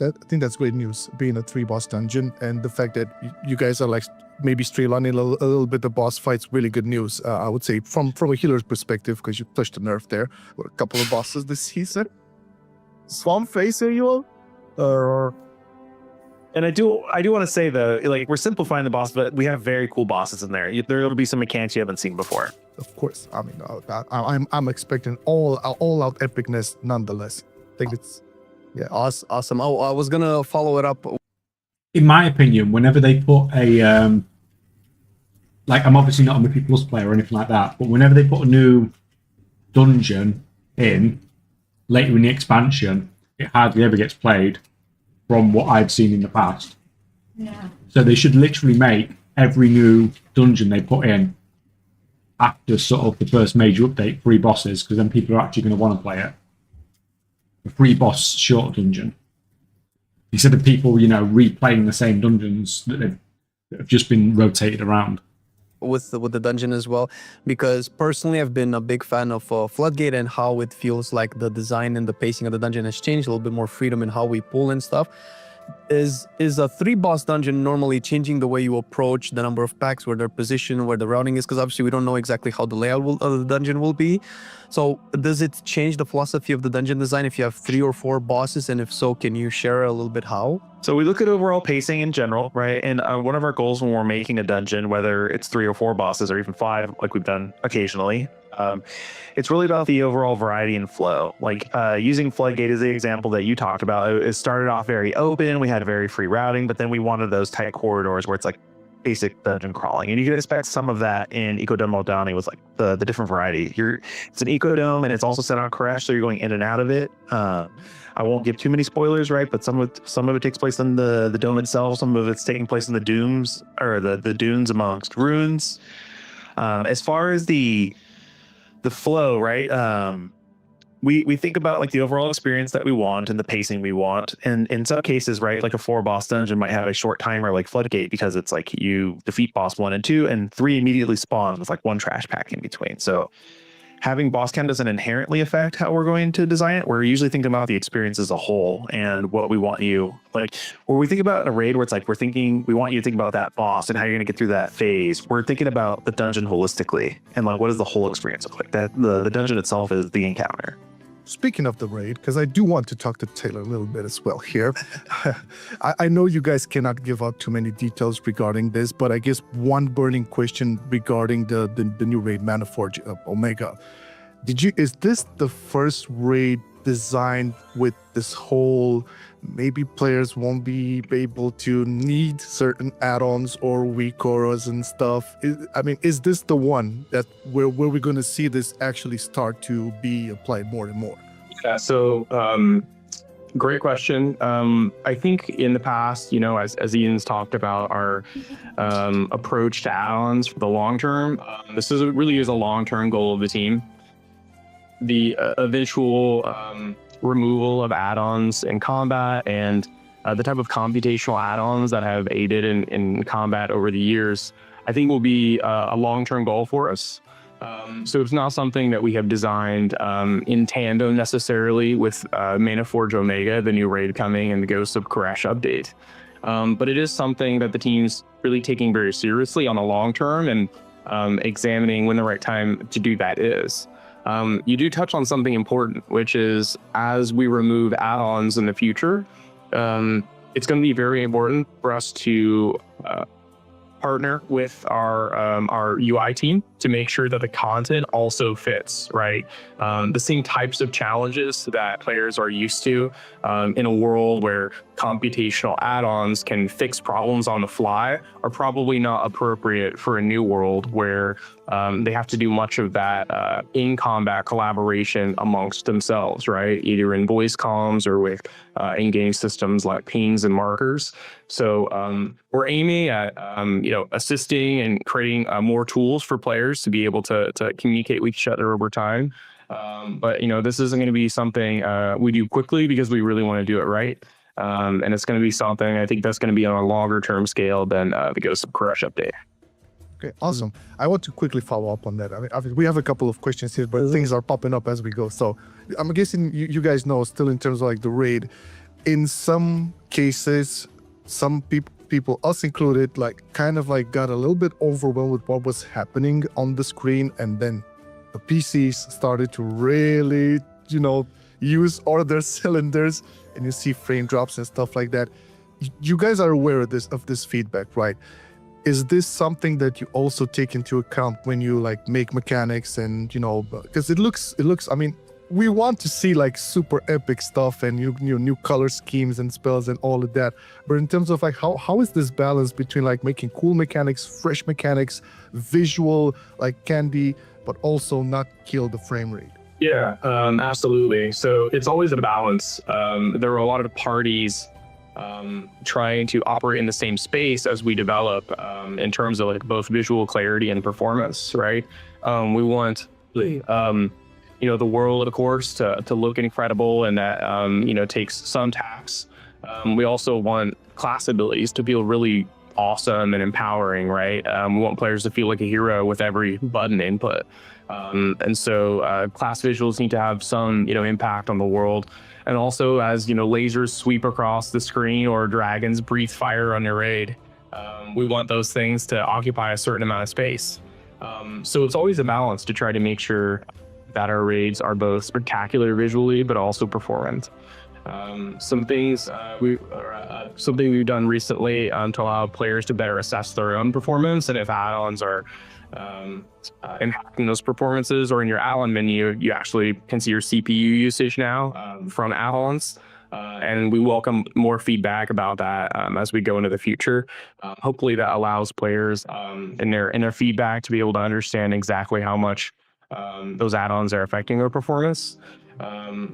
I think that's great news, being a 3 boss dungeon, and the fact that you guys are like maybe streamlining a little bit the boss fights, really good news. I would say from a healer's perspective, because you touched the nerve there with a couple of bosses this season. Swamp Face, are you all? And I do want to say though, like we're simplifying the boss, but we have very cool bosses in there. There will be some mechanics you haven't seen before. Of course, I mean, I'm expecting all out epicness nonetheless. I think it's. Yeah, awesome. Oh, I was gonna follow it up. In my opinion, whenever they put a I'm obviously not a Mythic Plus player or anything like that, but whenever they put a new dungeon in later in the expansion, it hardly ever gets played from what I've seen in the past. Yeah. So they should literally make every new dungeon they put in after sort of the first major update 3 bosses, because then people are actually going to want to play it. A 3 boss short dungeon, instead of people replaying the same dungeons that have just been rotated around. With the dungeon as well, because personally I've been a big fan of Floodgate and how it feels like the design and the pacing of the dungeon has changed, a little bit more freedom in how we pull and stuff. Is a 3 boss dungeon normally changing the way you approach the number of packs, where their position, where the routing is? Because obviously we don't know exactly how the layout of the dungeon will be. So does it change the philosophy of the dungeon design if you have 3 or 4 bosses, and if so, can you share a little bit how? So we look at overall pacing in general, right? And one of our goals when we're making a dungeon, whether it's 3 or 4 bosses or even 5, like we've done occasionally, it's really about the overall variety and flow. Like using Floodgate as the example that you talked about, it started off very open. We had very free routing, but then we wanted those tight corridors where it's like basic dungeon crawling. And you can expect some of that in Ecodome Aldani with like the different variety. It's an ecodome and it's also set on Koresh, so you're going in and out of it. I won't give too many spoilers, right? But some of it takes place in the dome itself. Some of it's taking place in the dooms or the dunes amongst ruins. As far as the flow, right? we think about like the overall experience that we want and the pacing we want. And in some cases, right, like a 4-boss dungeon might have a short timer like Floodgate, because it's like you defeat boss 1 and 2 and 3 immediately spawn with like 1 trash pack in between. So having boss count doesn't inherently affect how we're going to design it. We're usually thinking about the experience as a whole and what we want you, like, when we think about a raid where it's like we want you to think about that boss and how you're going to get through that phase. We're thinking about the dungeon holistically and like what does the whole experience look like. That the dungeon itself is the encounter. Speaking of the raid, because I do want to talk to Taylor a little bit as well here. I know you guys cannot give out too many details regarding this, but I guess one burning question regarding the new raid, Maniforge Omega. Is this the first raid designed with this whole, maybe players won't be able to need certain add-ons or weak auras and stuff? Is this the one that where we're going to see this actually start to be applied more and more? Yeah, so great question. I think in the past, as Ian's talked about our approach to add-ons for the long term, this really is a long-term goal of the team. The eventual removal of add-ons in combat and the type of computational add-ons that have aided in combat over the years, I think will be a long-term goal for us. So it's not something that we have designed in tandem necessarily with Maniforge Omega, the new raid coming, and the Ghost of Koresh update. But it is something that the team's really taking very seriously on the long term and examining when the right time to do that is. You do touch on something important, which is as we remove add-ons in the future, it's going to be very important for us to partner with our UI team to make sure that the content also fits, right? The same types of challenges that players are used to in a world where computational add-ons can fix problems on the fly are probably not appropriate for a new world where they have to do much of that in combat collaboration amongst themselves, right? Either in voice comms or with in-game systems like pings and markers. So we're aiming at assisting and creating more tools for players to be able to communicate with each other over time. But this isn't going to be something we do quickly because we really want to do it right. And it's going to be something I think that's going to be on a longer term scale than the Ghost of Koresh update. Okay, awesome. I want to quickly follow up on that. I mean, we have a couple of questions here, but things are popping up as we go. So I'm guessing you guys know still in terms of like the raid, in some cases, some people, us included, like kind of like got a little bit overwhelmed with what was happening on the screen, and then the PCs started to really, use all their cylinders, and you see frame drops and stuff like that. You guys are aware of this feedback, right? Is this something that you also take into account when you like make mechanics and because it looks, I mean, we want to see like super epic stuff and new color schemes and spells and all of that, but in terms of like how is this balance between like making cool mechanics, fresh mechanics, visual like candy, but also not kill the frame rate? Yeah, absolutely. So it's always a balance. There are a lot of parties trying to operate in the same space as we develop in terms of like both visual clarity and performance, right? We want the world, of course, to look incredible, and that takes some tax. We also want class abilities to feel really awesome and empowering, right? We want players to feel like a hero with every button input. And so class visuals need to have some impact on the world. And also as lasers sweep across the screen or dragons breathe fire on your raid, we want those things to occupy a certain amount of space. So it's always a balance to try to make sure that our raids are both spectacular visually but also performant. Something we've done recently to allow players to better assess their own performance, and if add-ons are impacting those performances, or in your add-on menu, you actually can see your CPU usage now from add-ons. And we welcome more feedback about that as we go into the future. Hopefully that allows players in their feedback to be able to understand exactly how much those add-ons are affecting their performance.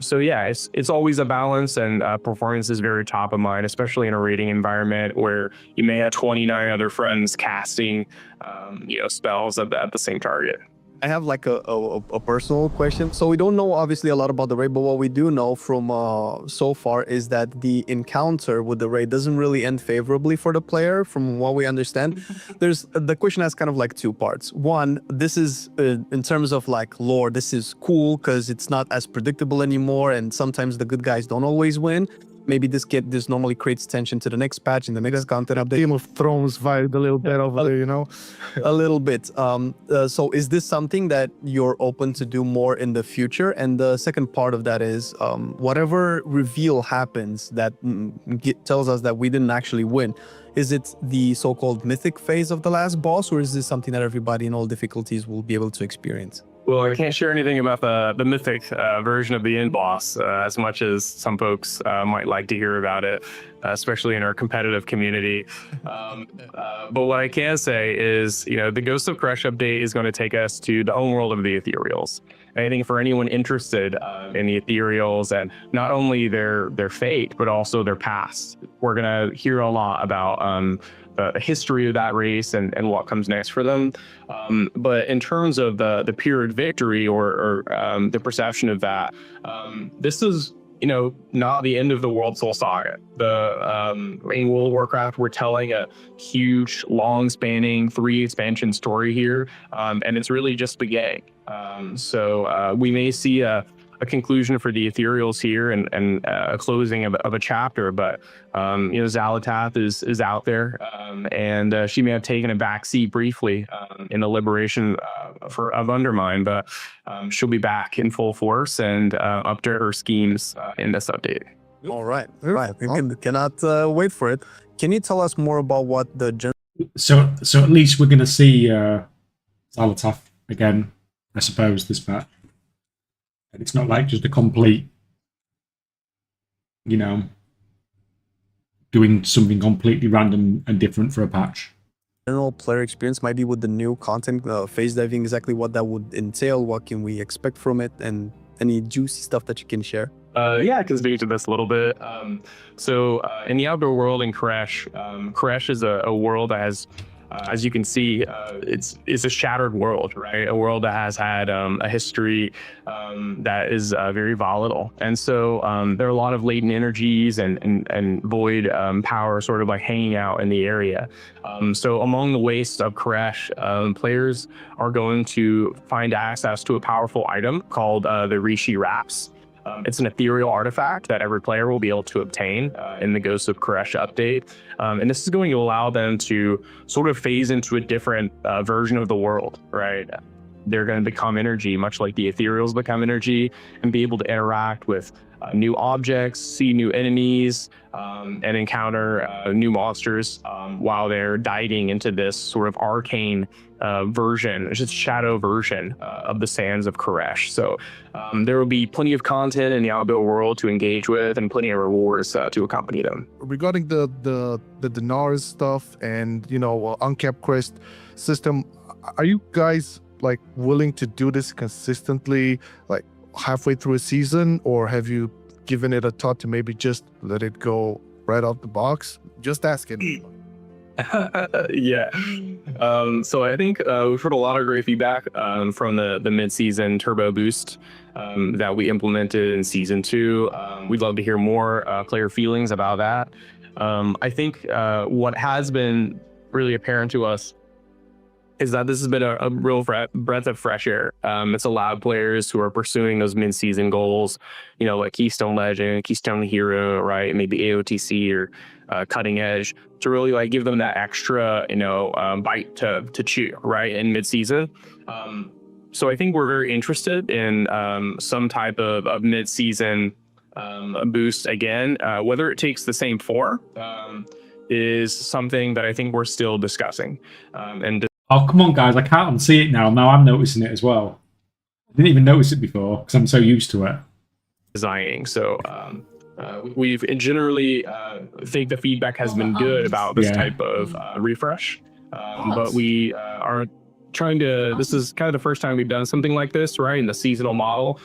So yeah, it's always a balance, and performance is very top of mind, especially in a raiding environment where you may have 29 other friends casting spells at the same target. I have like a personal question. So we don't know obviously a lot about the raid, but what we do know from so far is that the encounter with the raid doesn't really end favorably for the player. From what we understand, the question has kind of like two parts. One, this is in terms of like lore, this is cool because it's not as predictable anymore, and sometimes the good guys don't always win. Maybe this normally creates tension to the next patch and the next content update. Game of Thrones vibe a little bit over there, you know? A little bit. So is this something that you're open to do more in the future? And the second part of that is whatever reveal happens that tells us that we didn't actually win, is it the so-called mythic phase of the last boss, or is this something that everybody in all difficulties will be able to experience? Well, I can't share anything about the mythic version of the end boss as much as some folks might like to hear about it, especially in our competitive community. But what I can say is, the Ghost of Koresh update is going to take us to the home world of the Ethereals. I think for anyone interested in the Ethereals and not only their fate, but also their past, we're going to hear a lot about the history of that race and what comes next for them. But in terms of the period victory or the perception of that, this is not the end of the World Soul Saga. In World of Warcraft, we're telling a huge, long-spanning 3 expansion story here, and it's really just beginning. So we may see a conclusion for the Ethereals here and a closing of a chapter, but Xalatath is out there, and she may have taken a backseat briefly in the liberation of Undermine, but she'll be back in full force and up to her schemes in this update. All right. We cannot wait for it. Can you tell us more about what the So at least we're going to see Xalatath again, I suppose, this patch. And it's not like just a complete, doing something completely random and different for a patch. general player experience might be with the new content, phase diving, exactly what that would entail, what can we expect from it, and any juicy stuff that you can share? Yeah, I can speak to this a little bit. So in the outdoor world in Koresh, Koresh is a world that has, as you can see, it's a shattered world, right? A world that has had a history that is very volatile. And so there are a lot of latent energies and void power sort of like hanging out in the area. So among the wastes of Koresh, players are going to find access to a powerful item called the Rishi Wraps. It's an ethereal artifact that every player will be able to obtain in the Ghost of Koresh update. And this is going to allow them to sort of phase into a different version of the world, right? They're going to become energy, much like the ethereals become energy, and be able to interact with new objects, see new enemies, and encounter new monsters while they're diving into this sort of arcane version, just shadow version of the sands of Koresh. So there will be plenty of content in the outdoor world to engage with and plenty of rewards to accompany them. Regarding the dinars stuff and uncapped quest system, are you guys like willing to do this consistently, like halfway through a season, or have you given it a thought to maybe just let it go right out the box? Just asking. Yeah. So I think we've heard a lot of great feedback from the mid-season turbo boost that we implemented in season 2. We'd love to hear more player feelings about that. I think what has been really apparent to us is that this has been a real breath of fresh air. It's allowed players who are pursuing those mid-season goals, like Keystone Legend, Keystone Hero, right, maybe AOTC or Cutting Edge, to really like give them that extra, bite to chew, right, in mid-season. So I think we're very interested in some type of mid-season boost again. Whether it takes the same form is something that I think we're still discussing. Oh, come on, guys. I can't unsee it now. Now I'm noticing it as well. I didn't even notice it before because I'm so used to it. Designing. So we've generally think the feedback has been good about this type of refresh. But we are trying to, this is kind of the first time we've done something like this, right, in the seasonal model.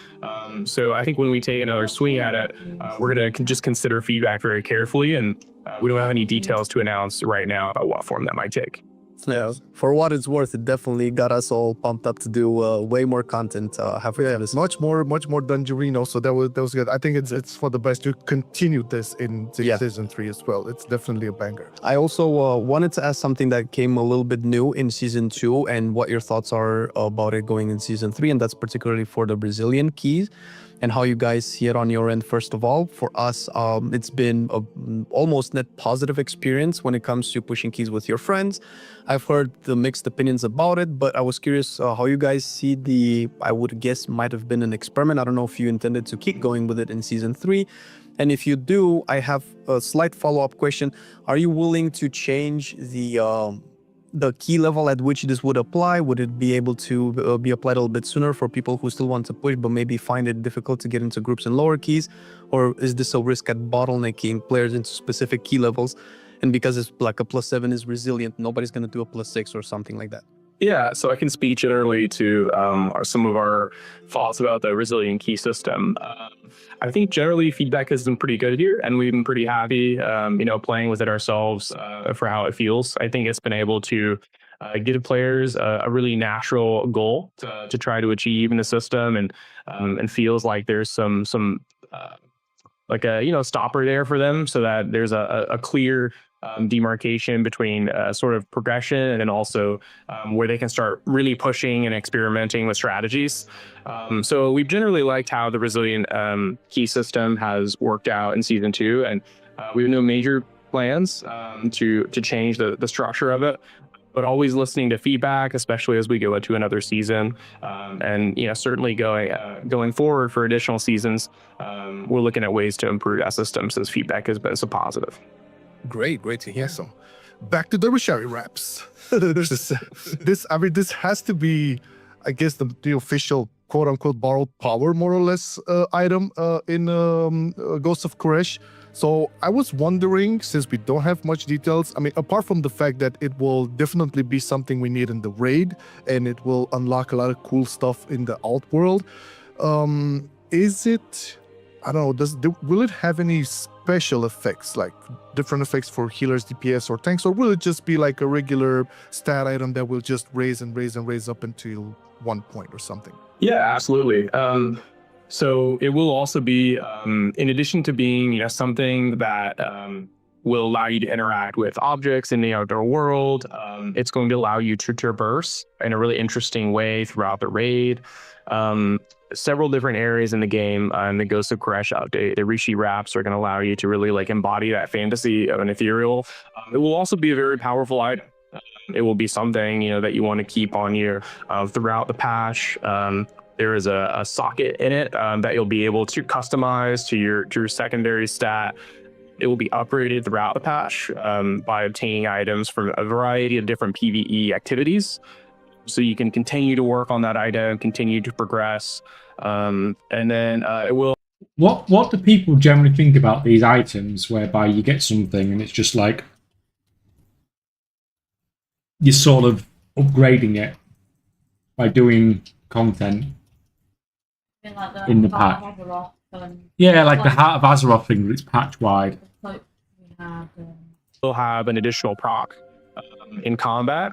So I think when we take another swing at it, we're going to just consider feedback very carefully. And we don't have any details to announce right now about what form that might take. Yeah, for what it's worth, it definitely got us all pumped up to do way more content. Have we this? Much more Dungerino, so that was good. I think it's for the best to continue this in season 3 as well. It's definitely a banger. I also wanted to ask something that came a little bit new in season 2 and what your thoughts are about it going in season 3, and that's particularly for the Brazilian keys and how you guys see it on your end. First of all, for us, it's been a almost net positive experience when it comes to pushing keys with your friends. I've heard the mixed opinions about it, but I was curious how you guys see the, I would guess might have been an experiment. I don't know if you intended to keep going with it in season 3. And if you do, I have a slight follow-up question. Are you willing to change the key level at which this would apply? Would it be able to be applied a little bit sooner for people who still want to push but maybe find it difficult to get into groups and lower keys? Or is this a risk at bottlenecking players into specific key levels? And because it's like a +7 is resilient, nobody's going to do a +6 or something like that. Yeah, so I can speak generally to some of our thoughts about the resilient key system. I think generally feedback has been pretty good here, and we've been pretty happy, playing with it ourselves for how it feels. I think it's been able to give players a really natural goal to try to achieve in the system, and feels like there's some like a stopper there for them, so that there's a clear demarcation between sort of progression and then also where they can start really pushing and experimenting with strategies. So we've generally liked how the resilient key system has worked out in season 2, and we have no major plans to change the structure of it, but always listening to feedback, especially as we go into another season. And certainly going forward for additional seasons, we're looking at ways to improve that system since feedback has been so positive. Great to hear. So, back to the Rishari wraps. This has to be, I guess, the official quote-unquote borrowed power, more or less, item in Ghost of Koresh. So I was wondering, since we don't have much details, I mean, apart from the fact that it will definitely be something we need in the raid, and it will unlock a lot of cool stuff in the alt world, is it, I don't know, will it have any special effects, like different effects for healers, DPS, or tanks, or will it just be like a regular stat item that will just raise and raise and raise up until 1 point or something? Yeah, absolutely. So it will also be, in addition to being something that will allow you to interact with objects in the outdoor world, it's going to allow you to traverse in a really interesting way throughout the raid. Several different areas in the game, in the Ghost of Koresh update, the Rishi wraps are going to allow you to really embody that fantasy of an ethereal. It will also be a very powerful item. It will be something that you want to keep on you throughout the patch. There is a socket in it that you'll be able to customize to your secondary stat. It will be upgraded throughout the patch by obtaining items from a variety of different PvE activities. So you can continue to work on that item, continue to progress, and then it will. What do people generally think about these items whereby you get something and it's just like you're sort of upgrading it by doing content Like in the patch? Yeah, like the Heart of Azeroth thing, but it's patch wide. We'll have an additional proc in combat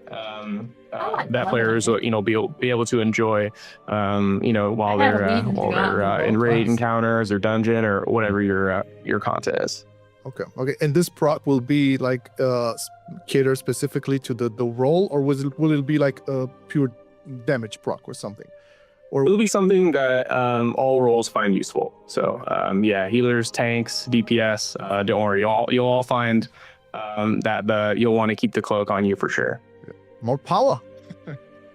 that players will be able to enjoy while they're in raid encounters or dungeon or whatever your content is. Okay. And this proc will be like cater specifically to the role, or will it be like a pure damage proc or something? Or it'll be something that all roles find useful. So healers, tanks, DPS, don't worry, you'll all find that you'll want to keep the cloak on you for sure. More power.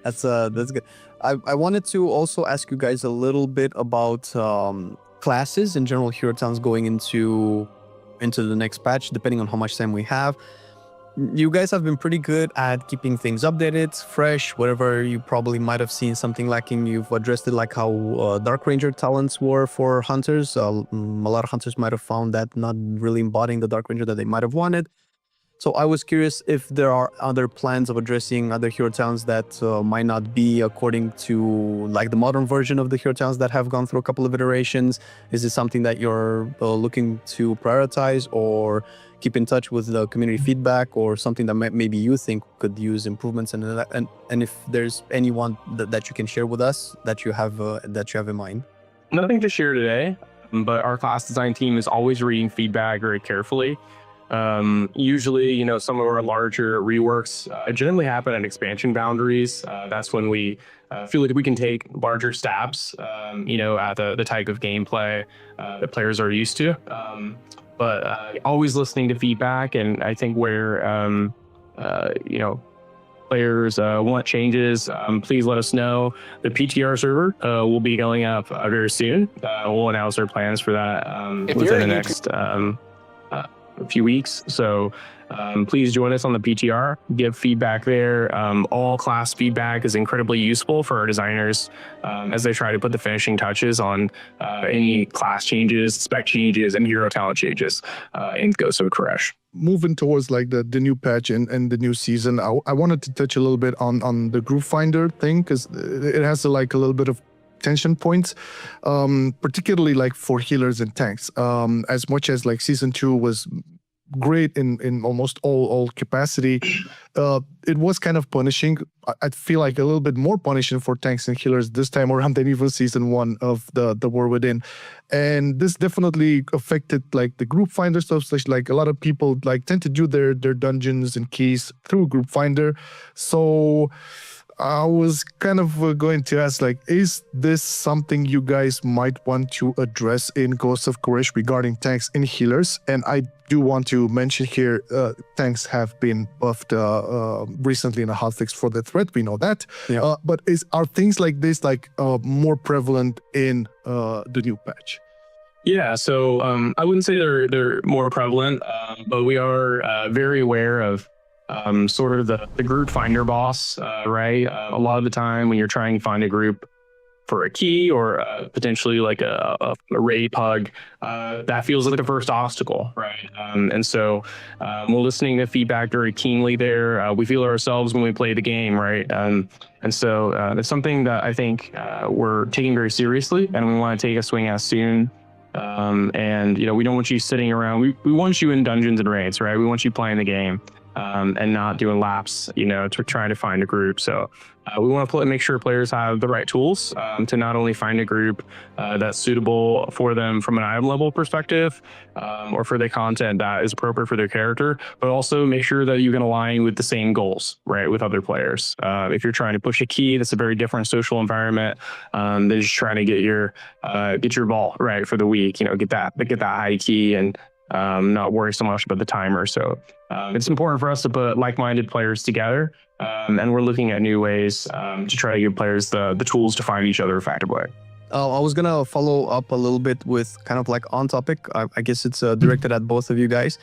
That's good. I wanted to also ask you guys a little bit about classes in general, hero towns going into the next patch, depending on how much time we have. You guys have been pretty good at keeping things updated, fresh, whatever you probably might have seen something lacking. You've addressed it, like how Dark Ranger talents were for hunters. A lot of hunters might have found that not really embodying the Dark Ranger that they might have wanted. So I was curious if there are other plans of addressing other hero towns that might not be according to like the modern version of the hero towns that have gone through a couple of iterations. Is this something that you're looking to prioritize or keep in touch with the community feedback, or something that maybe you think could use improvements? And if there's anyone that you can share with us that you have in mind. Nothing to share today, but our class design team is always reading feedback very carefully. Usually, some of our larger reworks generally happen at expansion boundaries. That's when we feel like we can take larger stabs, at the type of gameplay that players are used to. But always listening to feedback, and I think where players want changes, please let us know. The PTR server will be going up very soon. We'll announce our plans for that within the next a few weeks. So please join us on the PTR, give feedback there. All class feedback is incredibly useful for our designers as they try to put the finishing touches on any class changes, spec changes, and hero talent changes in Ghost of Koresh. Moving towards like the new patch and the new season, I wanted to touch a little bit on the group finder thing, because it has a little bit of tension points, particularly like for healers and tanks. As much as like season 2 was great in almost all capacity, it was kind of punishing. I feel like a little bit more punishing for tanks and healers this time around than even season 1 of the War Within. And this definitely affected like the group finder stuff. Like a lot of people like tend to do their dungeons and keys through group finder. So I was kind of going to ask, like, is this something you guys might want to address in Ghost of Koresh regarding tanks and healers? And I do want to mention here, tanks have been buffed recently in a hotfix for the threat. We know that. Yeah. But are things like this more prevalent in the new patch? Yeah, so I wouldn't say they're more prevalent, but we are very aware of sort of the group finder boss, right? A lot of the time when you're trying to find a group for a key or potentially like a raid pug, that feels like the first obstacle, right? And so we're listening to feedback very keenly there. We feel ourselves when we play the game, right? And so it's something that I think we're taking very seriously, and we want to take a swing at soon. And we don't want you sitting around. We want you in dungeons and raids, right? We want you playing the game. And not doing laps, to try to find a group. So we want to make sure players have the right tools to not only find a group that's suitable for them from an item level perspective, or for the content that is appropriate for their character, but also make sure that you can align with the same goals, right, with other players. If you're trying to push a key, that's a very different social environment than just trying to get your ball right for the week. Get that high key and not worry so much about the timer. So it's important for us to put like-minded players together, and we're looking at new ways to try to give players the tools to find each other effectively. I was gonna follow up a little bit with kind of like on topic. I guess it's directed at both of you guys.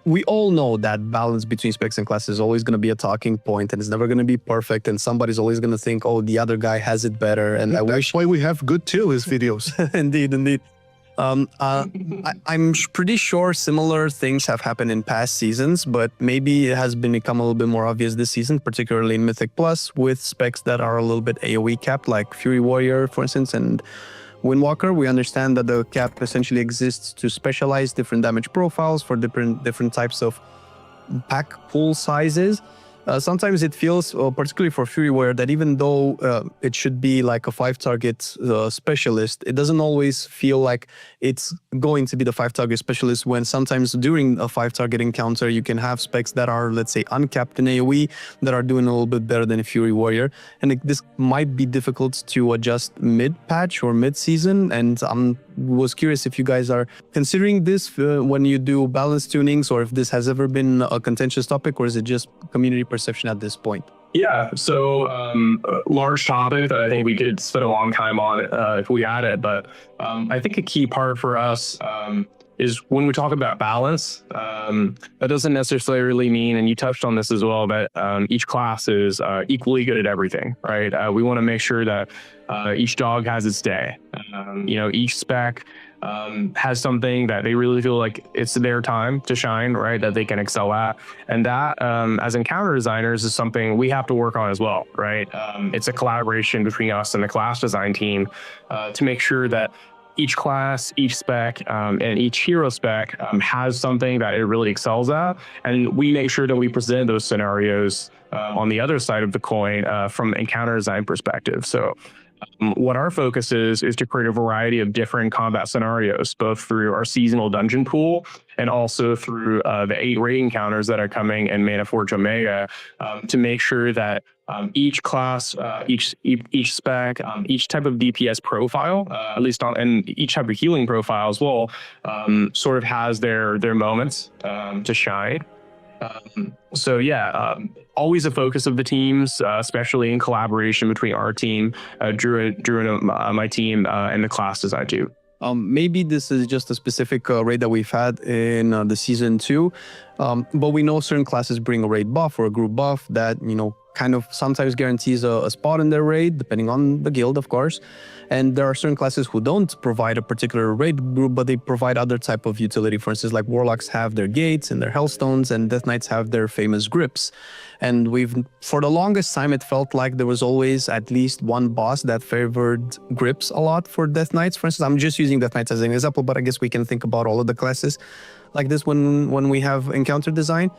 We all know that balance between specs and classes is always going to be a talking point, and it's never going to be perfect, and somebody's always going to think, oh, the other guy has it better. And that's why we have good tier-list videos. Indeed. I'm pretty sure similar things have happened in past seasons, but maybe it has become a little bit more obvious this season, particularly in Mythic Plus, with specs that are a little bit AoE capped, like Fury Warrior, for instance, and Windwalker. We understand that the cap essentially exists to specialize different damage profiles for different types of pack pool sizes. Sometimes it feels, particularly for Fury Warrior, that even though it should be like a 5-target specialist, it doesn't always feel like it's going to be the 5-target specialist, when sometimes during a 5-target encounter, you can have specs that are, let's say, uncapped in AoE that are doing a little bit better than a Fury Warrior. And this might be difficult to adjust mid-patch or mid-season. And was curious if you guys are considering this when you do balance tunings, or if this has ever been a contentious topic, or is it just community perception at this point? Yeah, so large topic that I think we could spend a long time on if we had it. But I think a key part for us is when we talk about balance, that doesn't necessarily mean, and you touched on this as well, that each class is equally good at everything, right? We want to make sure that each dog has its day. Each spec has something that they really feel like it's their time to shine, right? That they can excel at. And that, as encounter designers, is something we have to work on as well, right? It's a collaboration between us and the class design team to make sure that each class, each spec, and each hero spec has something that it really excels at. And we make sure that we present those scenarios on the other side of the coin from encounter design perspective. So what our focus is to create a variety of different combat scenarios, both through our seasonal dungeon pool and also through the 8 raid encounters that are coming in Mana Forge Omega, to make sure that each class, each spec, each type of DPS profile, at least and each type of healing profile as well, sort of has their moments to shine. So yeah, always a focus of the teams, especially in collaboration between our team, Drew and my team, and the class design too. Maybe this is just a specific raid that we've had in the season 2, but we know certain classes bring a raid buff or a group buff that, kind of sometimes guarantees a spot in their raid, depending on the guild, of course. And there are certain classes who don't provide a particular raid group, but they provide other type of utility. For instance, like Warlocks have their gates and their Hellstones, and Death Knights have their famous grips. And for the longest time, it felt like there was always at least one boss that favored grips a lot for Death Knights. For instance, I'm just using Death Knights as an example, but I guess we can think about all of the classes like this when we have encounter design.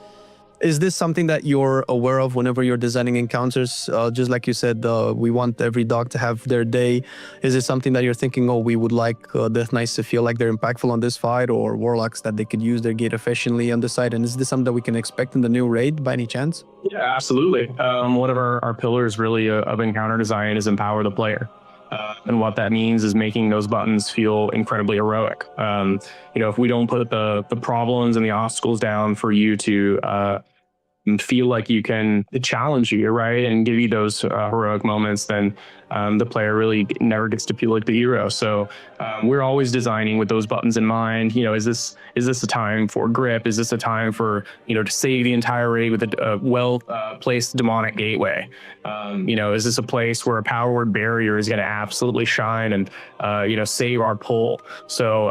Is this something that you're aware of whenever you're designing encounters? Just like you said, we want every dog to have their day. Is it something that you're thinking, oh, we would like Death Knights to feel like they're impactful on this fight, or Warlocks that they could use their gate efficiently on this side? And is this something that we can expect in the new raid by any chance? Yeah, absolutely. One of our pillars really of encounter design is empower the player. And what that means is making those buttons feel incredibly heroic. If we don't put the problems and the obstacles down for you to feel like you can challenge you, right, and give you those heroic moments, then the player really never gets to feel like the hero. So we're always designing with those buttons in mind. Is this a time for grip? Is this a time for to save the entire raid with a well placed demonic gateway? Is this a place where a power word barrier is going to absolutely shine and save our pull? So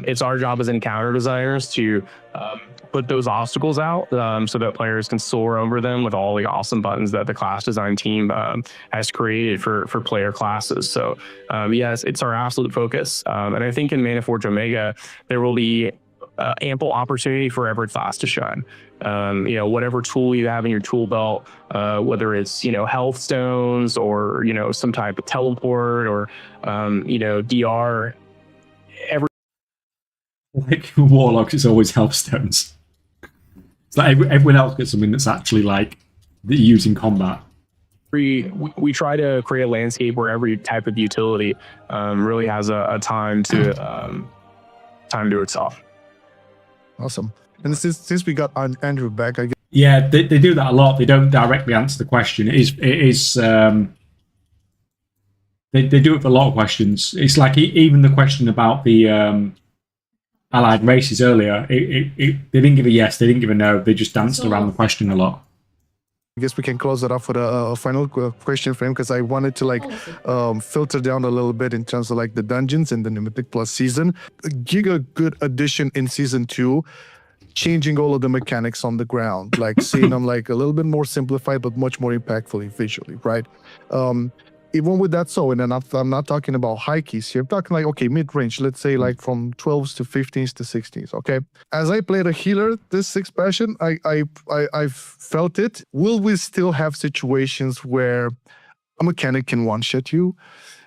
it's our job as encounter designers to put those obstacles out so that players can soar over them with all the awesome buttons that the class design team has created for player classes. So yes, it's our absolute focus. And I think in Mana Forge Omega, there will be ample opportunity for every class to shine. Whatever tool you have in your tool belt, whether it's, health stones or, some type of teleport or, DR, like Warlocks, it's always health stones. It's like everyone else gets something that's actually like that you use in combat. We try to create a landscape where every type of utility really has a time to itself. Awesome. And since we got Andrew back, I guess. Yeah, they do that a lot. They don't directly answer the question. It is they do it for a lot of questions. It's like even the question about the allied races earlier. They didn't give a yes, they didn't give a no. They just danced around the question a lot. I guess we can close it off with a final question for him, because I wanted to filter down a little bit in terms of the dungeons and the Mythic Plus season. Giga good addition in season 2, changing all of the mechanics on the ground, seeing them a little bit more simplified but much more impactfully visually, right? Even with that, I'm not talking about high keys here. I'm talking mid-range, let's say from 12s to 15s to 16s, okay? As I played a healer this expansion, I felt it. Will we still have situations where a mechanic can one-shot you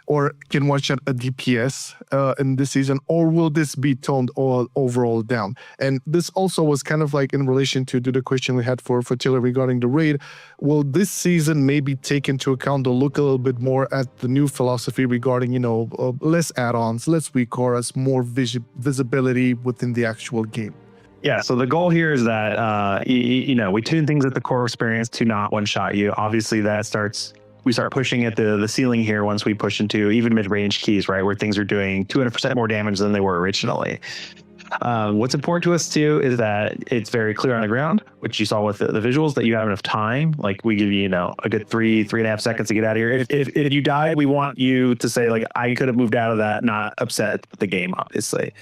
or can one-shot a DPS in this season, or will this be toned overall down? And this also was kind of in relation to the question we had for Taylor regarding the raid. Will this season maybe take into account or look a little bit more at the new philosophy regarding, less add-ons, less weak auras, more visibility within the actual game? Yeah, so the goal here is that, we tune things at the core experience to not one-shot you. Obviously, we start pushing at the ceiling here once we push into even mid-range keys, right, where things are doing 200% more damage than they were originally. What's important to us too is that it's very clear on the ground, which you saw with the visuals, that you have enough time. Like we give you, a good 3.5 seconds to get out of here. If you die, we want you to say like, I could have moved out of that, not upset with the game, obviously.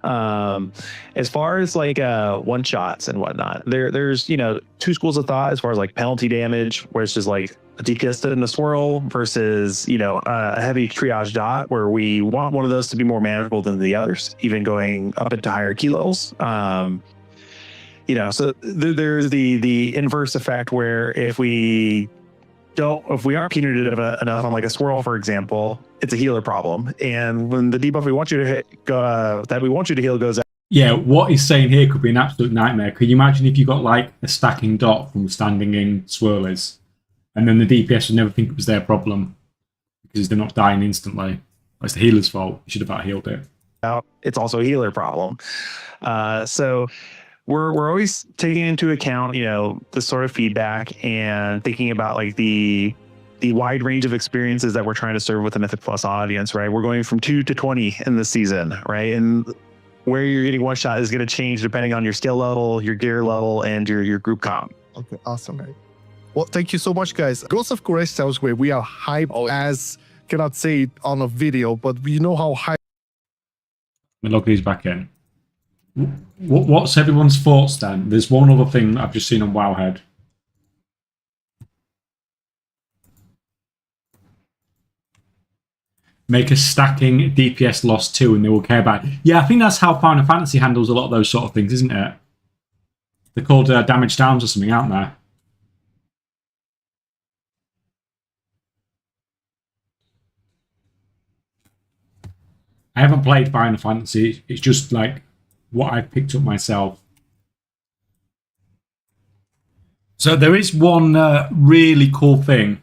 As far as like one shots and whatnot, there's two schools of thought as far as like penalty damage, where it's just like a DPS in a swirl versus a heavy triage dot, where we want one of those to be more manageable than the others, even going up into higher key levels. So there's the inverse effect, where if we aren't punitive enough on like a swirl, for example, it's a healer problem. And when the debuff we want you to hit, that we want you to heal goes out. Yeah, what he's saying here could be an absolute nightmare. Could you imagine if you got like a stacking dot from standing in swirlies, and then the DPS would never think it was their problem because they're not dying instantly? It's the healer's fault. You should have out-healed it. It's also a healer problem. So we're always taking into account, this sort of feedback, and thinking about like the wide range of experiences that we're trying to serve with the Mythic Plus audience, right? We're going from 2 to 20 in this season, right? And where you're getting one shot is going to change depending on your skill level, your gear level, and your group comp. Okay, awesome, right? Well, thank you so much, guys. Ghost of Quraysh sounds great. We are hyped, as cannot say it on a video, but we know how hyped. Let me log these back in. What's everyone's thoughts then? There's one other thing I've just seen on Wowhead. Make a stacking DPS loss 2 and they will care about it. Yeah, I think that's how Final Fantasy handles a lot of those sort of things, isn't it? They're called damage downs or something, aren't they? I haven't played Final Fantasy. It's just like what I've picked up myself. So there is one really cool thing.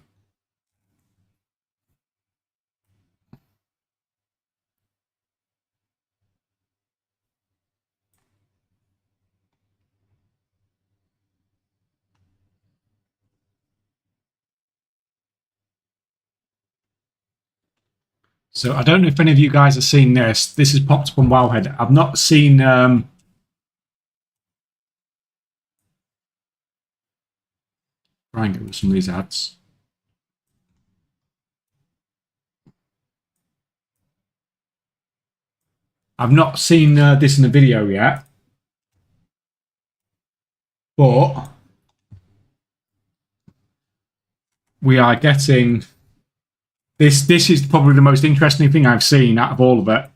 So I don't know if any of you guys have seen this. This has popped up on Wowhead. I've not seen... try and get rid of some of these ads. I've not seen this in a video yet. But we are getting... This is probably the most interesting thing I've seen out of all of it.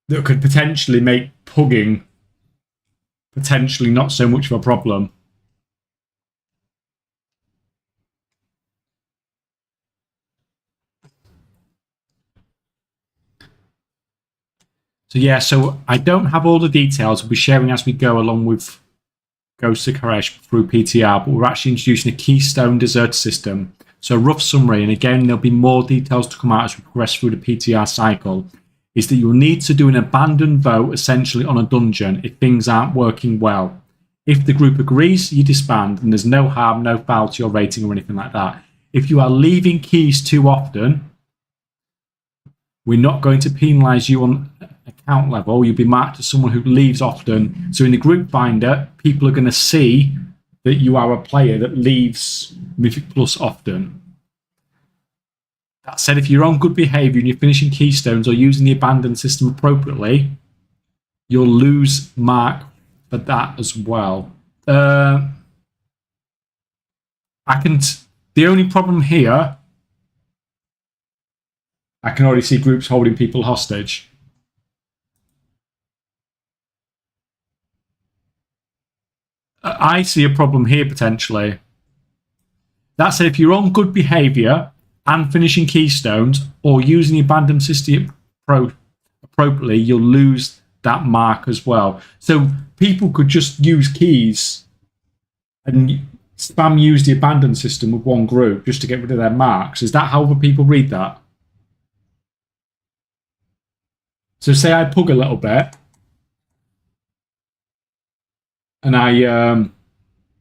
That could potentially make pugging potentially not so much of a problem. So yeah, so I don't have all the details. We'll be sharing as we go along with Ghost of Quraysh through PTR, but we're actually introducing a Keystone Desert system. So a rough summary, and again, there'll be more details to come out as we progress through the PTR cycle, is that you'll need to do an abandoned vote essentially on a dungeon if things aren't working well. If the group agrees, you disband, and there's no harm, no foul to your rating or anything like that. If you are leaving keys too often, we're not going to penalise you on account level. You'll be marked as someone who leaves often. So in the group finder, people are going to see that you are a player that leaves Mythic Plus often. That said, if you're on good behaviour and you're finishing keystones or using the abandoned system appropriately, you'll lose mark for that as well. The only problem here, I can already see groups holding people hostage. I see a problem here potentially. That said, if you're on good behaviour and finishing keystones or using the abandoned system appropriately, you'll lose that mark as well. So people could just use keys and spam use the abandoned system with one group just to get rid of their marks. Is that how other people read that? So say I pug a little bit and I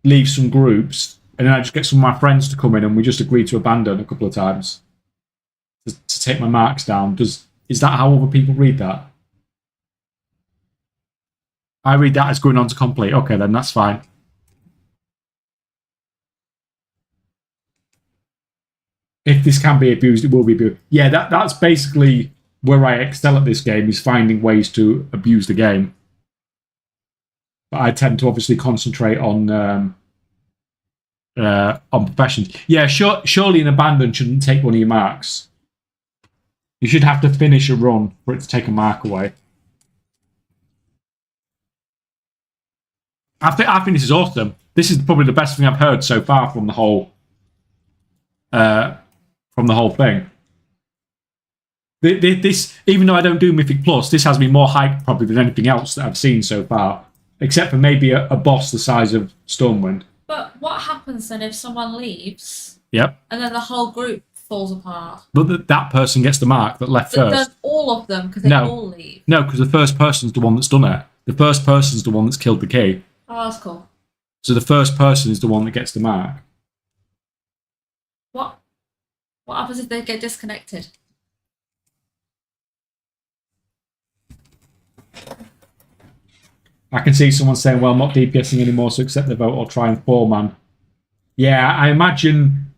leave some groups, and then I just get some of my friends to come in and we just agree to abandon a couple of times. to take my marks down. Is that how other people read that? I read that as going on to complete. Okay, then that's fine. If this can be abused, it will be abused. Yeah, that's basically where I excel at this game, is finding ways to abuse the game. But I tend to obviously concentrate on professions. Yeah, surely an abandon shouldn't take one of your marks. You should have to finish a run for it to take a mark away. I think this is awesome. This is probably the best thing I've heard so far from the whole thing. This, even though I don't do Mythic Plus, this has me more hyped probably than anything else that I've seen so far, except for maybe a boss the size of Stormwind. But what happens then if someone leaves? Yep. And then the whole group falls apart? But that person gets the mark that left But first. then all of them, because they all leave? No, because the first person's the one that's done it. The first person's the one that's killed the key. Oh, that's cool. So the first person is the one that gets the mark. What happens if they get disconnected? I can see someone saying, well, I'm not DPSing anymore, so accept the vote or try and 4-man. Yeah, I imagine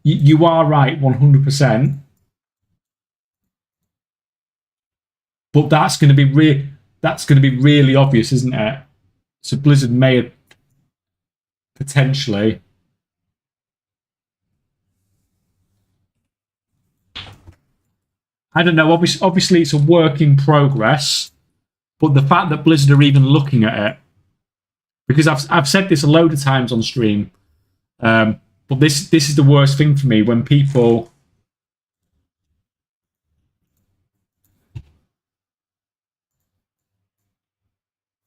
you are right 100%. But that's going to be really obvious, isn't it? So Blizzard may have potentially. I don't know. Obviously, it's a work in progress. But the fact that Blizzard are even looking at it, because I've said this a load of times on stream, but this is the worst thing for me when people.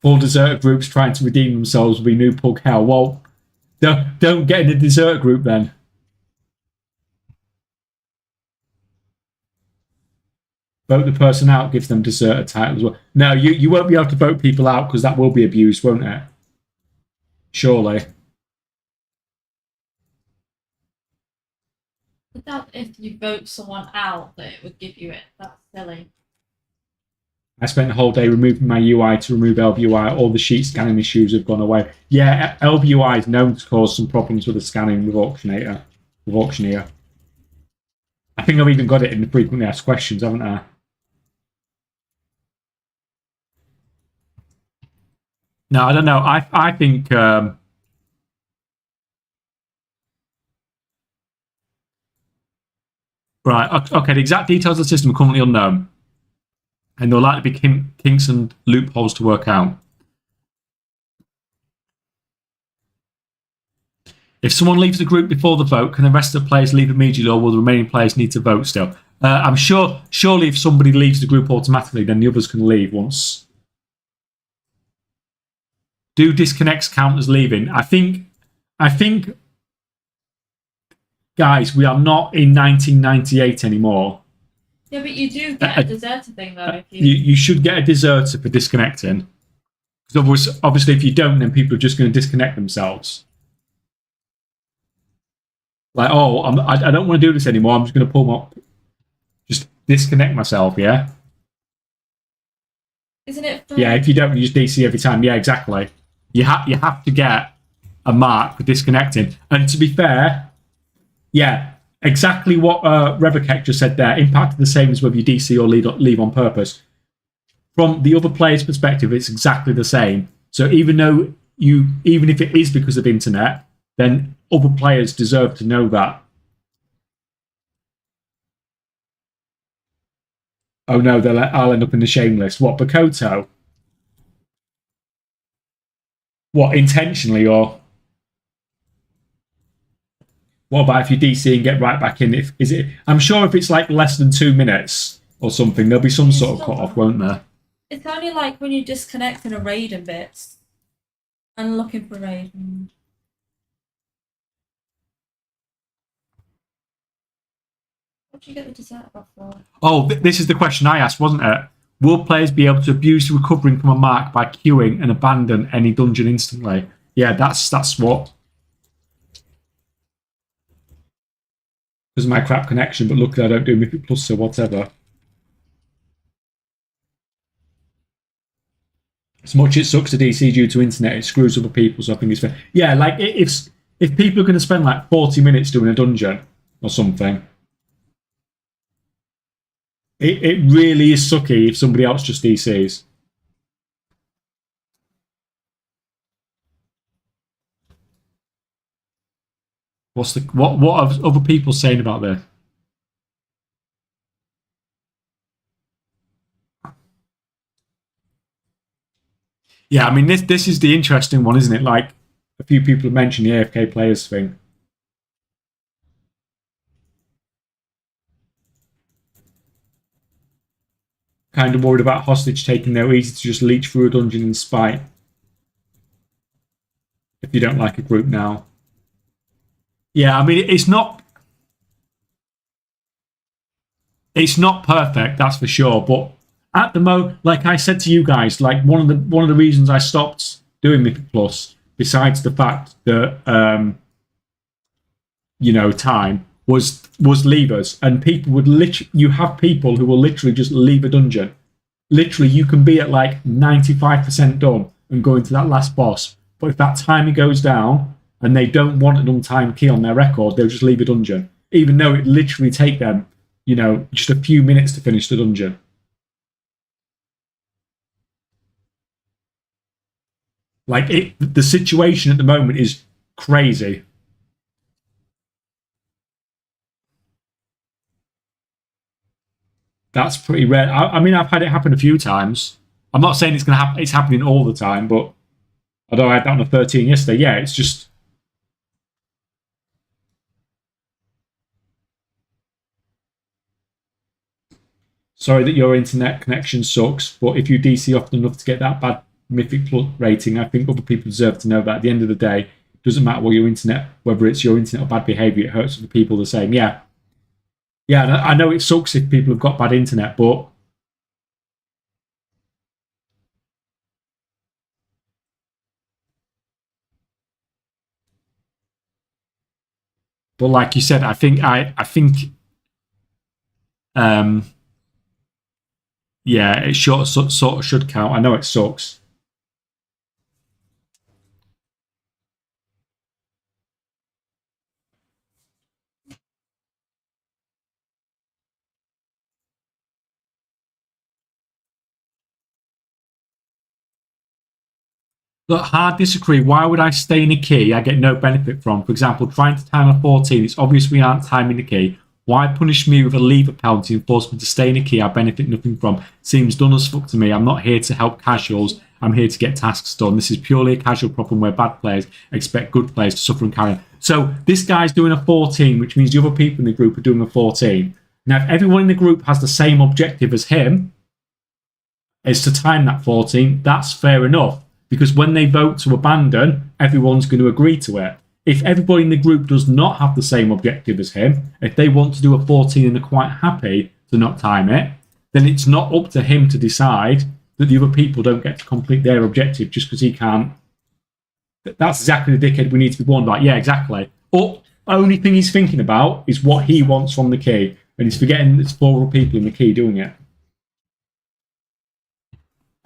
Full deserter groups trying to redeem themselves will be new pug hell. Well, don't get in a deserter group then. Vote the person out, give them deserter title as well. No, you won't be able to vote people out because that will be abused, won't it? Surely. I doubt if you vote someone out that it would give you it. That's silly. I spent the whole day removing my UI to remove LBUI. All the sheet scanning issues have gone away. Yeah, LBUI is known to cause some problems with the scanning with Auctioneer. I think I've even got it in the frequently asked questions, haven't I? No, I don't know. I think right. Okay, the exact details of the system are currently unknown, and there will likely be kinks and loopholes to work out. If someone leaves the group before the vote, can the rest of the players leave immediately, or will the remaining players need to vote still? I'm sure. Surely, if somebody leaves the group automatically, then the others can leave once. Do disconnects count as leaving? I think, guys, we are not in 1998 anymore. Yeah, but you do get a deserter thing though. If you should get a deserter for disconnecting. Because obviously, if you don't, then people are just going to disconnect themselves. Like, oh, I don't want to do this anymore. I'm just going to pull up, just disconnect myself. Yeah. Isn't it? Yeah, if you don't, you just DC every time. Yeah, exactly. You have to get a mark for disconnecting. And to be fair, yeah, exactly what Revocek just said there. Impact the same as whether you DC or leave on purpose. From the other player's perspective, it's exactly the same. So even if it is because of internet, then other players deserve to know that. Oh no, I'll end up in the shame list. What, Bakoto? What, intentionally, or what about if you DC and get right back in? I'm sure if it's like less than 2 minutes or something, there'll be some sort of cut off, won't there? It's only like when you disconnect in a raid and bits and looking for raid. What did you get the dessert buff for? Oh, this is the question I asked, wasn't it? Will players be able to abuse recovering from a mark by queuing and abandon any dungeon instantly? Yeah, that's what. because of my crap connection, but luckily I don't do Mythic Plus, so whatever. As much as it sucks to DC due to internet, it screws other people, so I think it's fair. Yeah, like, if people are going to spend like 40 minutes doing a dungeon or something, it really is sucky if somebody else just DCs. What are other people saying about this? Yeah, I mean, this is the interesting one, isn't it? Like, a few people have mentioned the AFK players thing. Kind of worried about hostage taking. They're easy to just leech through a dungeon in spite. If you don't like a group now. Yeah, I mean, it's not perfect, that's for sure. But at the moment, like I said to you guys, like one of the reasons I stopped doing Mythic Plus, besides the fact that time was leavers, and people would literally, you have people who will literally just leave a dungeon. Literally, you can be at like 95% done and go into that last boss, but if that timer goes down and they don't want an untimed key on their record, they'll just leave a dungeon, even though it literally take them, just a few minutes to finish the dungeon. Like, the situation at the moment is crazy. That's pretty rare. I mean, I've had it happen a few times. I'm not saying it's going to happen. It's happening all the time, but although I had that on a 13 yesterday, yeah, it's just. Sorry that your internet connection sucks, but if you DC often enough to get that bad Mythic Plus rating, I think other people deserve to know that at the end of the day, it doesn't matter what your internet, whether it's your internet or bad behaviour, it hurts other people the same. Yeah. Yeah, I know it sucks if people have got bad internet, but like you said, I think yeah, it sort of should count. I know it sucks. Look, hard disagree. Why would I stay in a key I get no benefit from? For example, trying to time a 14, it's obvious we aren't timing the key. Why punish me with a lever penalty and force me to stay in a key I benefit nothing from? Seems done as fuck to me. I'm not here to help casuals. I'm here to get tasks done. This is purely a casual problem where bad players expect good players to suffer and carry on. So this guy's doing a 14, which means the other people in the group are doing a 14. Now, if everyone in the group has the same objective as him, is to time that 14, that's fair enough. Because when they vote to abandon, everyone's going to agree to it. If everybody in the group does not have the same objective as him, if they want to do a 14 and are quite happy to not time it, then it's not up to him to decide that the other people don't get to complete their objective just because he can't. That's exactly the dickhead we need to be warned about. Yeah, exactly. Or only thing he's thinking about is what he wants from the key, and he's forgetting there's 4 other people in the key doing it.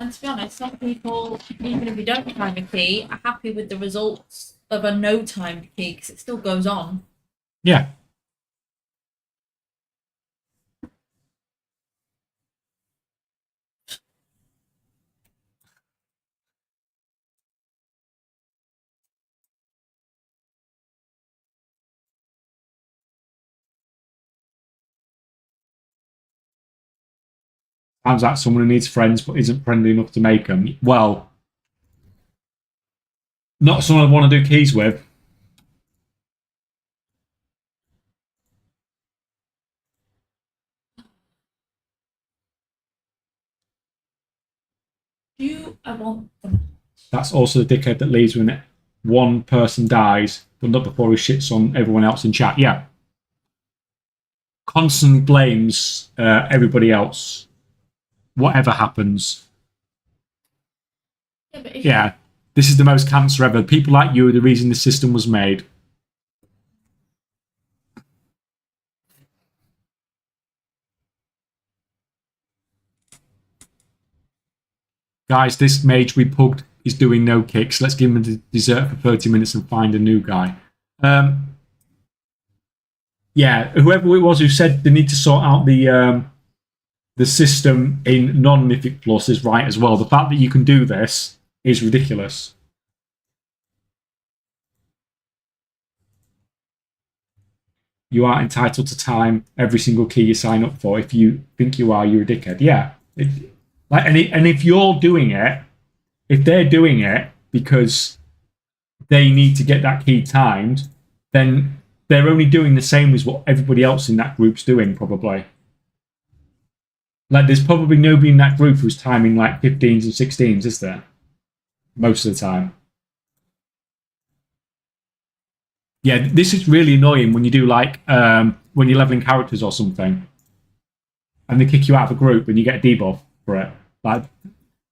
And to be honest, some people, even if you don't time a key, are happy with the results of a no-timed key because it still goes on. Yeah. Sounds like someone who needs friends but isn't friendly enough to make them. Well, not someone I want to do keys with. I want them. That's also the dickhead that leaves when one person dies, but not before he shits on everyone else in chat. Yeah. Constantly blames everybody else. Whatever happens. Yeah. This is the most cancer ever. People like you are the reason the system was made. Guys, this mage we pugged is doing no kicks. Let's give him a dessert for 30 minutes and find a new guy. Yeah, whoever it was who said they need to sort out the system in non-Mythic Plus is right as well. The fact that you can do this is ridiculous. You are entitled to time every single key you sign up for. If you think you are, you're a dickhead. Yeah. And if you're doing it, if they're doing it because they need to get that key timed, then they're only doing the same as what everybody else in that group's doing, probably. Like, there's probably nobody in that group who's timing like 15s and 16s, is there? Most of the time. Yeah, this is really annoying when you do like when you're leveling characters or something, and they kick you out of a group and you get a debuff for it. Like,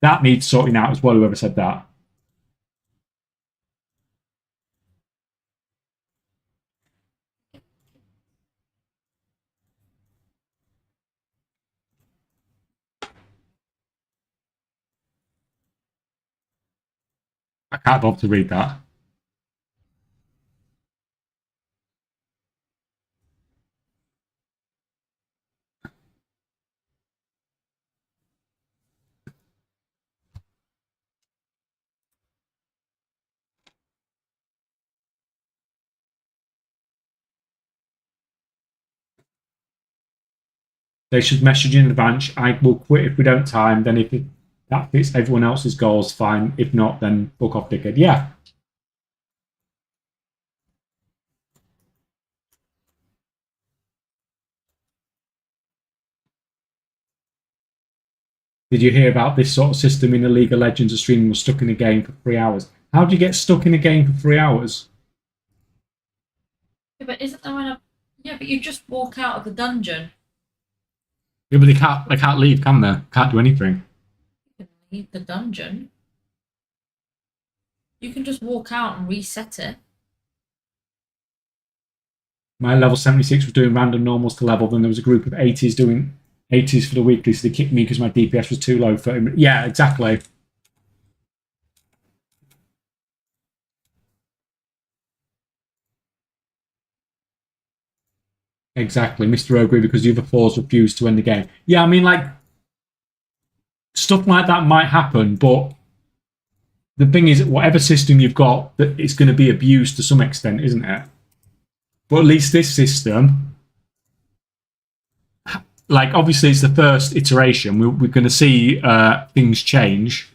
that needs sorting out as well. Whoever said that. I can't bother to read that. They should message in advance. I will quit if we don't time. Then if that fits everyone else's goals, fine. If not, then fuck off, dickhead. Yeah. Did you hear about this sort of system in the League of Legends? A streamer was stuck in a game for 3 hours. How do you get stuck in a game for 3 hours? Yeah, but isn't there one? Yeah, but you just walk out of the dungeon. Yeah, but they can't leave, can they? Can't do anything. You can leave the dungeon. You can just walk out and reset it. My level 76 was doing random normals to level, then there was a group of 80s doing 80s for the weekly, so they kicked me because my DPS was too low for him. Yeah, exactly. Exactly, Mr. Ogre, because the other fours refused to end the game. Yeah, I mean, like, stuff like that might happen, but the thing is, whatever system you've got, it's going to be abused to some extent, isn't it? But at least this system, like, obviously it's the first iteration. We're going to see things change.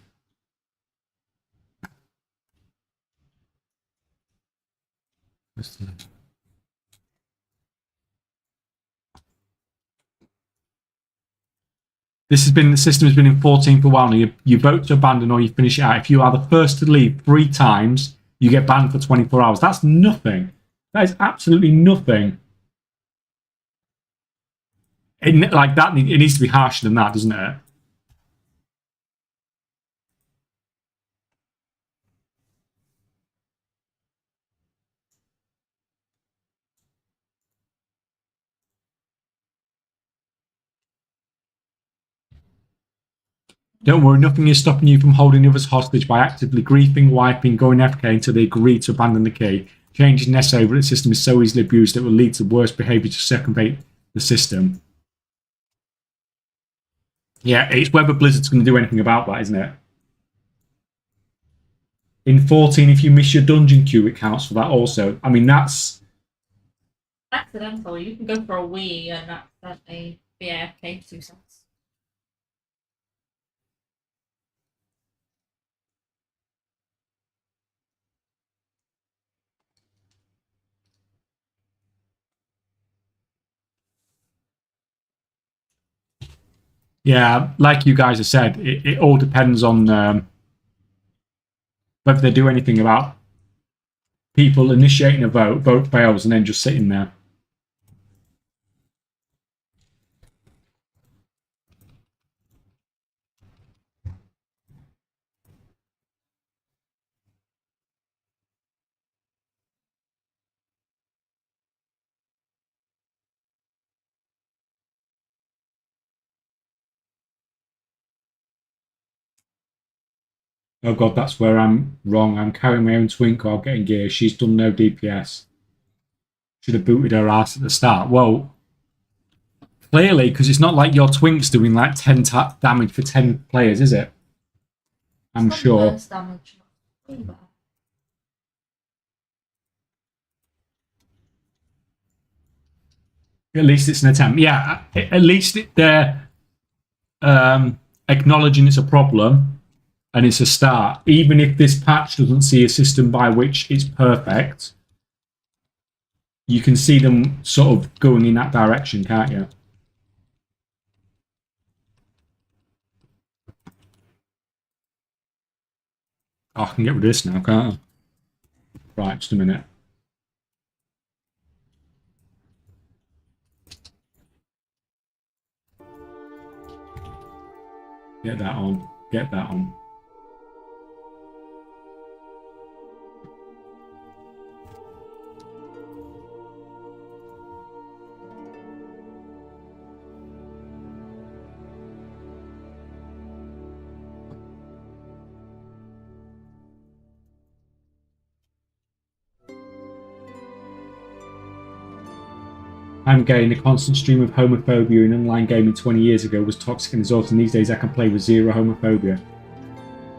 The system has been in 14 for a while now. You vote to abandon or you finish it out. If you are the first to leave 3 times, you get banned for 24 hours. That's nothing. That is absolutely nothing. It needs to be harsher than that, doesn't it? Don't worry, nothing is stopping you from holding others hostage by actively griefing, wiping, going FK until they agree to abandon the key. Change is necessary, but the system is so easily abused it will lead to worse behaviour to circumvent the system. Yeah, it's whether Blizzard's going to do anything about that, isn't it? In 14, if you miss your dungeon queue, it counts for that also. I mean, that's Accidental. You can go for a wee and accidentally be AFK for 2 seconds. yeah, like you guys have said, it all depends on whether they do anything about people initiating a vote fails, and then just sitting there. Oh god, that's where I'm wrong. I'm carrying my own twink while getting gear. She's done no DPS. Should have booted her ass at the start. Well, clearly, because it's not like your twink's doing like 10 damage for 10 players, is it? I'm sure. Damage. At least it's an attempt. Yeah, at least they're acknowledging it's a problem and it's a start. Even if this patch doesn't see a system by which it's perfect, you can see them sort of going in that direction, can't you? Oh, I can get rid of this now, can't I? Right, just a minute. Get that on. Get that on. I'm getting a constant stream of homophobia in online gaming 20 years ago was toxic and exhausting. These days I can play with zero homophobia.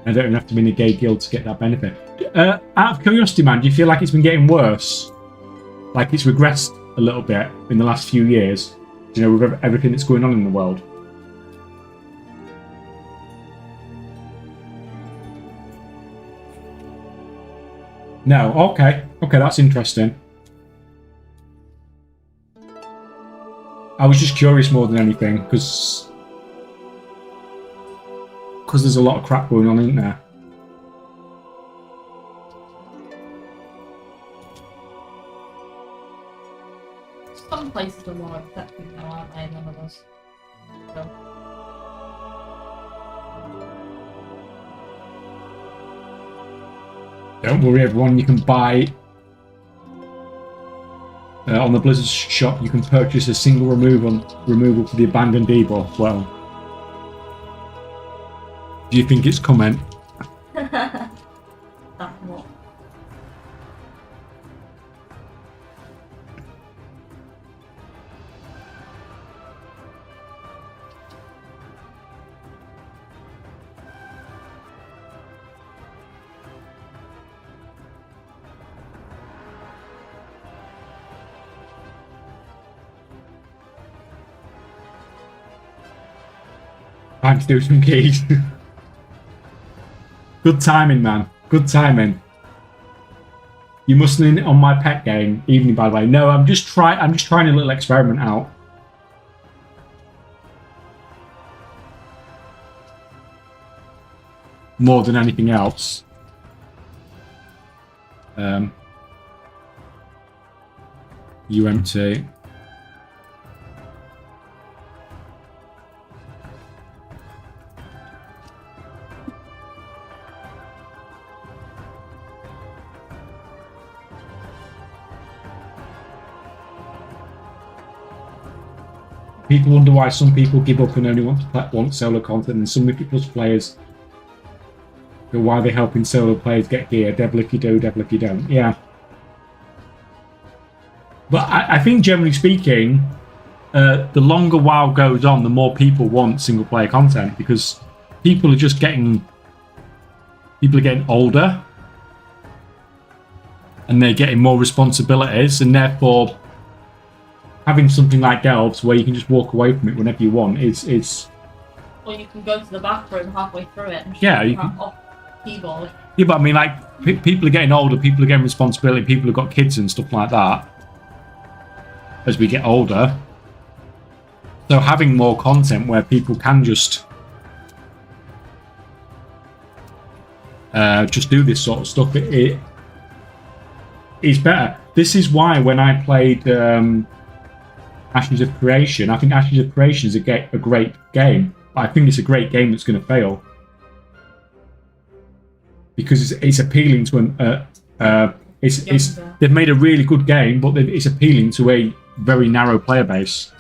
I don't even have to be in a gay guild to get that benefit. Out of curiosity, man, do you feel like it's been getting worse? Like it's regressed a little bit in the last few years? You know, with everything that's going on in the world? No, okay. Okay, that's interesting. I was just curious more than anything, because there's a lot of crap going on, isn't there? Some places are more accepting now, aren't they, than others? So. Don't worry, everyone. You can buy on the Blizzard shop. You can purchase a single removal for the abandoned debuff. Well, do you think it's coming? Time to do some keys. Good timing, man. Good timing. You must lean on my pet game, evening, by the way. No, I'm just trying a little experiment out. More than anything else. UMT. People wonder why some people give up and only want solo content, and some Mythic Plus players go, why are they helping solo players get gear? Devil if you do, devil if you don't. Yeah. But I think generally speaking, the longer WoW goes on, the more people want single player content, because people are getting older and they're getting more responsibilities, and therefore having something like Delves where you can just walk away from it whenever you want is or you can go to the bathroom halfway through it and yeah, you can off keyboard. Yeah, but I mean, like, people are getting older, people are getting responsibility, people have got kids and stuff like that as we get older. So having more content where people can just do this sort of stuff, it is better. This is why when I played Ashes of Creation, I think Ashes of Creation is a great game. But I think it's a great game that's going to fail because it's appealing to they've made a really good game, but it's appealing to a very narrow player base.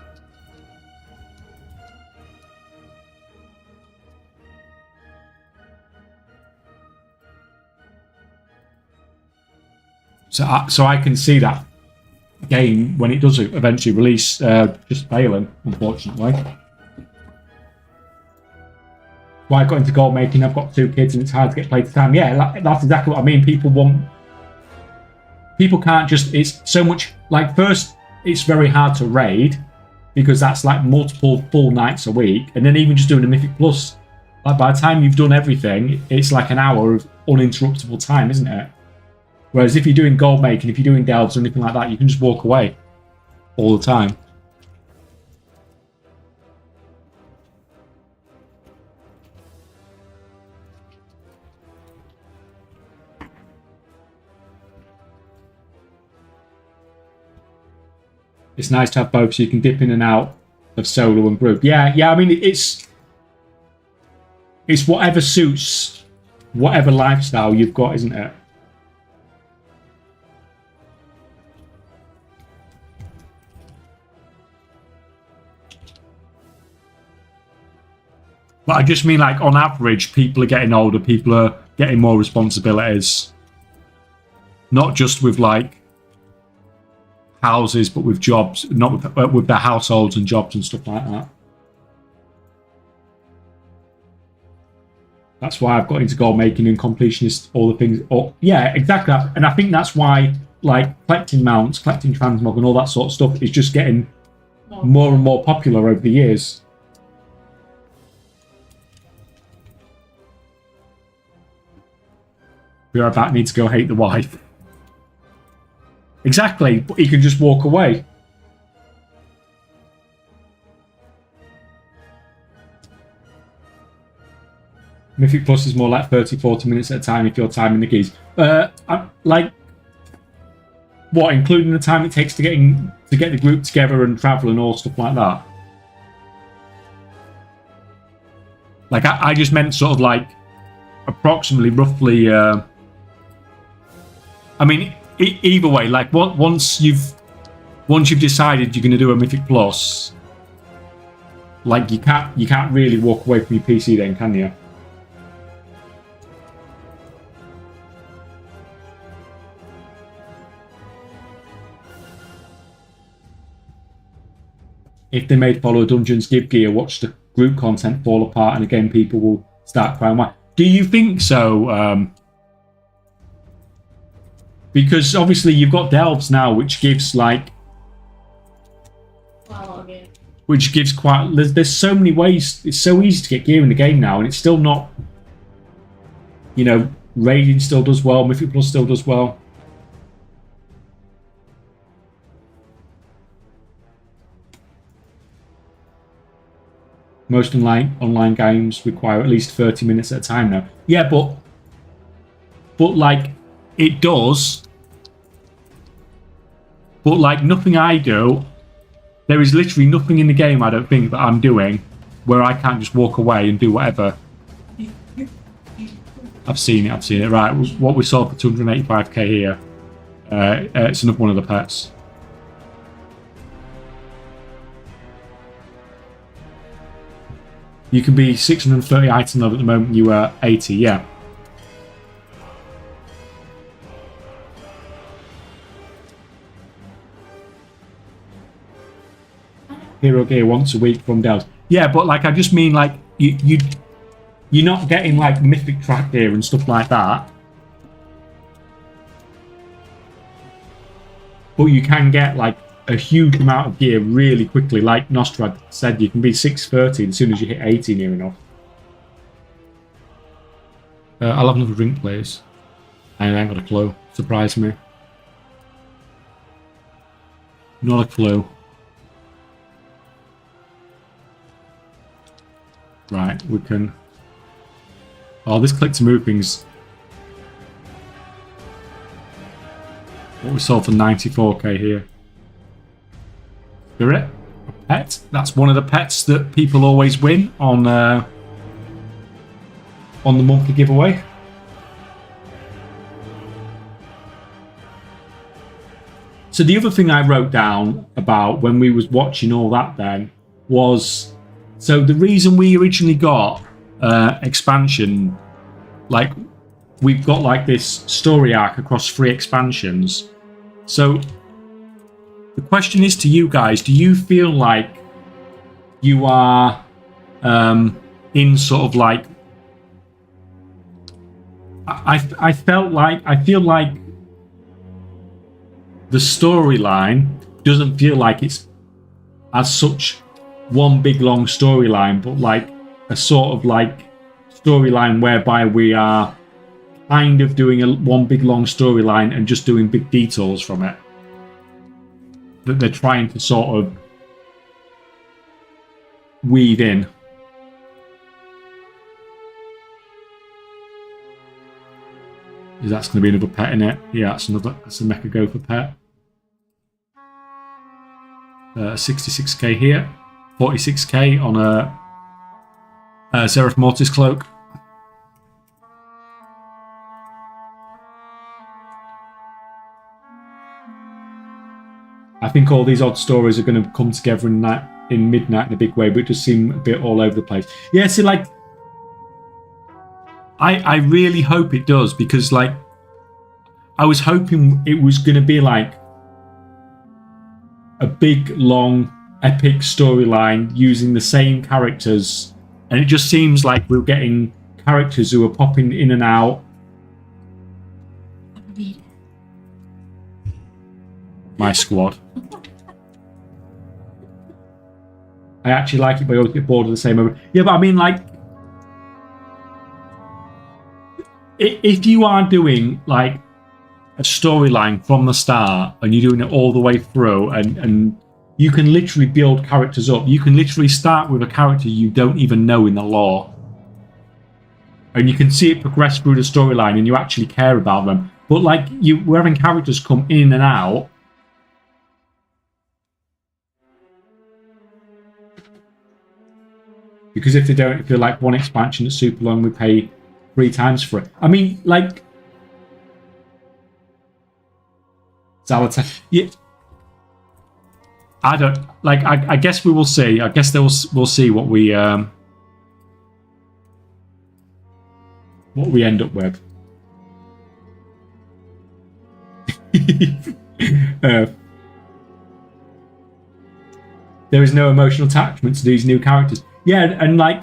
So I can see that game when it does eventually release just failing, unfortunately. Why I got into gold making? I've got 2 kids and it's hard to get play time. Yeah, that's exactly what I mean. People can't just. It's so much. Like, first, it's very hard to raid because that's like multiple full nights a week, and then even just doing a Mythic Plus, like by the time you've done everything, it's like an hour of uninterruptible time, isn't it? Whereas if you're doing gold making, if you're doing delves or anything like that, you can just walk away all the time. It's nice to have both so you can dip in and out of solo and group. Yeah, I mean, it's whatever suits whatever lifestyle you've got, isn't it? But I just mean, like, on average, people are getting older, people are getting more responsibilities. Not just with, like, houses, but with jobs, not with their households and jobs and stuff like that. That's why I've got into gold making and completionist, all the things. Yeah, exactly. And I think that's why, like, collecting mounts, collecting transmog and all that sort of stuff is just getting more and more popular over the years. We are about need to go hate the wife. Exactly, but he can just walk away. Mythic Plus is more like 30-40 minutes at a time if you're timing the keys. Like, what, including the time it takes to get the group together and travel and all stuff like that? Like, I just meant sort of like approximately, roughly. I mean, either way, like once you've decided you're going to do a Mythic Plus, like you can't really walk away from your PC then, can you? If they made follow dungeons, give gear, watch the group content fall apart, and again people will start crying. Why? Do you think so? Because obviously you've got delves now, which gives like, which gives quite. There's so many ways. It's so easy to get gear in the game now, and it's still not. You know, raiding still does well. Mythic Plus still does well. Most online games require at least 30 minutes at a time now. Yeah, but like it does. But like nothing I do, there is literally nothing in the game I don't think that I'm doing where I can't just walk away and do whatever. I've seen it. Right, what we saw for 285k here. It's another one of the pets. You can be 630 item level at the moment. You are 80, yeah. Hero gear once a week from Dells. Yeah, but like I just mean like you're not getting like mythic track gear and stuff like that. But you can get like a huge amount of gear really quickly. Like Nostrad said, you can be 630 as soon as you hit 80 near enough. I'll have another drink, please. I ain't got a clue. Surprise me. Not a clue. Right, we can... Oh, this click to move thing's... What we saw for 94k here. Spirit, a pet. That's one of the pets that people always win on the monthly giveaway. So the other thing I wrote down about when we was watching all that then was, so the reason we originally got expansion, like we've got like this story arc across 3 expansions. So the question is to you guys, do you feel like you are in sort of like I feel like the storyline doesn't feel like it's as such one big long storyline, but like a sort of like storyline whereby we are kind of doing one big long storyline and just doing big detours from it that they're trying to sort of weave in. That's going to be another pet in it. Yeah, that's a Mecha Gopher pet. 66k here, 46k on a Seraph Mortis cloak. I think all these odd stories are going to come together in Midnight in a big way, but it just seem a bit all over the place. Yeah, see, like, I really hope it does, because, like, I was hoping it was going to be, like, a big, long, epic storyline using the same characters, and it just seems like we're getting characters who are popping in and out. My squad. I actually like it, but I always get bored of the same over. Yeah, but I mean, like, if you are doing like a storyline from the start and you're doing it all the way through, and you can literally build characters up. You can literally start with a character you don't even know in the lore, and you can see it progress through the storyline, and you actually care about them. But like, we're having characters come in and out. Because if they don't, if they're like one expansion that's super long, we pay 3 times for it. I mean, like, Zalata, yeah. I don't like. I guess we will see. I guess we'll see what we end up with. There is no emotional attachment to these new characters. Yeah, and like,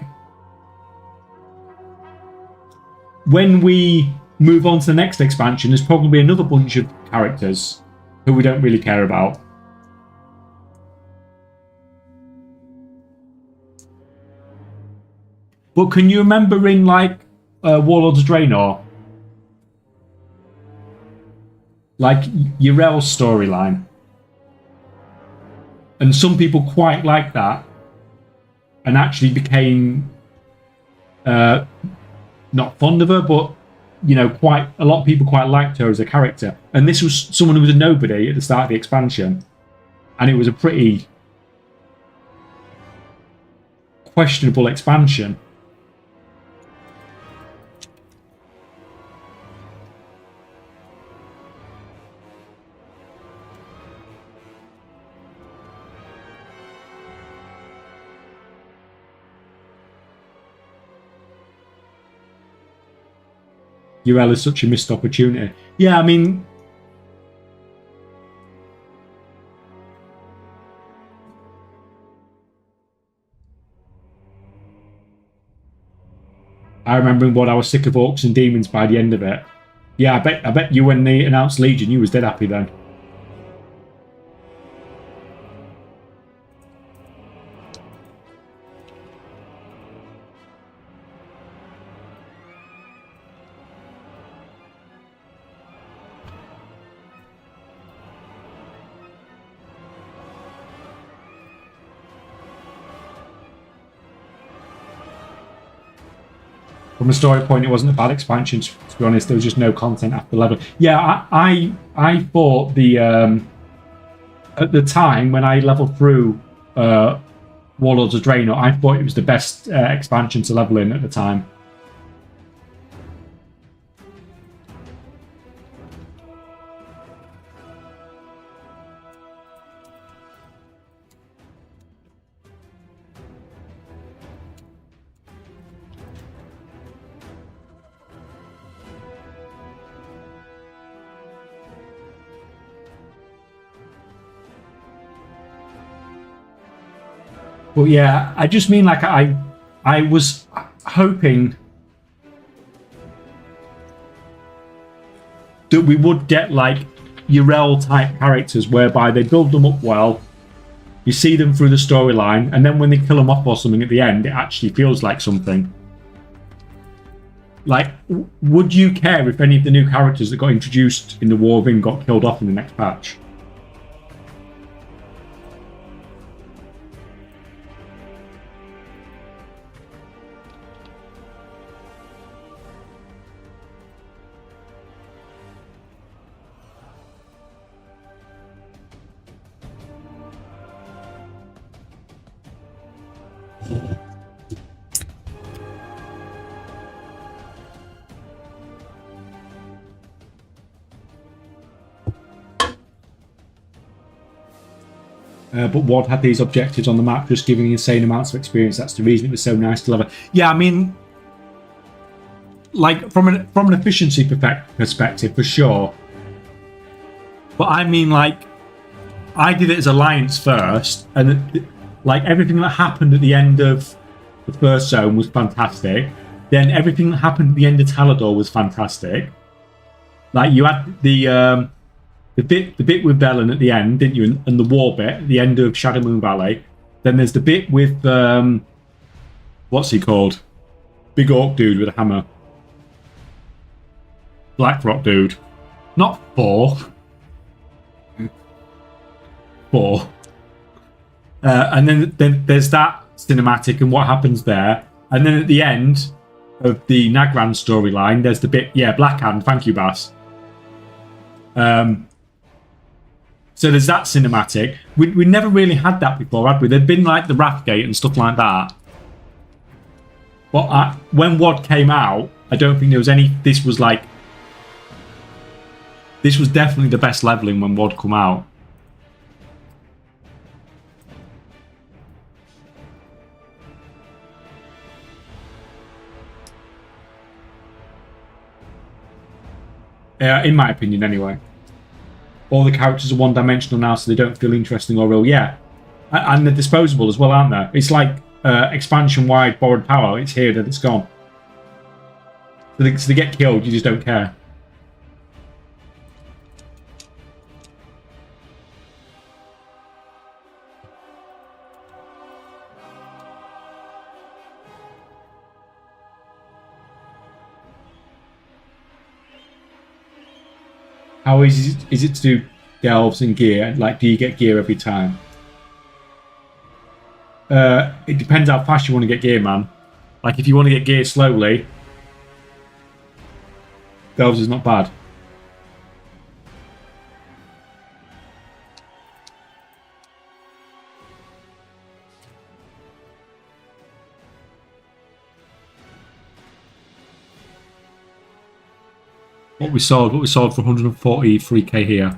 when we move on to the next expansion, there's probably another bunch of characters who we don't really care about. But can you remember in like Warlords of Draenor, like Yrel's storyline? And some people quite like that, and actually became not fond of her, but you know, quite a lot of people quite liked her as a character. And this was someone who was a nobody at the start of the expansion, and it was a pretty questionable expansion. Yrel is such a missed opportunity. Yeah, I mean, I remember what I was sick of orcs and demons by the end of it. Yeah, I bet you, when they announced Legion, you was dead happy then. From a story point, it wasn't a bad expansion, to be honest. There was just no content after level. Yeah, I thought the at the time when I leveled through Warlords of Draenor, I thought it was the best expansion to level in at the time. But yeah, I just mean like I was hoping that we would get like Urel type characters whereby they build them up well, you see them through the storyline, and then when they kill them off or something at the end, it actually feels like something. Like, would you care if any of the new characters that got introduced in the War of Ring got killed off in the next patch? But WoD had these objectives on the map, just giving insane amounts of experience. That's the reason it was so nice to level. Yeah, I mean, like from an efficiency perspective, for sure. But I mean, like, I did it as Alliance first, and like everything that happened at the end of the first zone was fantastic. Then everything that happened at the end of Talador was fantastic. Like you had the bit with Velen at the end, didn't you? And the war bit at the end of Shadow Moon Valley. Then there's the bit with what's he called? Big orc dude with a hammer. Blackrock dude. Not Thor. Thor. And then there's that cinematic and what happens there. And then at the end of the Nagran storyline, there's the bit, yeah, Blackhand, thank you, Bass. So there's that cinematic. We never really had that before, had we? There'd been like the Wrathgate and stuff like that. But when WoD came out, I don't think there was any... This was definitely the best leveling when WoD come out. In my opinion, anyway. All the characters are one-dimensional now, so they don't feel interesting or real. Yeah, and they're disposable as well, aren't they? It's like expansion-wide borrowed power. It's here, then it's gone. So they get killed, you just don't care. How easy is it to do delves and gear? Like, do you get gear every time? It depends how fast you want to get gear, man. Like, if you want to get gear slowly, delves is not bad. What we sold for 143k here.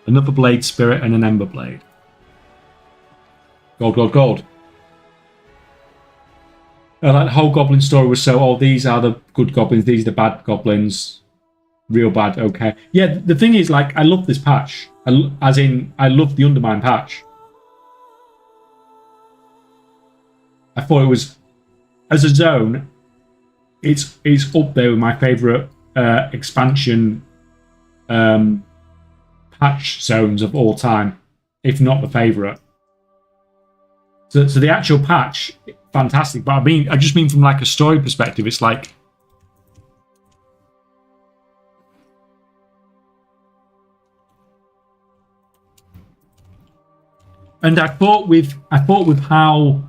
Another blade spirit and an ember blade. Gold, gold, gold. Like the whole goblin story was so, oh, these are the good goblins, these are the bad goblins. Real bad, okay. Yeah, the thing is, like, I love this patch. I love the Undermine patch. I thought it was, as a zone, it's up there with my favourite expansion patch zones of all time, if not the favourite. So the actual patch, fantastic. But I just mean from like a story perspective, it's like and I thought with how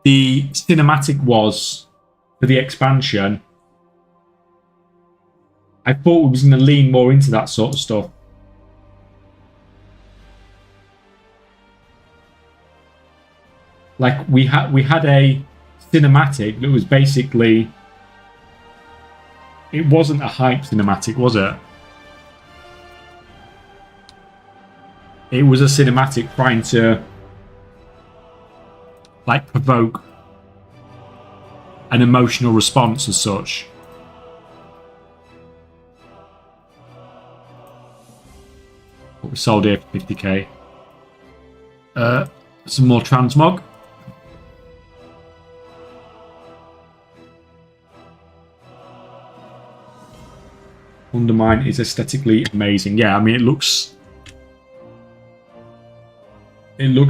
the cinematic was for the expansion, I thought we was going to lean more into that sort of stuff. Like we had a cinematic that was basically, it wasn't a hype cinematic, was it? It was a cinematic trying to like provoke an emotional response as such. What we sold here for 50k. Some more transmog. Undermine is aesthetically amazing. Yeah, I mean, it looks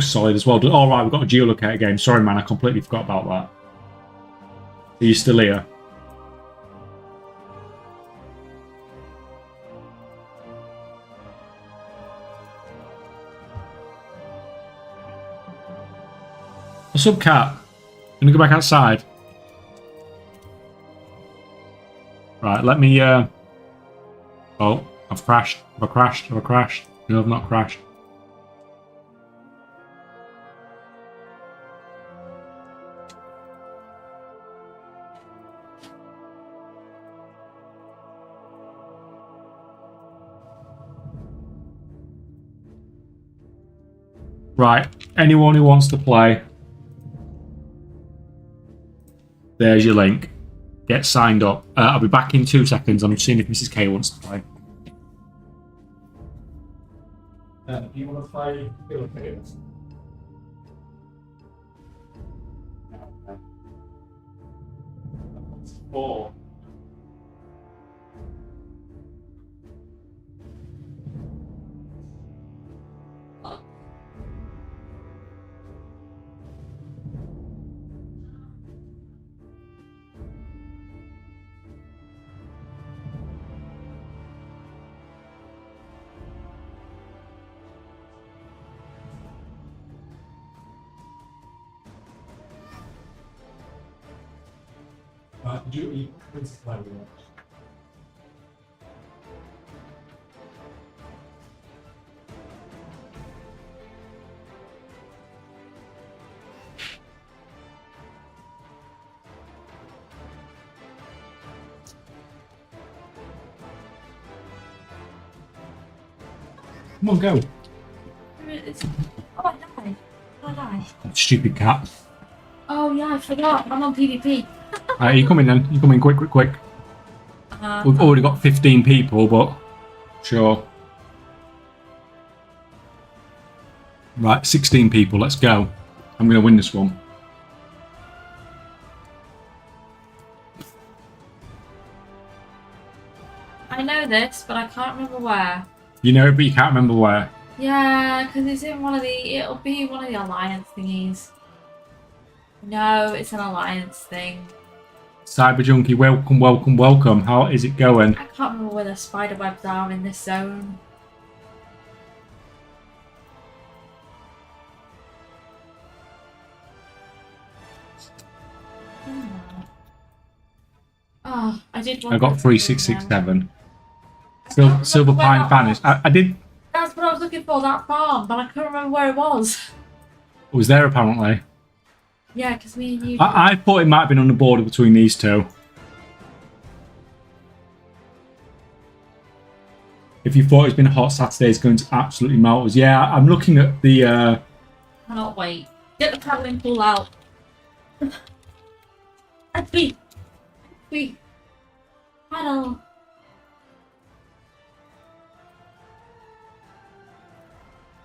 solid as well. All right, we've got a geolocator game. Sorry, man, I completely forgot about that. Are you still here? What's up, cat? Gonna go back outside. Right, let me. Oh, I've crashed. Have I crashed? Have I crashed? No, I've not crashed. Right, anyone who wants to play, there's your link. Get signed up. I'll be back in 2 seconds. I'm seeing if Mrs. K wants to play. Do you want to play Philippines? No. 4. You play with us. Come on, go. Oh, I died. I died. Stupid cat. Oh, yeah, I forgot. I'm on PvP. You come in then. You come in quick. We've already got 15 people, but sure. Right, 16 people. Let's go. I'm going to win this one. I know this, but I can't remember where. You know it, but you can't remember where. Yeah, because it's in one of the... It'll be one of the alliance thingies. No, it's an alliance thing. Cyber Junkie, welcome. How is it going? I can't remember where the spider webs are in this zone. Oh, I did. I got 3667. Silver Pine Banish. I did. That's what I was looking for, that farm, but I couldn't remember where it was. It was there apparently. Yeah, because me and you. I thought it might have been on the border between these two. If you thought it's been a hot Saturday, it's going to absolutely melt us. Yeah, I'm looking at the. Cannot wait. Get the paddling pool out. And we paddle.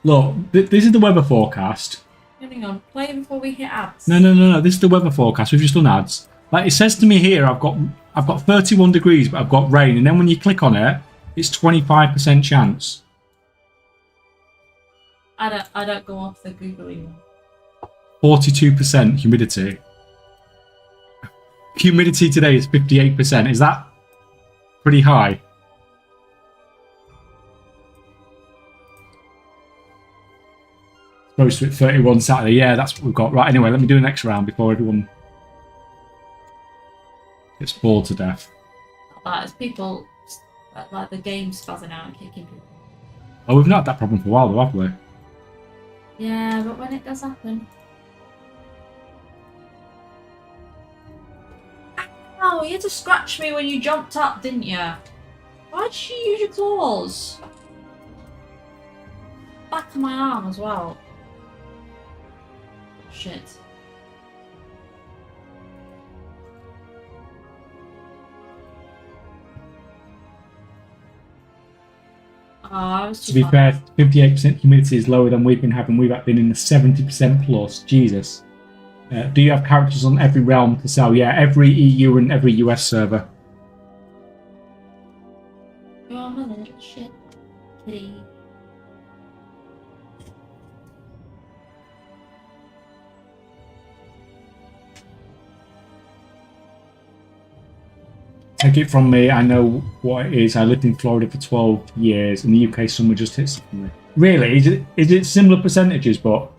Look, this is the weather forecast. Hang on, play before we hit ads. No. This is the weather forecast. We've just done ads. Like it says to me here, I've got 31 degrees, but I've got rain, and then when you click on it, it's 25% chance. I don't go off the googling. 42% humidity. Humidity today is 58%. Is that pretty high? Supposed to hit 31 Saturday. Yeah, that's what we've got. Right, anyway, let me do the next round before everyone gets bored to death. That is people like the game spazzing out and kicking people. Oh, we've not had that problem for a while though, have we? Yeah, but when it does happen. Oh, you had to scratch me when you jumped up, didn't you? Why did you use your claws? Back of my arm as well. Shit. Oh, to be fair, 58% humidity is lower than we've been having. We've been in the 70% plus. Jesus. Do you have characters on every realm to sell? Yeah, every EU and every US server. Pretty. Take it from me, I know what it is. I lived in Florida for 12 years. In the UK, summer just hits me. Really? Is it similar percentages, but...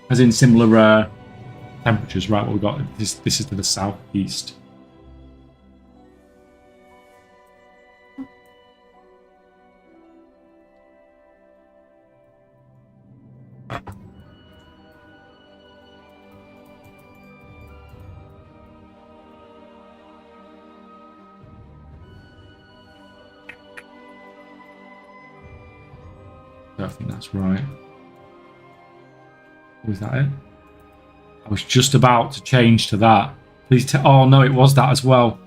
As in similar temperatures, right? What we got, this is to the southeast. I don't think that's right. Was that it? I was just about to change to that. Please oh no, it was that as well.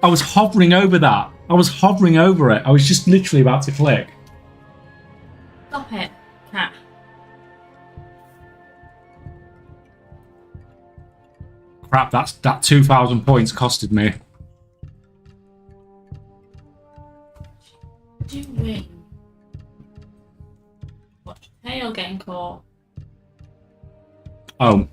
I was hovering over that. I was hovering over it. I was just literally about to click. Stop it, cat. Crap, that 2,000 points costed me. Doing. Watch tail getting caught. Oh.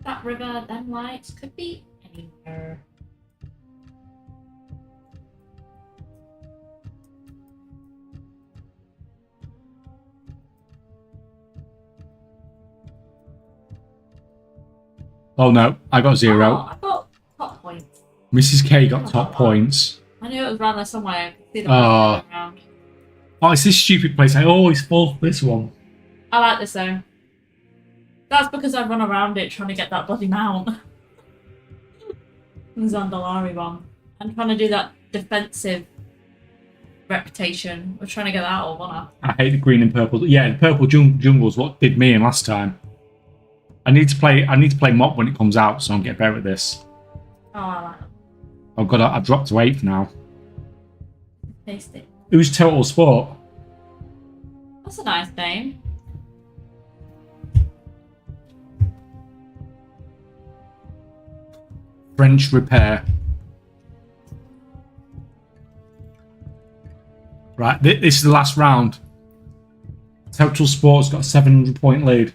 That river, them lights could be anywhere. Oh no, I got 0. Oh, I got top points. Mrs. K got top points. I knew it was around there somewhere. I could see the Oh. around. Oh, it's this stupid place. I always fall for this one. I like this though. That's because I run around it trying to get that bloody mount. The Zandalari one. I'm trying to do that defensive reputation. We're trying to get that all one up. I hate the green and purple. Yeah, the purple jungle's what did me in last time. I need to play Mop when it comes out, so I'll get better at this. Oh, I like that. I've dropped to 8th now. Taste it. Who's Total Sport? That's a nice name. French Repair. Right, this is the last round. Total Sport's got a 700-point lead.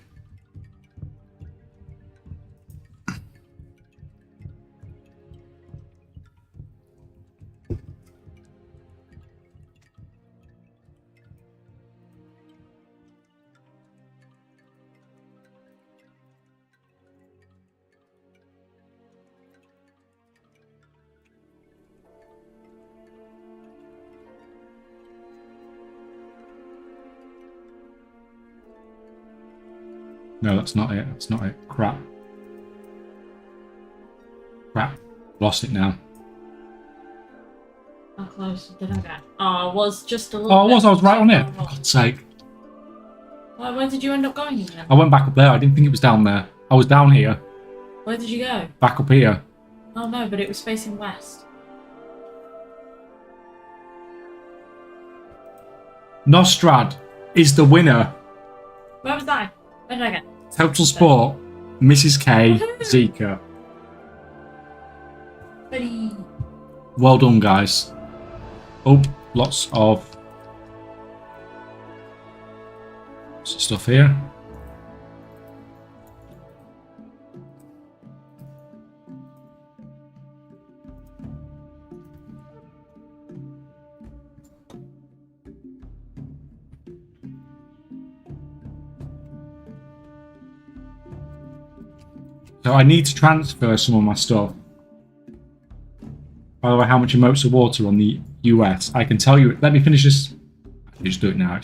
No, that's not it. That's not it. Crap. Crap. Lost it now. How close did I get? Oh, I was just a little Oh, I bit was right on it. For wrong. God's sake. Well, where did you end up going in then? I went back up there. I didn't think it was down there. I was down here. Where did you go? Back up here. Oh no, but it was facing west. Nostrad is the winner. Where was I? Where did I get? Total Sport, Mrs. K, Zika. Buddy. Well done, guys. Oh, lots of stuff here. So I need to transfer some of my stuff. By the way, how much emotes of water on the US? I can tell you. Let me finish this. Actually, just do it now.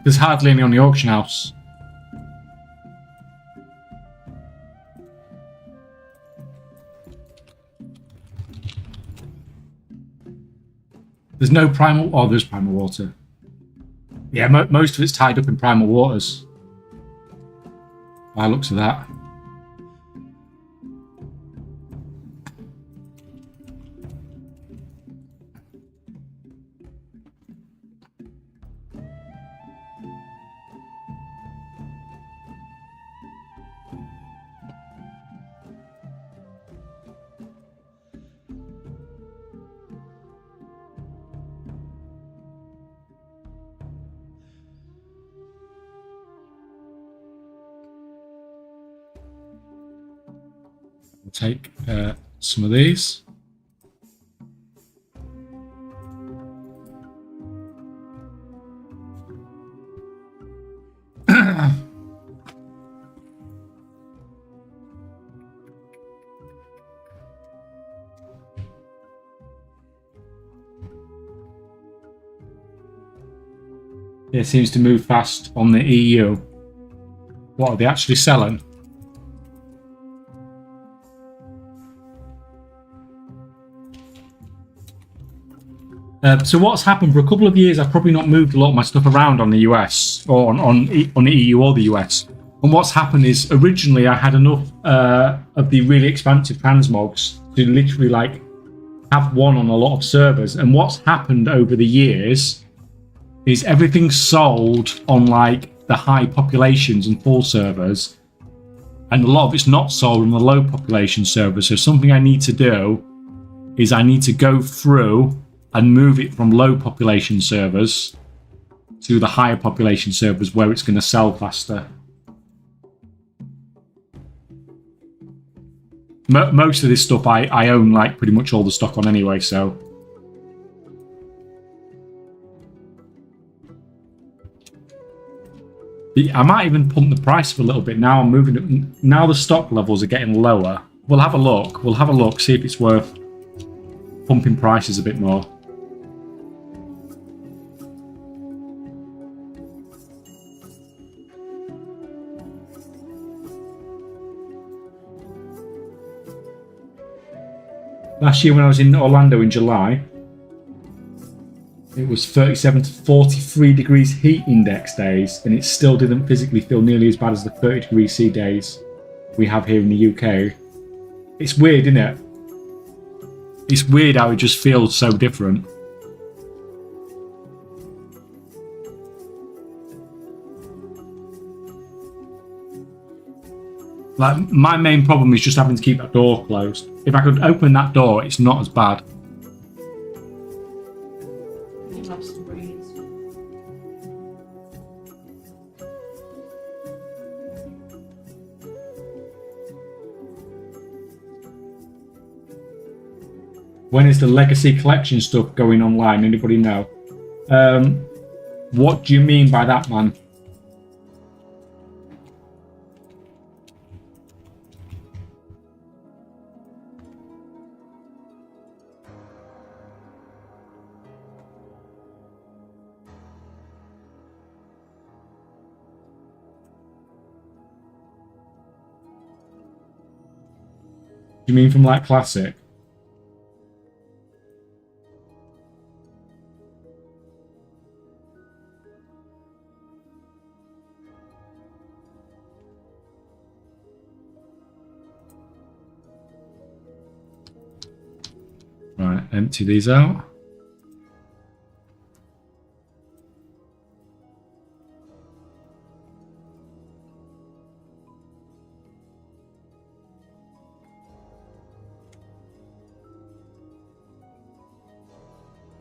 There's hardly any on the auction house. There's no primal. Oh, there's primal water. Yeah, most of it's tied up in primal waters. By the looks of that. We'll take some of these. It seems to move fast on the EU. What are they actually selling? So what's happened for a couple of years, I've probably not moved a lot of my stuff around on the US or on the EU or the US. And what's happened is originally I had enough of the really expansive transmogs to literally like have one on a lot of servers. And what's happened over the years is everything's sold on like the high populations and full servers, and a lot of it's not sold on the low population servers. So something I need to do is I need to go through and move it from low population servers to the higher population servers where it's going to sell faster. Most of this stuff I own like pretty much all the stock on anyway, so I might even pump the price up a little bit. Now I'm moving it. Now the stock levels are getting lower. We'll have a look. We'll have a look, see if it's worth pumping prices a bit more. Last year when I was in Orlando in July, it was 37 to 43 degrees heat index days, and it still didn't physically feel nearly as bad as the 30 degrees C days we have here in the UK. It's weird, isn't it? It's weird how it just feels so different. Like, my main problem is just having to keep that door closed. If I could open that door, it's not as bad. When is the legacy collection stuff going online? Anybody know? What do you mean by that, man? Do you mean from like classic? Right, empty these out.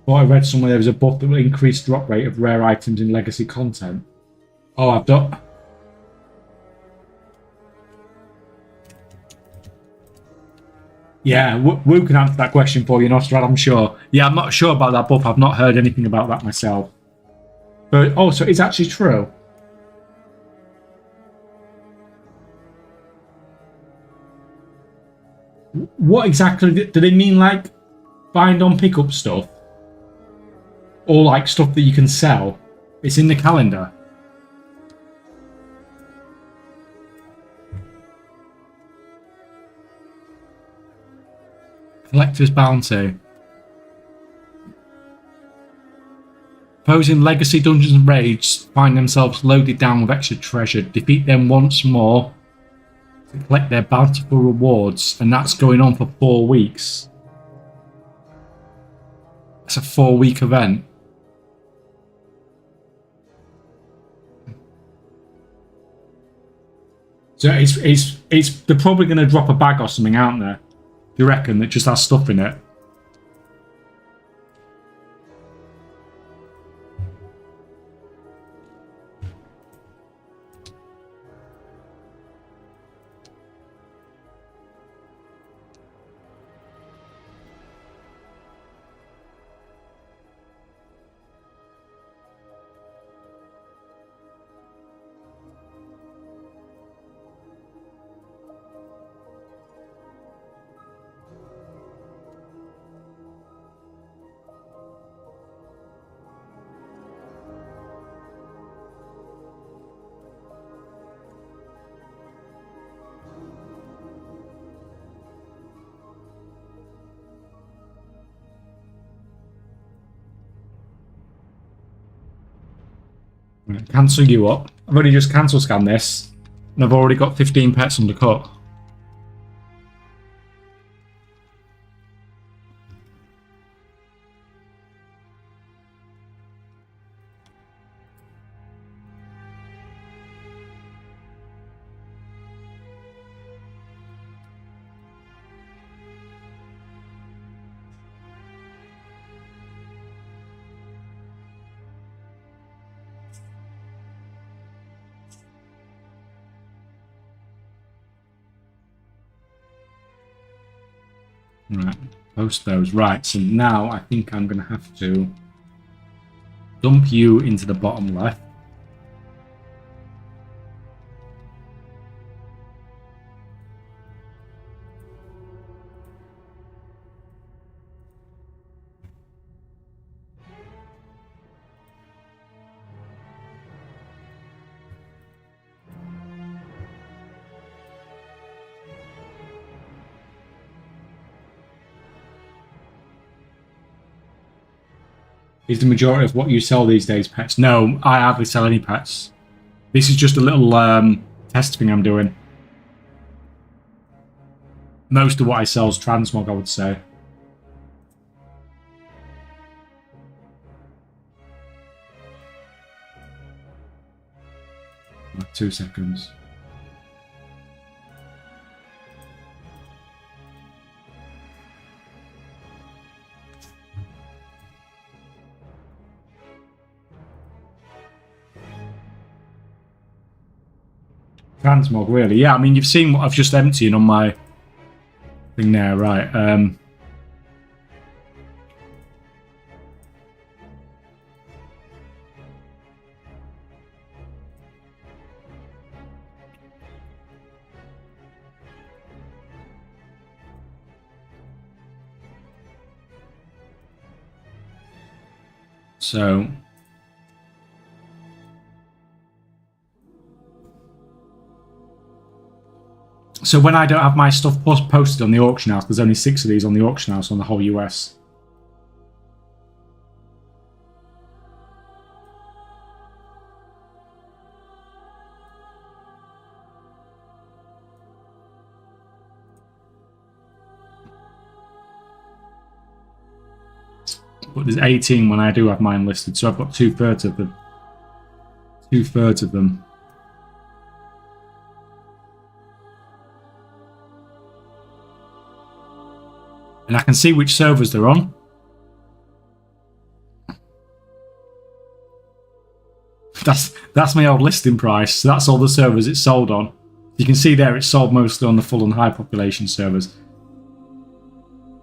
Thought I read somewhere there was a buff that will increase drop rate of rare items in legacy content. Oh, I've done. Yeah, Wu can answer that question for you, Nostrad, I'm sure. Yeah, I'm not sure about that buff. I've not heard anything about that myself. But also, it's actually true. What exactly do they mean? Like bind on pickup stuff, or like stuff that you can sell? It's in the calendar. Collector's bounty. Opposing legacy dungeons and raids find themselves loaded down with extra treasure. Defeat them once more to collect their bountiful rewards, and that's going on for 4 weeks. It's a 4-week event. So it's they're probably going to drop a bag or something, aren't they? Do you reckon that just has stuff in it? Cancel you up. I've only just cancel scanned this, and I've already got 15 pets undercut. Right, post those. Right, so now I think I'm going to have to dump you into the bottom left. Is the majority of what you sell these days pets? No, I hardly sell any pets. This is just a little test thing I'm doing. Most of what I sell is transmog, I would say. Like 2 seconds. Transmog, really? Yeah, I mean, you've seen what I've just emptied on my thing there, right? So when I don't have my stuff posted on the auction house, there's only 6 of these on the auction house on the whole US. But there's 18 when I do have mine listed, so I've got 2/3 of them. 2/3 of them. And I can see which servers they're on. That's my old listing price. So that's all the servers it's sold on. You can see there it's sold mostly on the full and high population servers.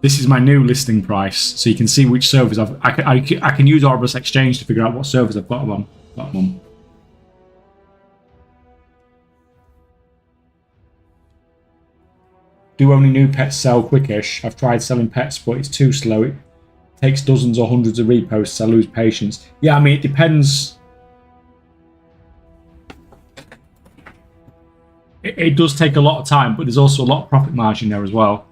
This is my new listing price, so you can see which servers I can use Orbis Exchange to figure out what servers I've got them on. Do only new pets sell quickish? I've tried selling pets, but it's too slow. It takes dozens or hundreds of reposts. I lose patience. Yeah, I mean, it depends. It does take a lot of time, but there's also a lot of profit margin there as well.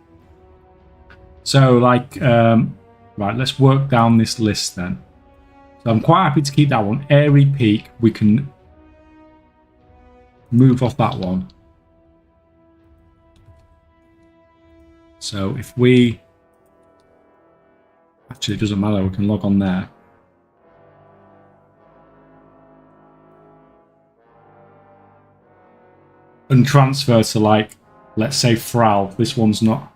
So, like, right, let's work down this list then. So So I'm quite happy to keep that one. Airy Peak, we can move off that one. So if we... Actually, it doesn't matter. We can log on there. And transfer to, like, let's say Fral. This one's not.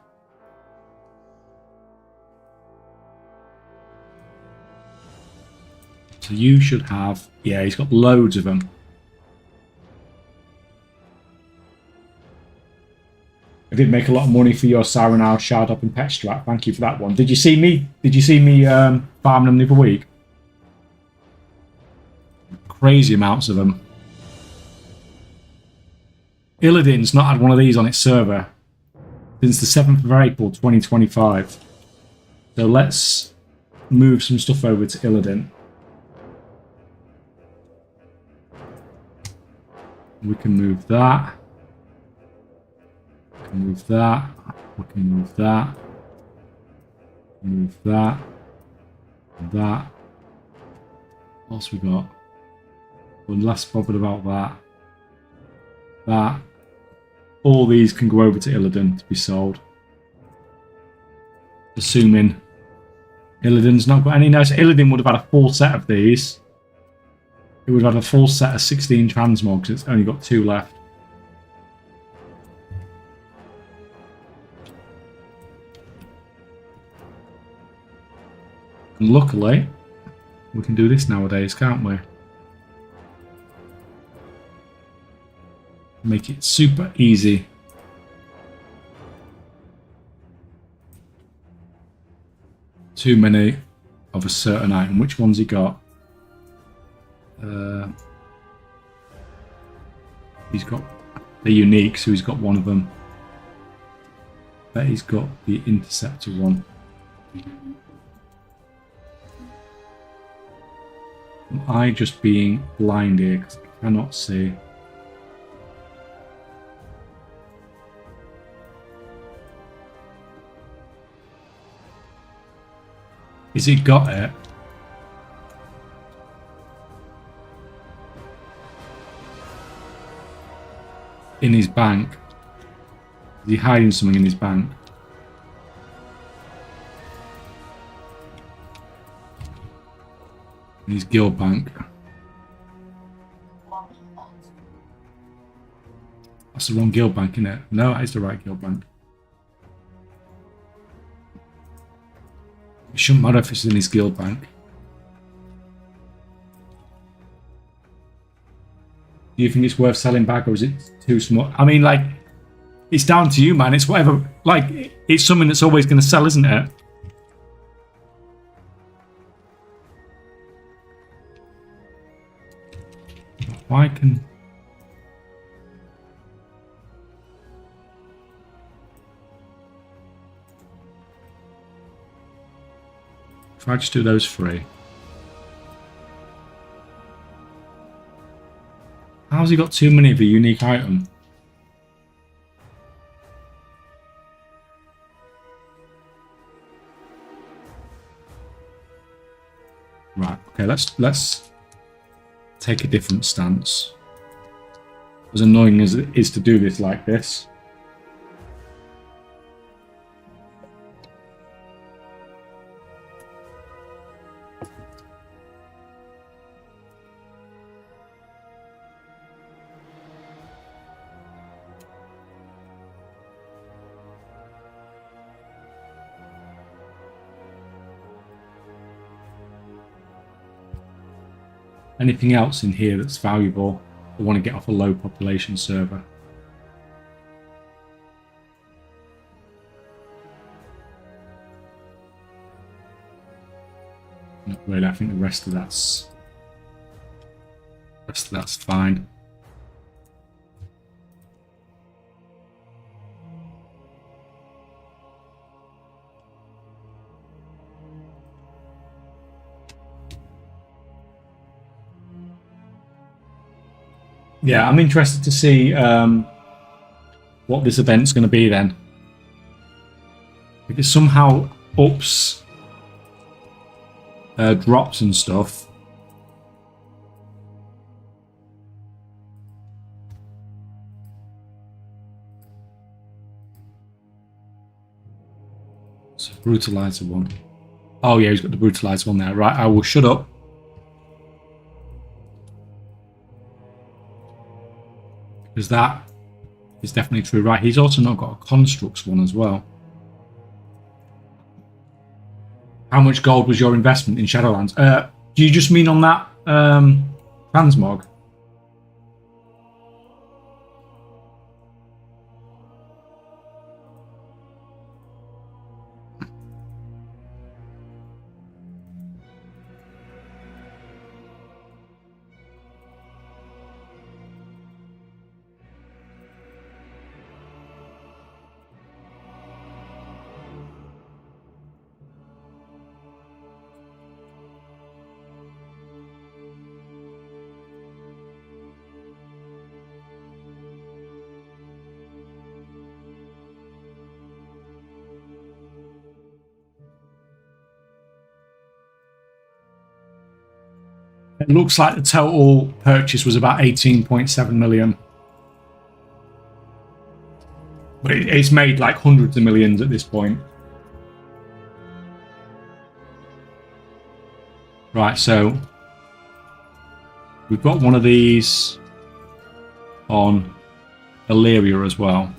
So you should have... Yeah, he's got loads of them. I did make a lot of money for your Sirenile, Shard Up, and Pet Strat. Thank you for that one. Did you see me? Did you see me farming them the other week? Crazy amounts of them. Illidan's not had one of these on its server since the 7th of April 2025. So let's move some stuff over to Illidan. We can move that. We can move that. We can move that. Move that. That. What else we got? We're less bothered about that. That. All these can go over to Illidan to be sold. Assuming Illidan's not got any. No, so Illidan would have had a full set of these. It would have had a full set of 16 transmogs. It's only got 2 left. And luckily, we can do this nowadays, can't we? Make it super easy. Too many of a certain item. Which one's he got? He's got the unique, so he's got one of them. Bet he's got the interceptor one. Am I just being blind here because I cannot see? Has he got it? In his bank? Is he hiding something in his bank? In his guild bank? That's the wrong guild bank, isn't it? No, that is the right guild bank. It shouldn't matter if it's in his guild bank. Do you think it's worth selling back, or is it too small? I mean, like, it's down to you, man. It's whatever. Like, it's something that's always going to sell, isn't it? Why can... If I just do those 3. How's he got too many of a unique item? Right, okay, let's take a different stance. As annoying as it is to do this like this. Anything else in here that's valuable? I want to get off a low population server. Not really. I think the rest of that's fine. Yeah, I'm interested to see what this event's going to be then. If it somehow ups drops and stuff, It's a brutalizer one. Oh yeah, he's got the brutalizer one there. Right, I will shut up. Because that is definitely true. Right, he's also not got a constructs one as well. How much gold was your investment in Shadowlands? Do you just mean on that transmog? It looks like the total purchase was about 18.7 million. But it's made like hundreds of millions at this point. Right, so we've got one of these on Illyria as well.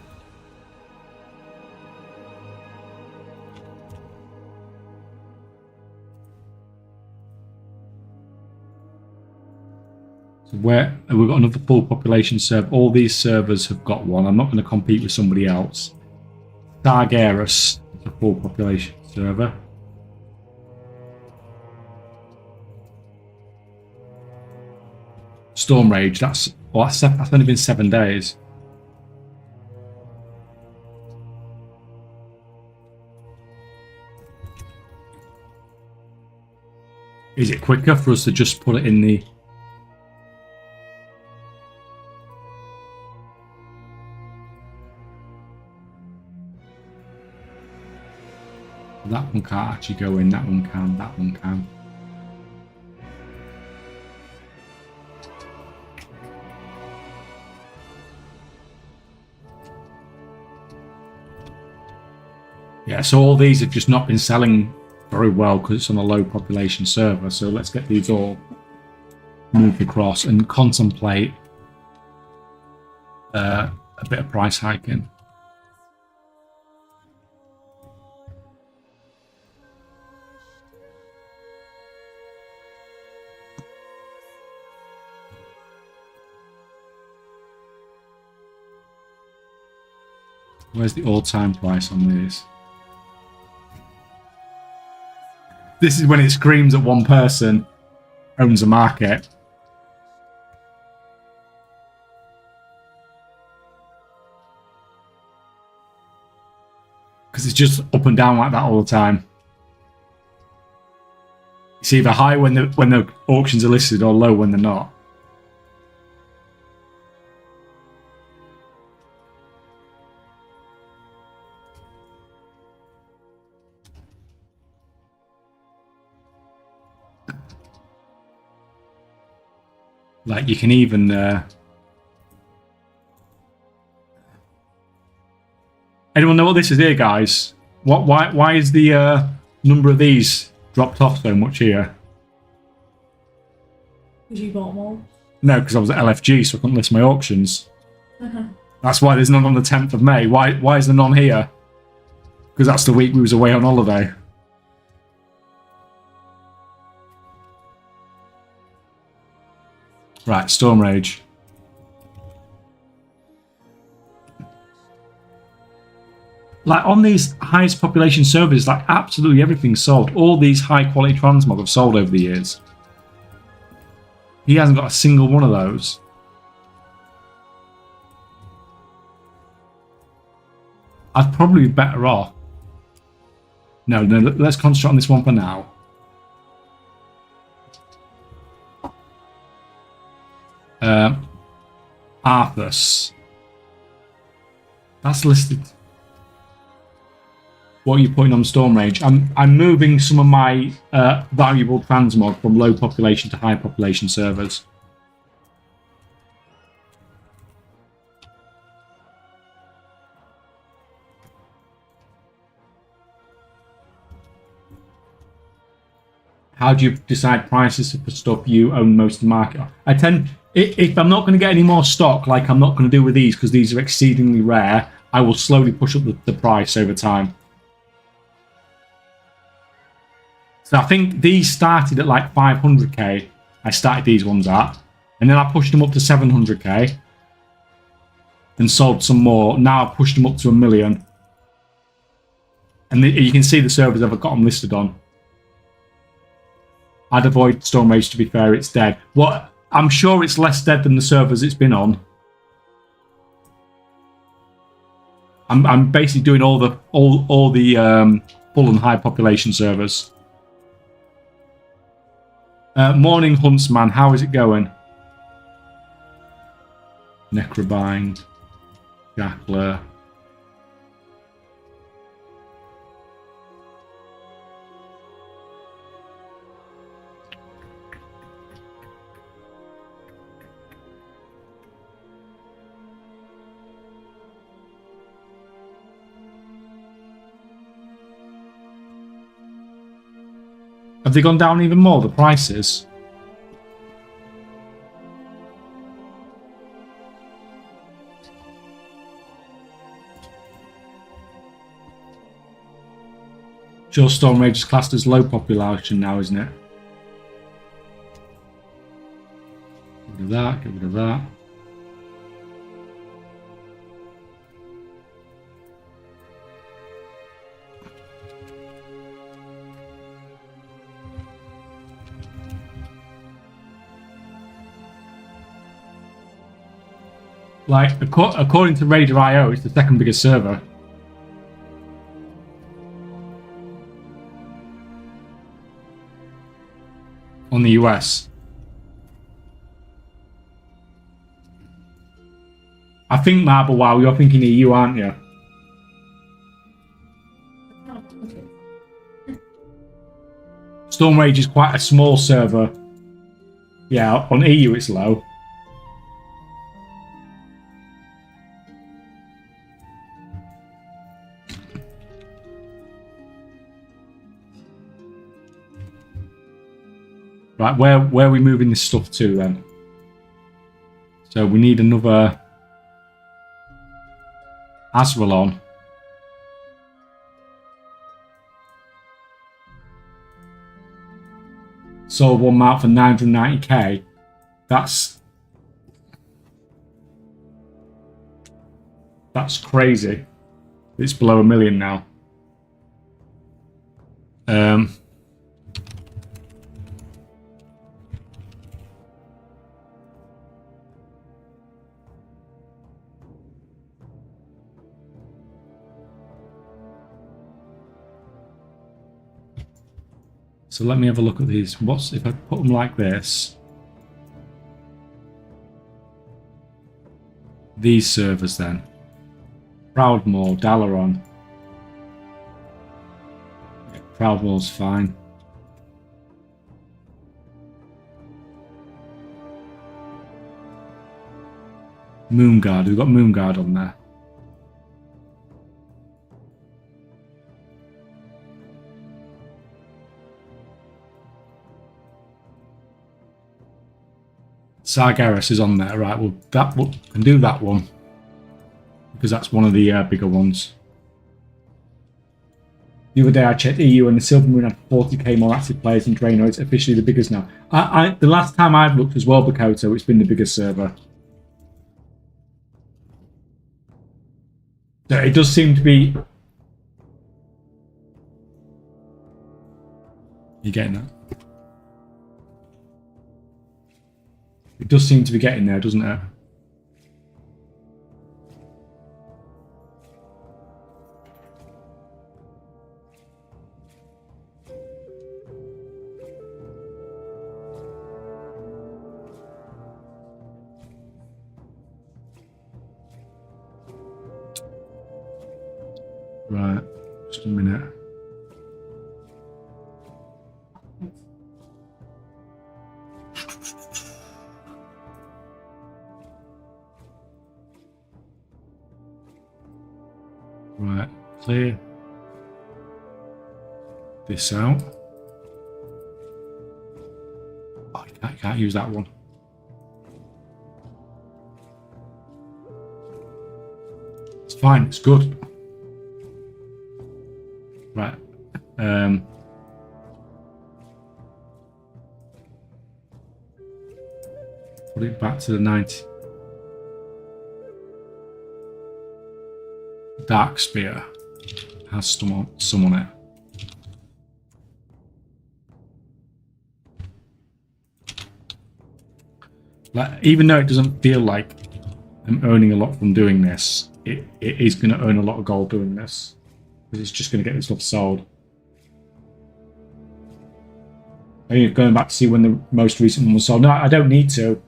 Where we've got another full population server. All these servers have got one. I'm not going to compete with somebody else. Targarus is a full population server. Storm Rage, that's only been 7 days. Is it quicker for us to just put it in the... That one can't actually go in, that one can, that one can. Yeah, so all these have just not been selling very well because it's on a low population server. So let's get these all moved across and contemplate a bit of price hiking. Where's the all-time price on these? This is when it screams that one person owns a market. Because it's just up and down like that all the time. It's either high when the auctions are listed or low when they're not. Like you can even anyone know what this is here, guys? Why is the number of these dropped off so much here? Because you bought them all. No, because I was at LFG, so I couldn't list my auctions. That's why there's none on the 10th of May. Why is there none here? Because that's the week we was away on holiday. Right, Storm Rage. Like on these highest population servers, like absolutely everything's sold. All these high quality transmog have sold over the years. He hasn't got a single one of those. I'd probably be better off. No, let's concentrate on this one for now. Arthas. That's listed. What are you putting on Storm Rage? I'm moving some of my valuable transmog from low population to high population servers. How do you decide prices for stuff you own most of the market? I tend, if I'm not going to get any more stock, like I'm not going to do with these because these are exceedingly rare, I will slowly push up the price over time. So I think these started at like 500k. I started these ones at, and then I pushed them up to 700k and sold some more. Now I've pushed them up to 1 million. And you can see the servers I've got them listed on. I'd avoid Storm Rage, to be fair, it's dead. Well, I'm sure it's less dead than the servers it's been on. I'm basically doing all the full and high population servers. Morning Huntsman, how is it going? Necrobind, Jackler. Have they gone down even more, the prices? Sure, Storm Rage is classed as low population now, isn't it? Get rid of that, get rid of that. Like, according to Raider.io, it's the second biggest server. On the US. I think Marble Wow, you're thinking EU, aren't you? Storm Rage is quite a small server. Yeah, on EU it's low. Right, where are we moving this stuff to then? So we need another Asralon. Sold one mount for 990k. That's crazy. It's below 1 million now. So let me have a look at these. What's if I put them like this? These servers then. Proudmoore, Dalaran. Yeah, Proudmoore's fine. Moonguard, we've got Moonguard on there. Sargeras is on there, right? Well, that we can do that one because that's one of the bigger ones. The other day I checked EU and the Silver Moon had 40k more active players than Draenor. It's officially the biggest now. The last time I've looked as well, Bakoto, it's been the biggest server. So it does seem to be. You're getting that? It does seem to be getting there, doesn't it? Right, just a minute. Right, clear this out. Can't use that one. It's fine. It's good. Right. Put it back to the 90. Dark Spear has some on it. Like, even though it doesn't feel like I'm earning a lot from doing this, it is going to earn a lot of gold doing this. Because it's just going to get this stuff sold. I mean, going back to see when the most recent one was sold. No, I don't need to.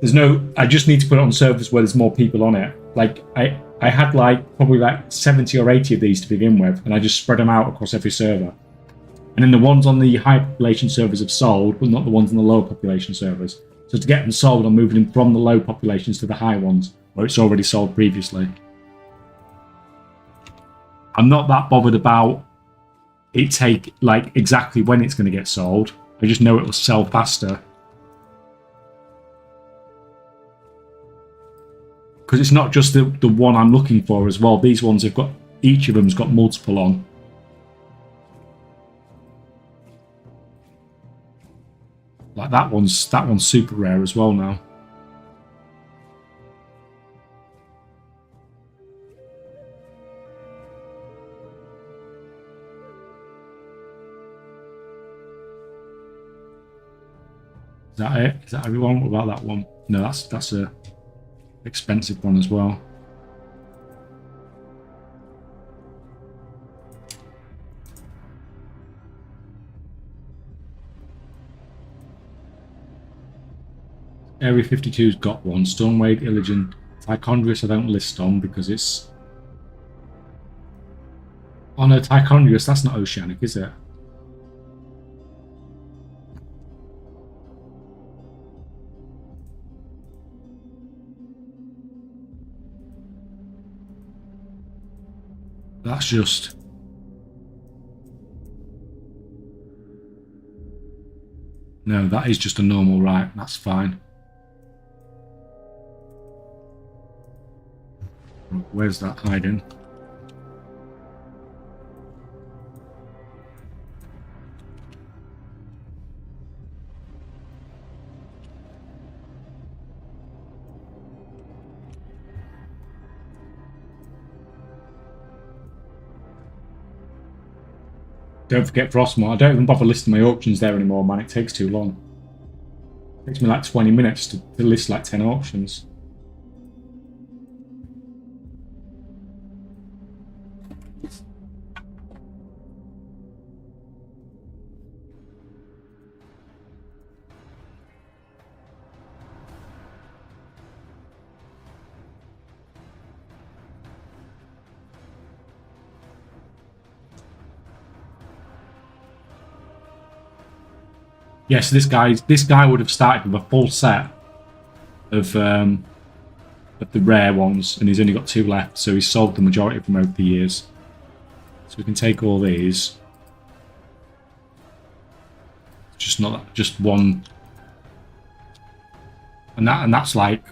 There's no... I just need to put it on servers where there's more people on it. Like, I had like probably like 70 or 80 of these to begin with, and I just spread them out across every server. And then the ones on the high population servers have sold, but not the ones on the low population servers. So to get them sold, I'm moving them from the low populations to the high ones, where it's already sold previously. I'm not that bothered about it take like exactly when it's going to get sold. I just know it will sell faster. Because it's not just the one I'm looking for as well. These ones have got, each of them's got multiple on. Like that one's super rare as well now. Is that it? Is that everyone? What about that one? No, that's a expensive one as well. Area 52's got one. Stormwade, Illigen, Tichondrius I don't list on because it's... Oh no, Tichondrius, that's not oceanic, is it? That's just... No, that is just a normal right. That's fine. Where's that hiding? Don't forget Frostmourne. I don't even bother listing my auctions there anymore, man. It takes too long. It takes me like 20 minutes to list like 10 auctions. Yes, this guy would have started with a full set of the rare ones, and he's only got 2 left, so he's sold the majority of them over the years. So we can take all these. Just one, and that's like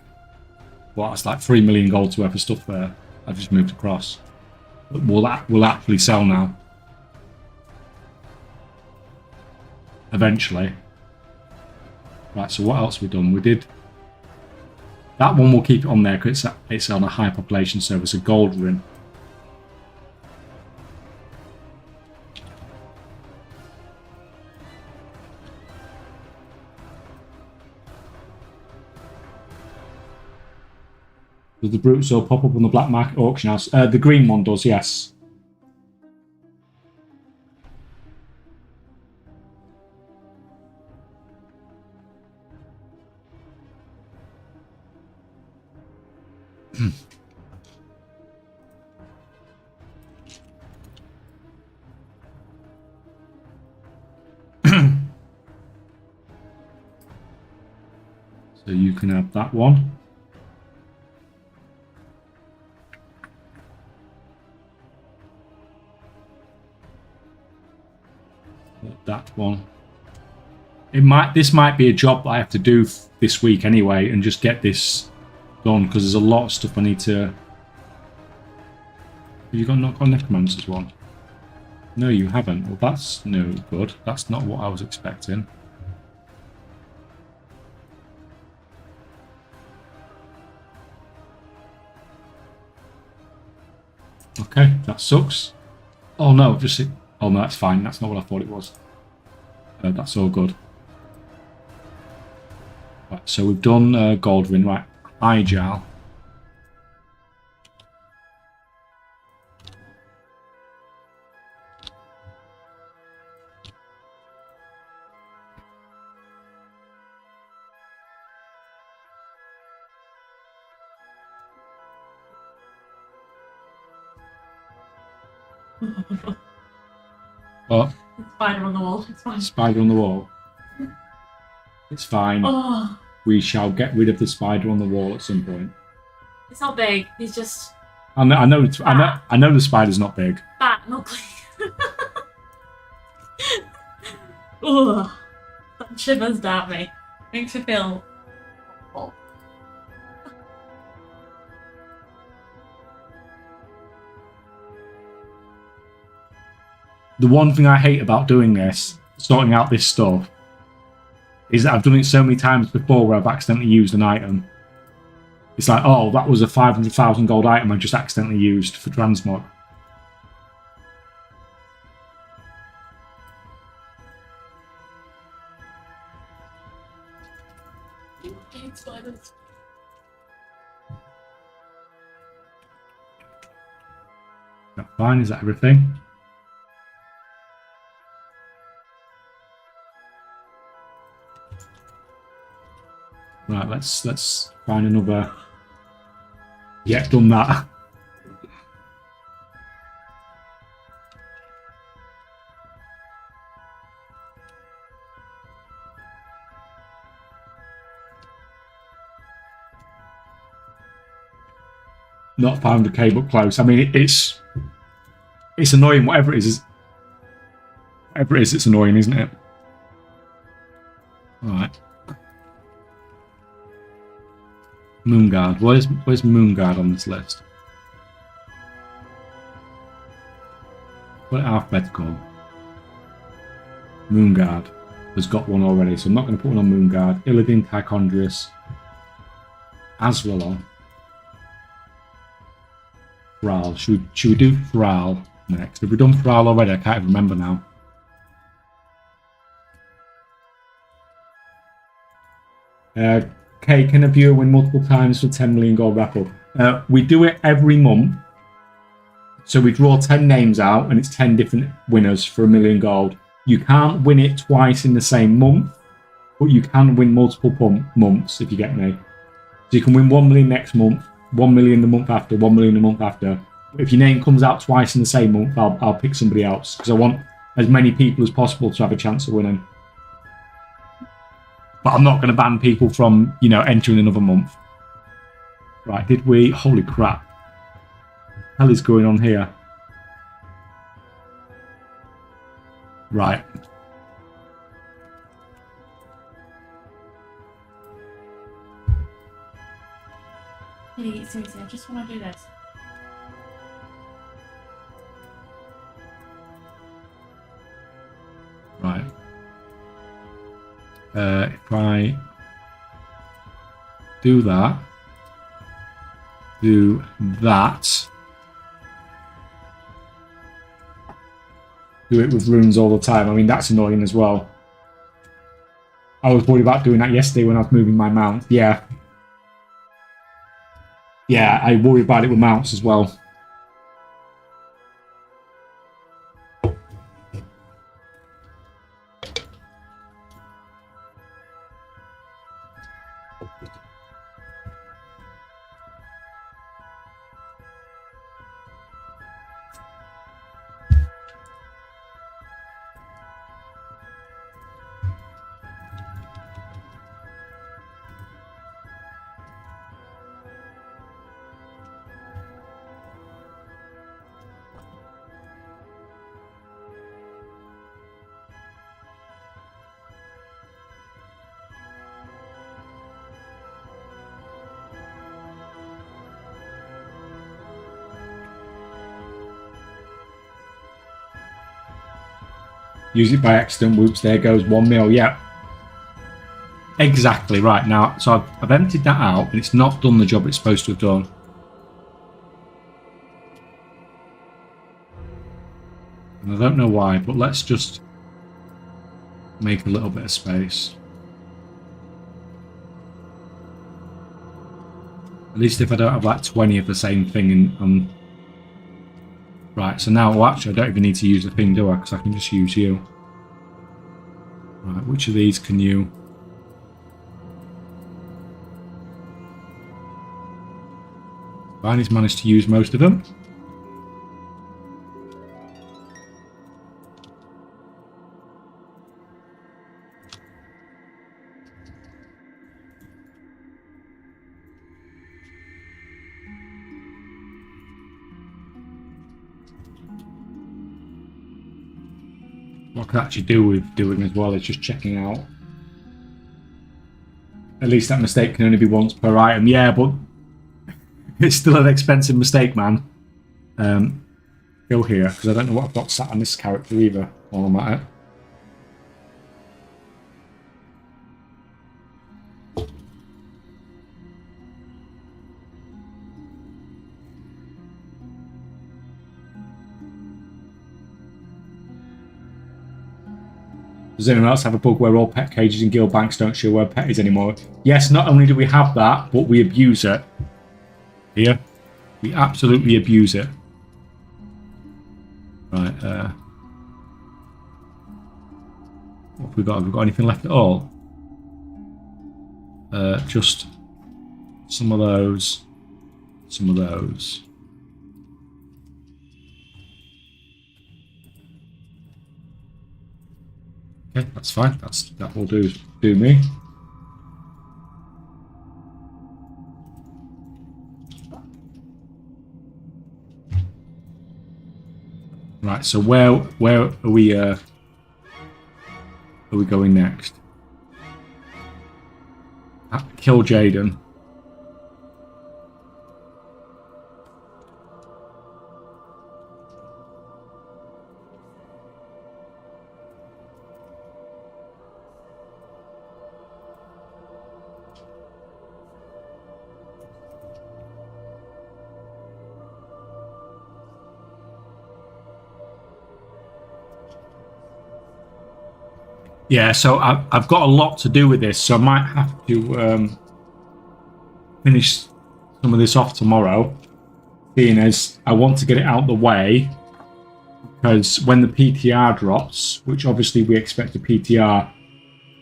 what? It's like 3 million gold's worth of stuff there. I've just moved across. But will actually sell now. Eventually. Right, so what else have we done? We did... That one we'll keep it on there because it's on a high population server, it's a gold rune. Does the brute sword pop up on the black market auction house? The green one does, yes. So you can have that one. That one. This might be a job that I have to do this week anyway, and just get this done because there's a lot of stuff I need to. Have you not got Necromancer's one? No, you haven't. Well, that's no good. That's not what I was expecting. Okay, that sucks. Oh no, oh no, that's fine. That's not what I thought it was. That's all good. Right, so we've done Goldrin, right? Ijal. What? Spider on the wall. It's fine. Spider on the wall. It's fine. Oh, We shall get rid of the spider on the wall at some point. it's not big. He's just I know the spider's not big. fat and ugly. Ugh. That shivers down me. Makes me feel awful. The one thing I hate about doing this, sorting out this stuff, is that I've done it so many times before where I've accidentally used an item. It's like, oh, that was a 500,000 gold item I just accidentally used for transmog. That's fine, is that everything? Right, let's find another. Yeah, done that. Not 500k, but close. I mean, it's annoying. Whatever it is, it's annoying, isn't it? All right. Moonguard. Where's Moonguard on this list? Put it alphabetical. Moonguard has got one already, so I'm not going to put one on Moonguard. Illidan, Tichondrius, Azralon, Thrall. Should we do Thrall next? Have we done Thrall already? I can't even remember now. Okay, can a viewer win multiple times for 10 million gold raffle? We do it every month. So we draw 10 names out and it's 10 different winners for 1 million gold. You can't win it twice in the same month, but you can win multiple months, if you get me. So you can win 1 million next month, 1 million the month after, 1 million the month after. If your name comes out twice in the same month, I'll pick somebody else because I want as many people as possible to have a chance of winning. But I'm not going to ban people from, entering another month. Right, did we? Holy crap. What the hell is going on here? Right. Please, seriously, I just want to do this. Right. If I do that, do it with runes all the time. I mean, that's annoying as well. I was worried about doing that yesterday when I was moving my mount. Yeah. Yeah, I worry about it with mounts as well. Use it by accident. Whoops, there goes 1 mil. Yeah. Exactly, right. Now, so I've emptied that out, and it's not done the job it's supposed to have done. And I don't know why, but let's just make a little bit of space. At least if I don't have like 20 of the same thing and right, so now, well, actually I don't even need to use the thing, do I? Because I can just use you. Right, which of these can you... Fine, he's managed to use most of them. What I could actually do with doing as well is just checking out. At least that mistake can only be once per item. Yeah, but it's still an expensive mistake, man. Go here, because I don't know what I've got sat on this character either, while I'm at it. Does anyone else have a bug where all pet cages and guild banks don't show where a pet is anymore? Yes, not only do we have that, but we abuse it. Here. We absolutely abuse it. Right, what have we got? Have we got anything left at all? Just some of those. Some of those. Okay, that's fine. That will do me. Right. So where are we going next? Kill Jaden. Yeah, so I've got a lot to do with this, so I might have to finish some of this off tomorrow, being as I want to get it out the way, because when the PTR drops, which obviously we expect a PTR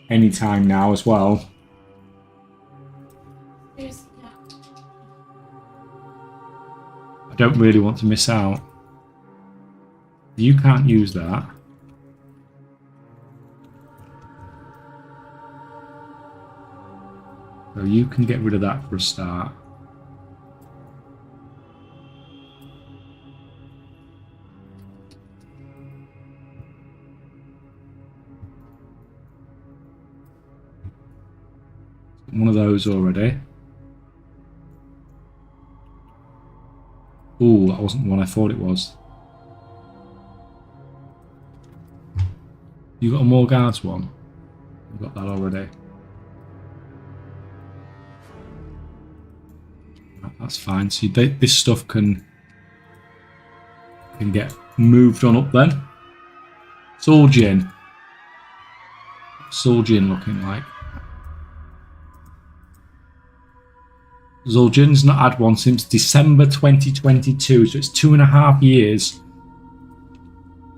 anytime now as well. I don't really want to miss out. You can't use that. So you can get rid of that for a start. One of those already. Ooh, that wasn't the one I thought it was. You got a more guards one? You got that already. That's fine. So this stuff can get moved on up then. Soljin. Soljin looking like. Zul'jin's not had one since December 2022, so it's 2.5 years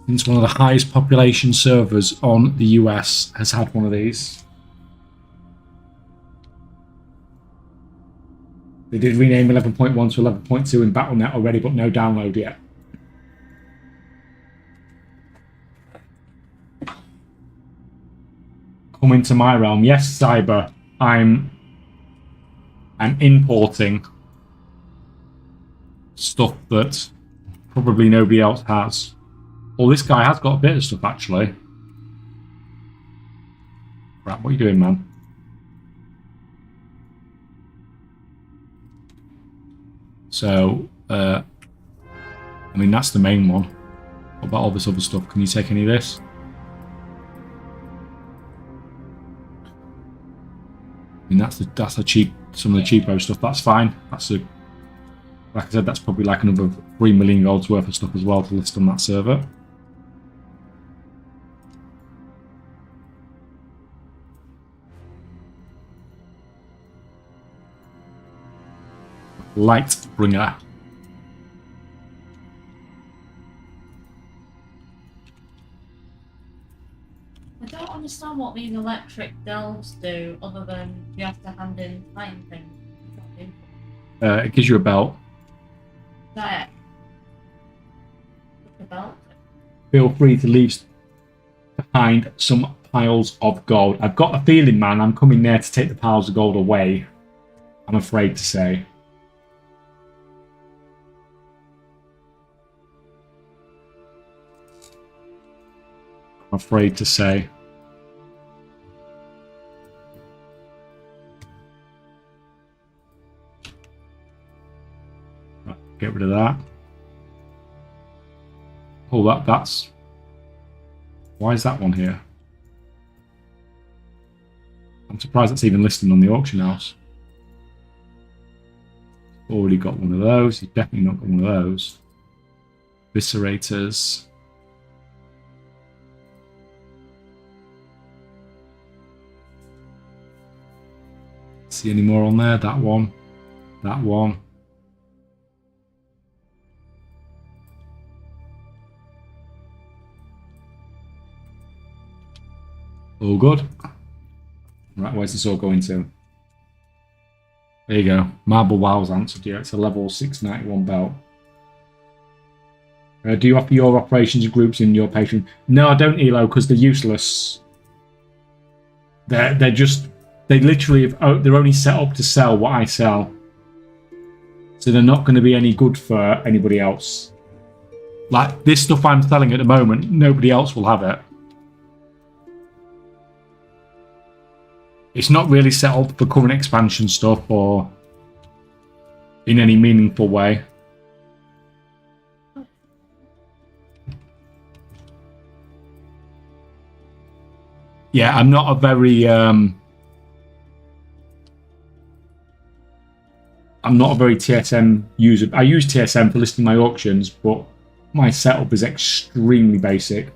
since one of the highest population servers on the US has had one of these. They did rename 11.1 to 11.2 in Battle.net already, but no download yet. Come into my realm. Yes, Cyber. I'm importing stuff that probably nobody else has. Well, this guy has got a bit of stuff, actually. Right, what are you doing, man? So, I mean, that's the main one. What about all this other stuff? Can you take any of this? mean, that's a cheap, some of the cheapo stuff. That's fine. Like I said, that's probably like another 3 million gold's worth of stuff as well to list on that server. Lightbringer. I don't understand what these electric delves do other than you have to hand in time things. It gives you a belt. That the belt. Feel free to leave behind some piles of gold. I've got a feeling, man, I'm coming there to take the piles of gold away. I'm afraid to say. I'm afraid to say. Right, get rid of that. Oh, that's... Why is that one here? I'm surprised that's even listed on the auction house. Already got one of those. He's definitely not got one of those. Viscerators. See any more on there? That one. That one. All good. Right, where's this all going to? There you go. Marble Wow's answered you. It's a level 691 belt. Do you offer your operations groups in your Patreon? No, I don't, Elo, because they're useless. They're just... They literally have, they're only set up to sell what I sell. So they're not going to be any good for anybody else. Like, this stuff I'm selling at the moment, nobody else will have it. It's not really set up for current expansion stuff or in any meaningful way. Yeah, I'm not a very... I'm not a very TSM user. I use TSM for listing my auctions, but my setup is extremely basic.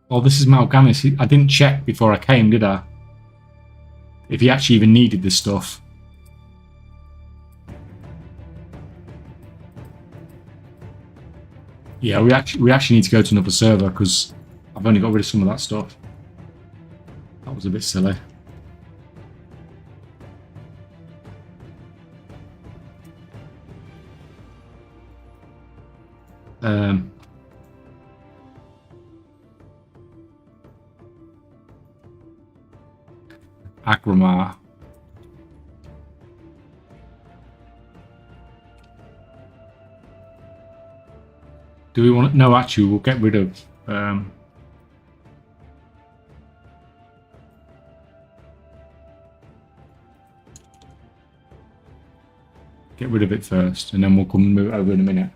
Oh, this is Mal'Ganis. I didn't check before I came, did I? If he actually even needed this stuff. Yeah, we actually need to go to another server because I've only got rid of some of that stuff. That was a bit silly. Agramar. Do we want to... No, actually, we'll get rid of... Get rid of it first, and then we'll come and move it over in a minute.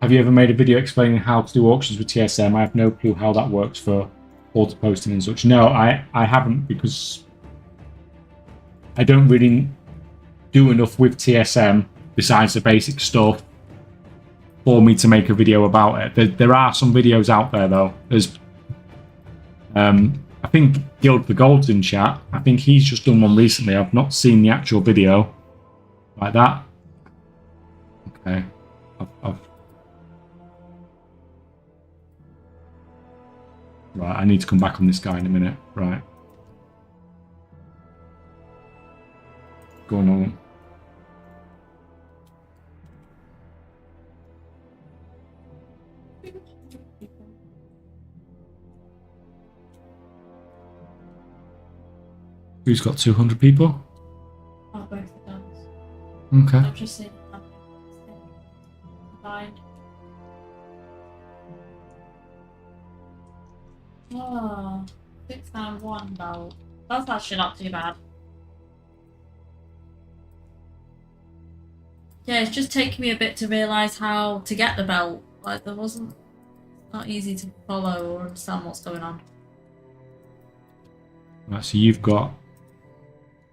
Have you ever made a video explaining how to do auctions with TSM? I have no clue how that works for auto posting and such. No, I haven't, because I don't really do enough with TSM besides the basic stuff for me to make a video about it. There are some videos out there though. There's I think Guild for Gold's in chat. I think he's just done one recently. I've not seen the actual video like that. Okay. Right, I need to come back on this guy in a minute. Right. Going on. Who's got 200 people? Oh, both of them. Okay. I've just seen it combined. Oh, Oh, 691 belt. That's actually not too bad. Yeah, it's just taking me a bit to realise how to get the belt. Like, there wasn't... Not easy to follow or understand what's going on. Right, so you've got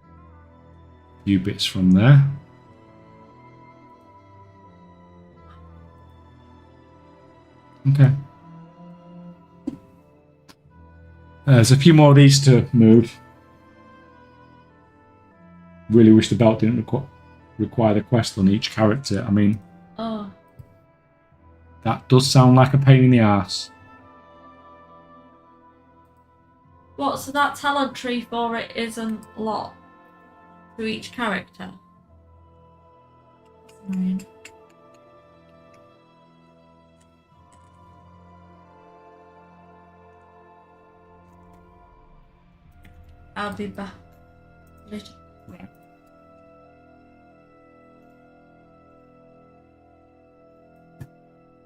a few bits from there. Okay. There's a few more of these to move. Really wish the belt didn't require the quest on each character. I mean, Oh. that does sound like a pain in the ass. What, so that talent tree for it isn't locked to each character? That's annoying. I'll be back later. Right.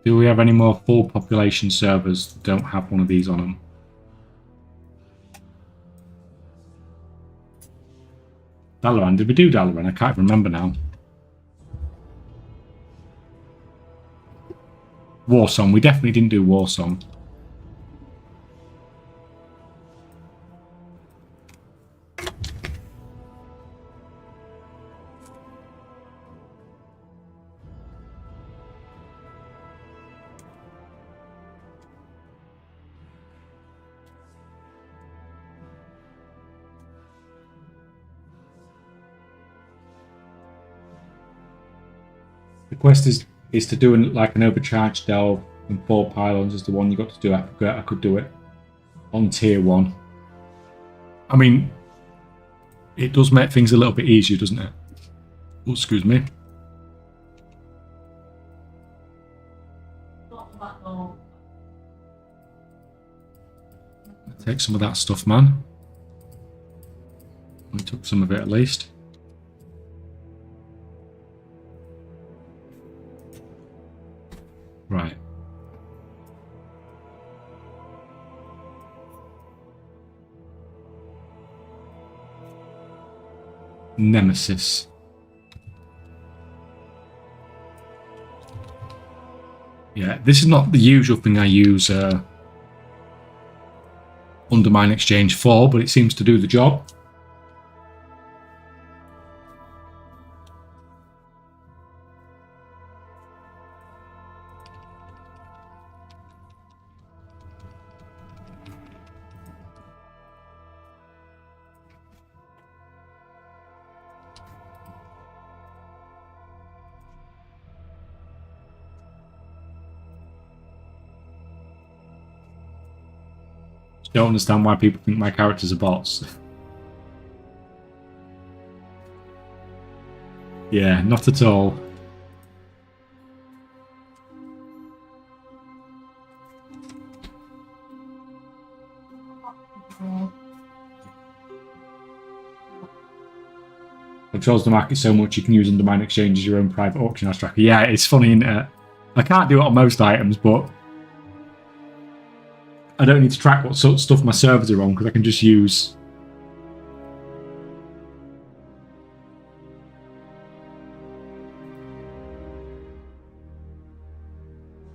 Do we have any more full population servers that don't have one of these on them? Dalaran, did we do Dalaran? I can't remember now. Warsong, we definitely didn't do Warsong. The quest is to do like an overcharged delve and 4 pylons is the one you got to do. I could do it on tier 1. I mean, it does make things a little bit easier, doesn't it? Oh, excuse me. Take some of that stuff, man. I took some of it at least. Right. Nemesis. Yeah, this is not the usual thing I use Undermine Exchange for, but it seems to do the job. Don't understand why people think my characters are bots. Yeah, not at all. Controls the market so much you can use Undermine Exchange as your own private auction house tracker. Yeah, it's funny, isn't it? I can't do it on most items, but I don't need to track what sort of stuff my servers are on because I can just use...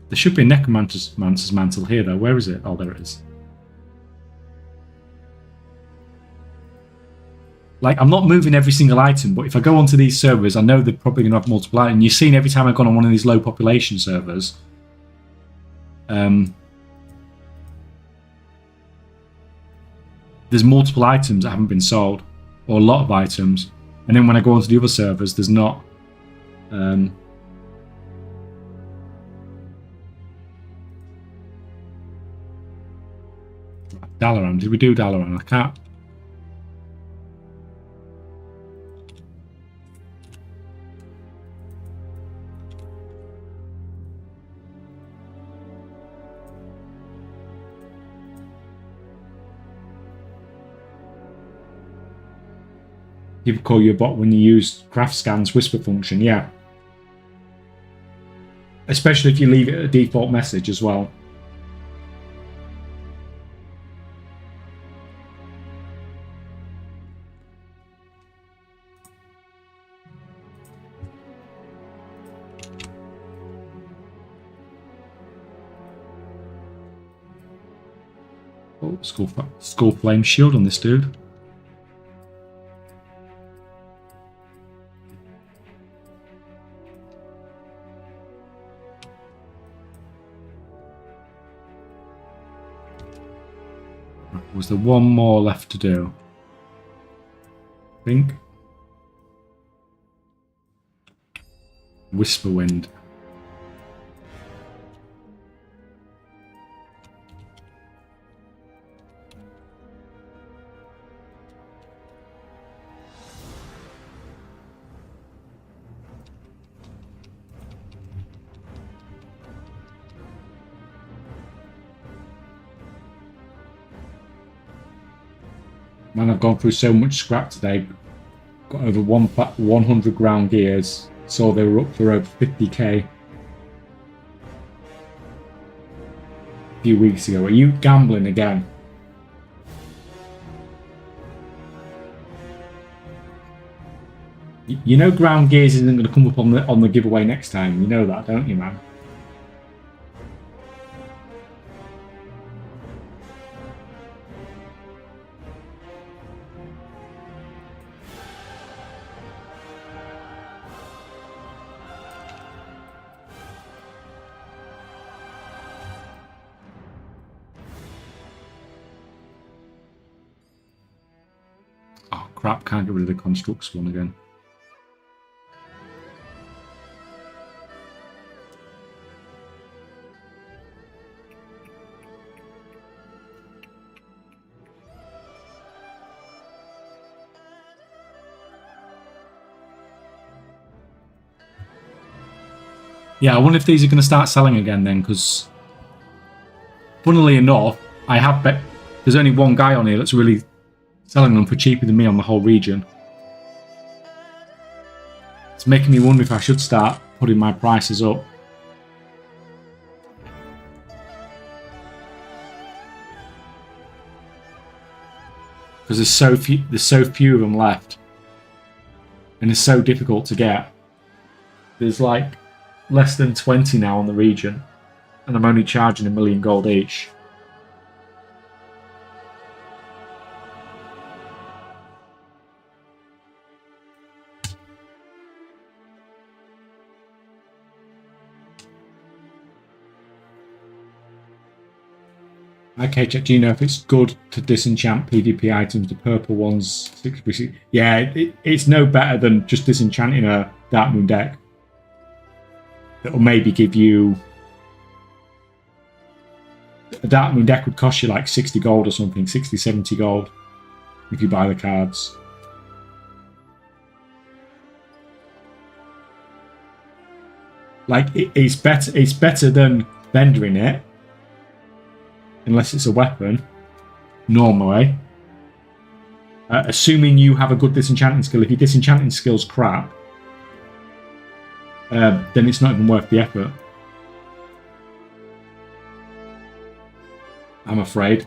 There should be a Necromancer's Mantle here, though. Where is it? Oh, there it is. Like, I'm not moving every single item, but if I go onto these servers, I know they're probably going to have multiple items. And you've seen every time I've gone on one of these low population servers, there's multiple items that haven't been sold, or a lot of items. And then when I go onto the other servers, there's not. Dalaran, did we do Dalaran? I can't. People call you a bot when you use craft scan's whisper function, yeah. Especially if you leave it a default message as well. skull flame shield on this dude. Was there one more left to do? I think. Whisper Wind. Man, I've gone through so much scrap today. Got over 100 ground gears. Saw they were up for over 50k a few weeks ago. Are you gambling again? You know ground gears isn't going to come up on the giveaway next time. You know that, don't you, man? Oh crap, can't get rid of the constructs one again. Yeah, I wonder if these are going to start selling again then, because funnily enough, I have bet there's only one guy on here that's really selling them for cheaper than me on the whole region. It's making me wonder if I should start putting my prices up. Because there's so few of them left. And it's so difficult to get. There's like less than 20 now on the region, and I'm only charging 1 million gold each. Okay, Kaychak, do you know if it's good to disenchant PvP items, the purple ones? 6%? Yeah, it's no better than just disenchanting a Dark Moon deck. It'll maybe give you... A Dark Moon deck would cost you like 60 gold or something, 60, 70 gold, if you buy the cards. Like, it's better than vendoring it, unless it's a weapon, normally. Assuming you have a good disenchanting skill. If your disenchanting skill's crap, then it's not even worth the effort. I'm afraid.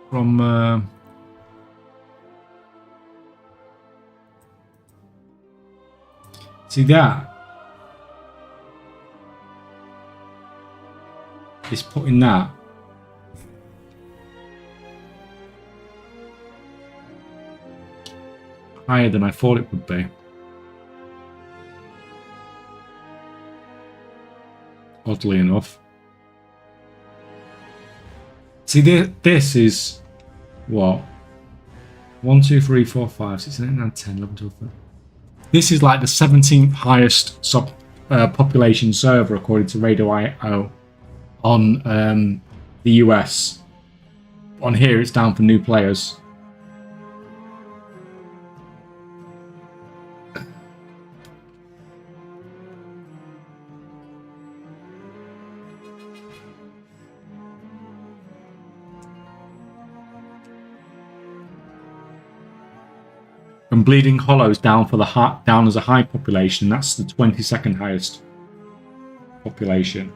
From see that is putting that higher than I thought it would be. Oddly enough. See, this is what? 1, 2, 3, 4, 5, 6, 7, 8, 9, 10, 11, 12, 13. This is like the 17th highest population server according to Radio.io on the US. On here, it's down for new players. And Bleeding Hollow's down for the down as a high population. That's the 22nd highest population.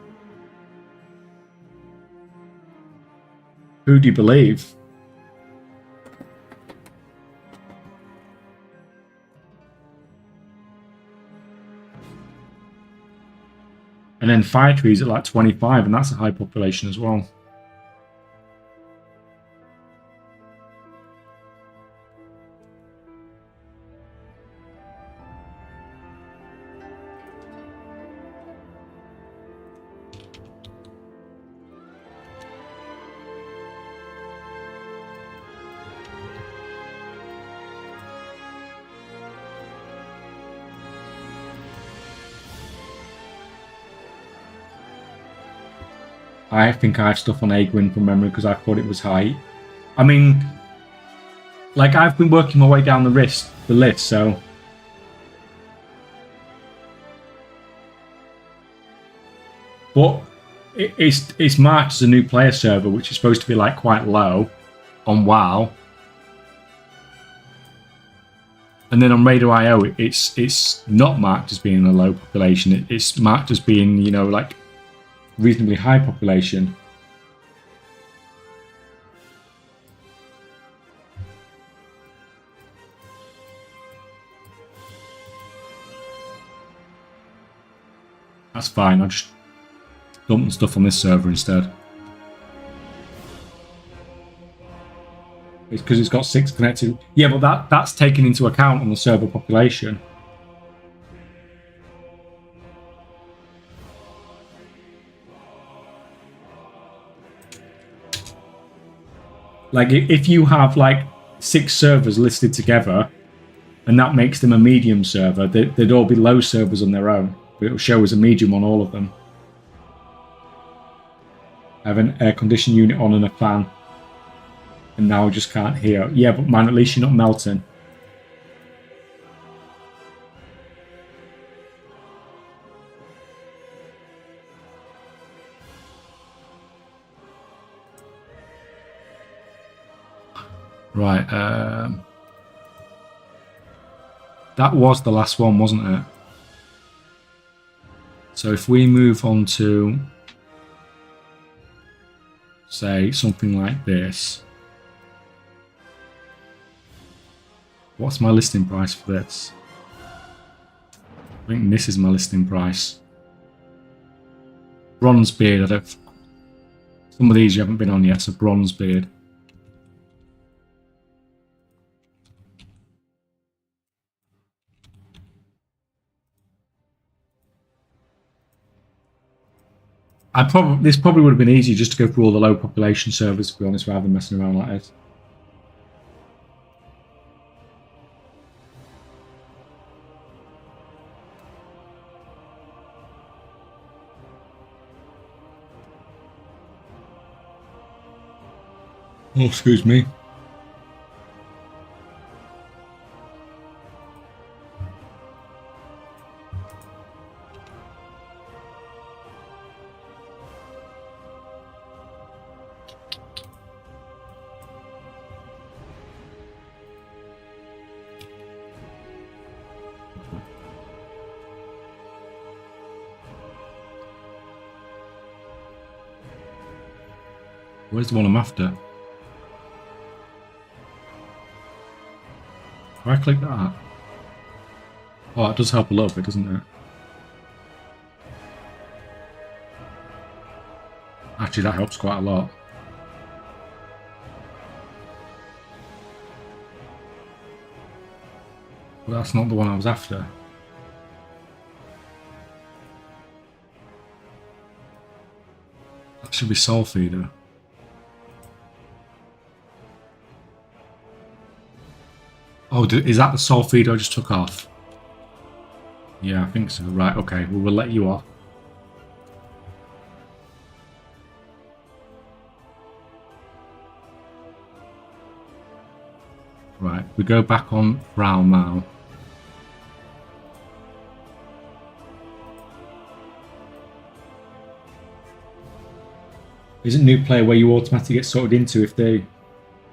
Who do you believe? And then Fire Tree's at like 25, and that's a high population as well. I think I have stuff on Agwin from memory because I thought it was high. I mean, like, I've been working my way down the list, so... But it's marked as a new player server, which is supposed to be, like, quite low on WoW. And then on Raider.io, it's not marked as being a low population. It's marked as being, you know, like, reasonably high population. That's fine, I'll just dump stuff on this server instead. It's because it's got 6 connected. Yeah, but that's taken into account on the server population. Like, if you have, like, 6 servers listed together, and that makes them a medium server, they'd all be low servers on their own, but it'll show as a medium on all of them. I have an air conditioning unit on and a fan, and now I just can't hear. Yeah, but man, at least you're not melting. Right, that was the last one, wasn't it? So if we move on to, say, something like this. What's my listing price for this? I think this is my listing price. Bronze beard, some of these you haven't been on yet, so bronze beard. This probably would have been easier just to go through all the low population servers, to be honest, rather than messing around like this. Oh, excuse me. Where's the one I'm after? If I click that. Oh, it does help a little bit, doesn't it? Actually, that helps quite a lot. But that's not the one I was after. That should be Soul Feeder. Oh, is that the Soul Feeder I just took off? Yeah, I think so. Right, okay. Well, we'll let you off. Right, we go back on Brown now. Is it new player where you automatically get sorted into if they're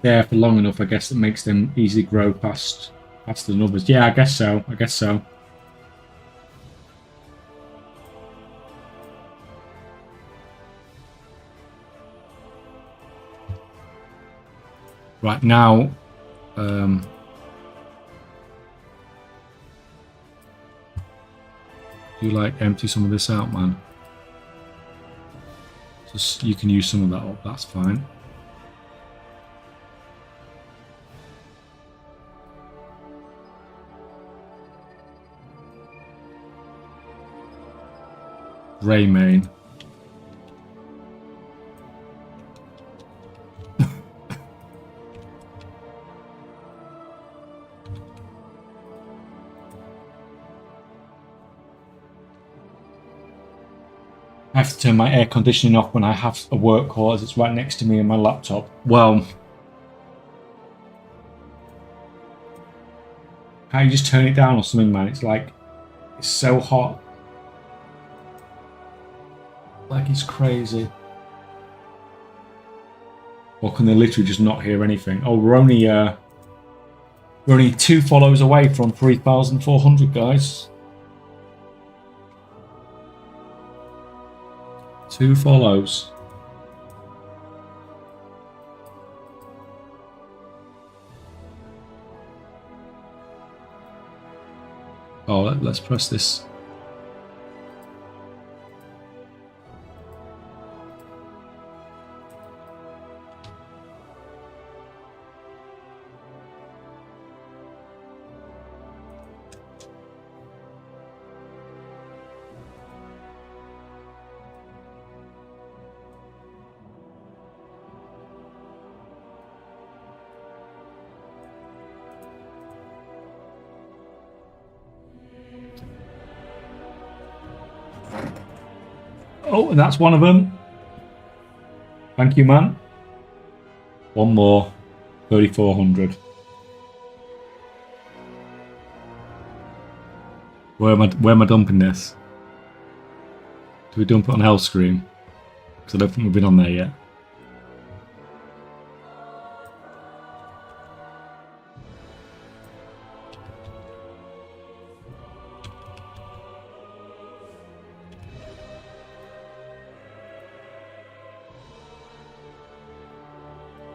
there for long enough? I guess that makes them easily grow past That's the numbers. Yeah, I guess so. I guess so. Right now, you like empty some of this out, man. Just you can use some of that up. That's fine. Raymain. I have to turn my air conditioning off when I have a work call as it's right next to me on my laptop. Well, can't you just turn it down or something, man? It's like, it's so hot. Like it's crazy. Or can they literally just not hear anything? Oh, we're only 2 follows away from 3,400, guys. 2 follows. Oh, let's press this. Oh, and that's one of them. Thank you, man. One more. 3,400. Where am I dumping this? Do we dump it on Hellscream? Because I don't think we've been on there yet.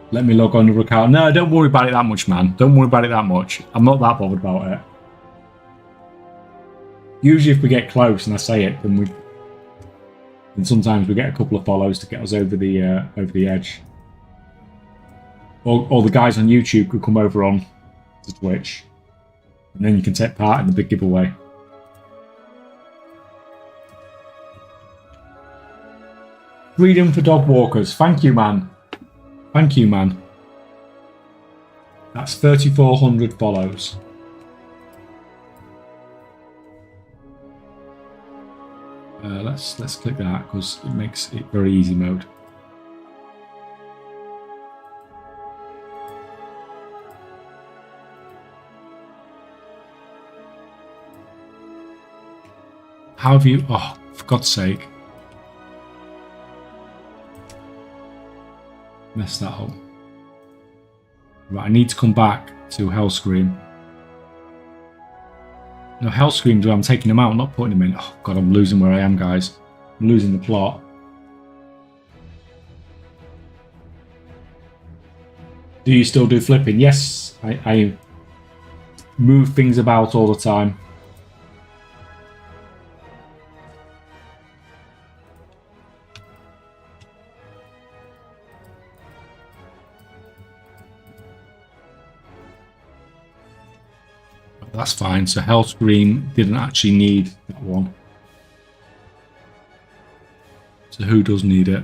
Let me log on to account. No, don't worry about it that much, man. Don't worry about it that much. I'm not that bothered about it. Usually if we get close and I say it, then sometimes we get a couple of follows to get us over the edge. Or the guys on YouTube could come over on to Twitch. And then you can take part in the big giveaway. Freedom for dog walkers. Thank you, man. Thank you, man. That's 3,400 follows. Let's click that because it makes it very easy mode. How have you? Oh, for God's sake! Messed that up. Right, I need to come back to Hellscream. No, Hellscream's where I'm taking them out, I'm not putting them in. Oh, God, I'm losing where I am, guys. I'm losing the plot. Do you still do flipping? Yes, I move things about all the time. That's fine. So Hellscream didn't actually need that one. So who does need it?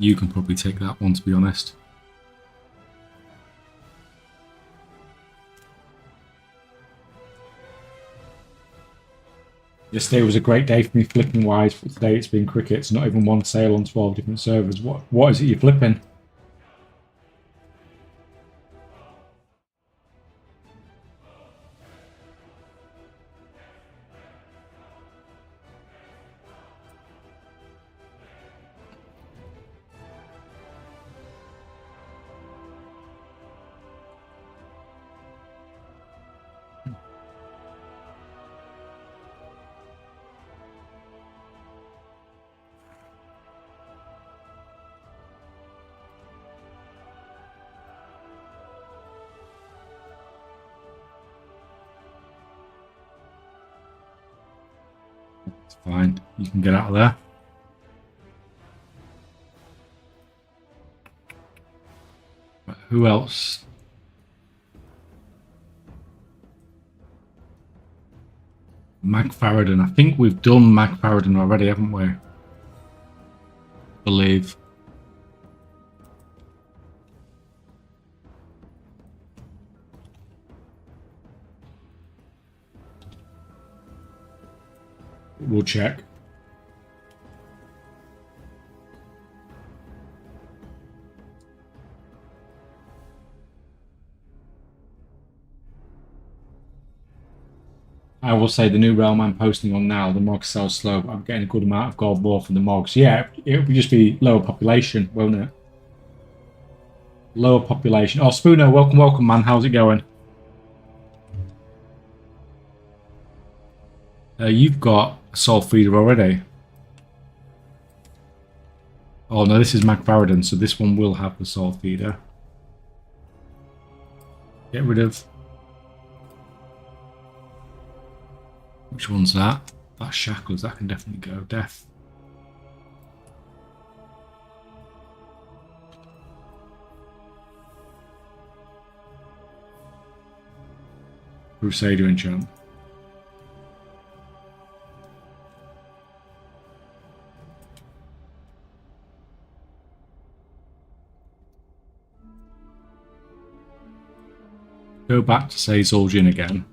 You can probably take that one, to be honest. Yesterday was a great day for me flipping wise, but today it's been crickets. Not even one sale on 12 different servers. What is it you're flipping? It's fine. You can get out of there. But who else? Magfaradon. I think we've done Magfaradon already, haven't we? Believe. We'll check. I will say the new realm I'm posting on now, the mogs sell slow, but I'm getting a good amount of gold more from the mogs. Yeah, it would just be lower population, won't it? Lower population. Oh, Spooner, welcome, man. How's it going? You've got a soul feeder already. Oh no, this is Magfaradon, so this one will have the soul feeder. Get rid of... Which one's that? That's Shackles, that can definitely go. Death. Crusader enchant. Go back to say Zul'jin again.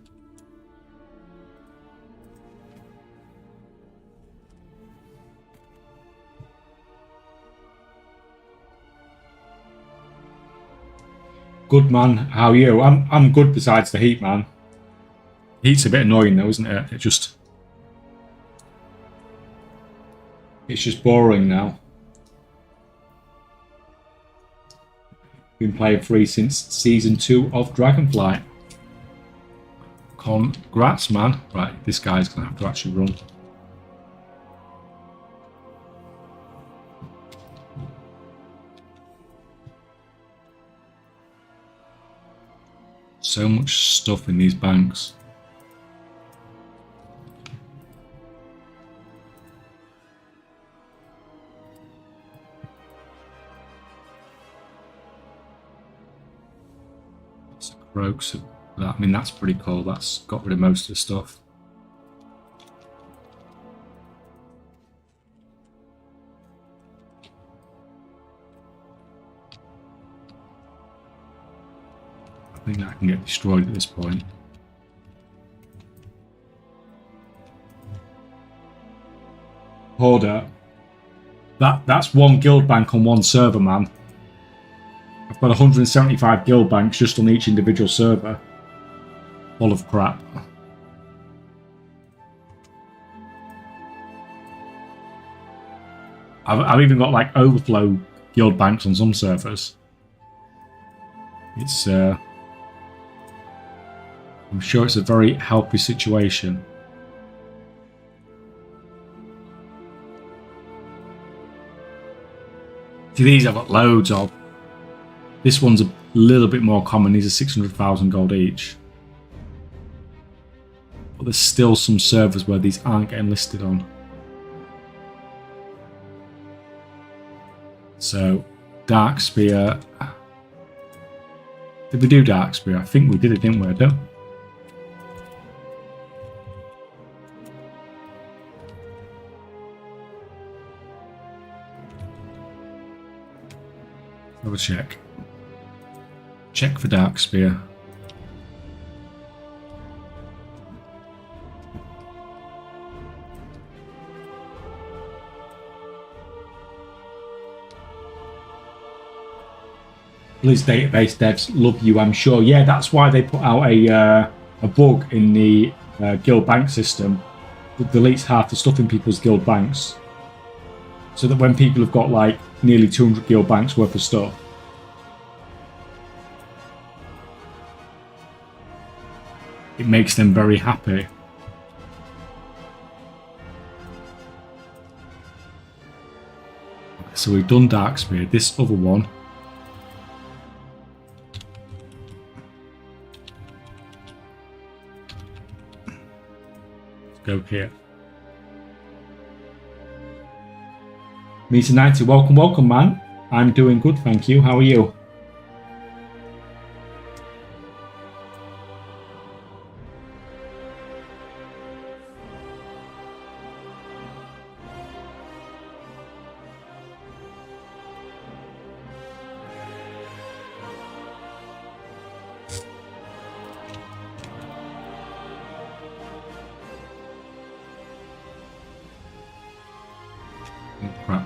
Good man, how are you? I'm good besides the heat, man. Heat's a bit annoying though, isn't it? It's just boring now. Been playing free since season 2 of Dragonflight. Congrats, man. Right, this guy's gonna have to actually run. So much stuff in these banks. Rogues, I mean that's pretty cool. That's got rid of most of the stuff. I think that can get destroyed at this point. Hoarder. That's one guild bank on one server, man. I've got 175 guild banks just on each individual server. Full of crap. I've even got like overflow guild banks on some servers. It's I'm sure it's a very healthy situation. See, these I've got loads of. This one's a little bit more common. These are 600,000 gold each. But there's still some servers where these aren't getting listed on. So, Dark Spear. Did we do Dark Spear? I think we did it, didn't we? I don't. Have a check. Check for Dark Spear. Blizz database devs love you, I'm sure. Yeah, that's why they put out a bug in the guild bank system that deletes half the stuff in people's guild banks, so that when people have got like nearly 200 guild banks worth of stuff, it makes them very happy. So we've done Darkspear. This other one, let's go here. Meter 90, welcome, man. I'm doing good, thank you. How are you? Crap.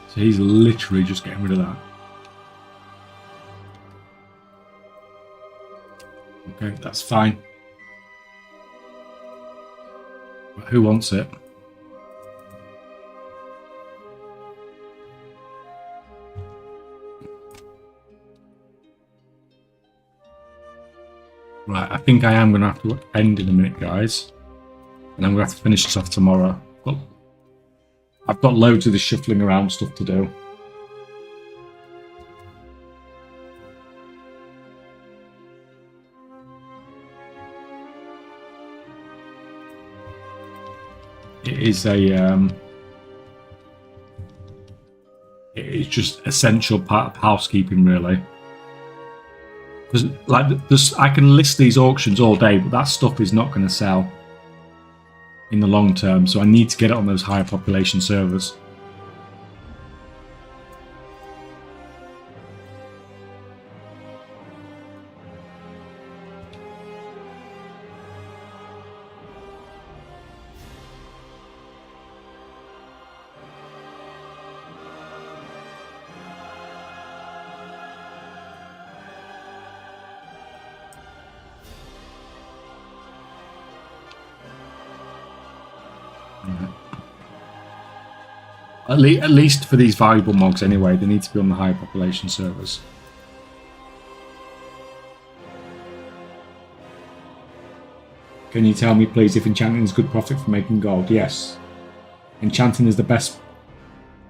So he's literally just getting rid of that. Okay, that's fine. But who wants it? Right, I think I am going to have to end in a minute, guys. And I'm going to have to finish this off tomorrow. Well, I've got loads of the shuffling around stuff to do. It is it's just essential part of housekeeping, really. Because like this, I can list these auctions all day, but that stuff is not going to sell in the long term. So I need to get it on those higher population servers. At least for these valuable mogs anyway, they need to be on the higher population servers. Can you tell me please if enchanting is good profit for making gold? Yes. Enchanting is the best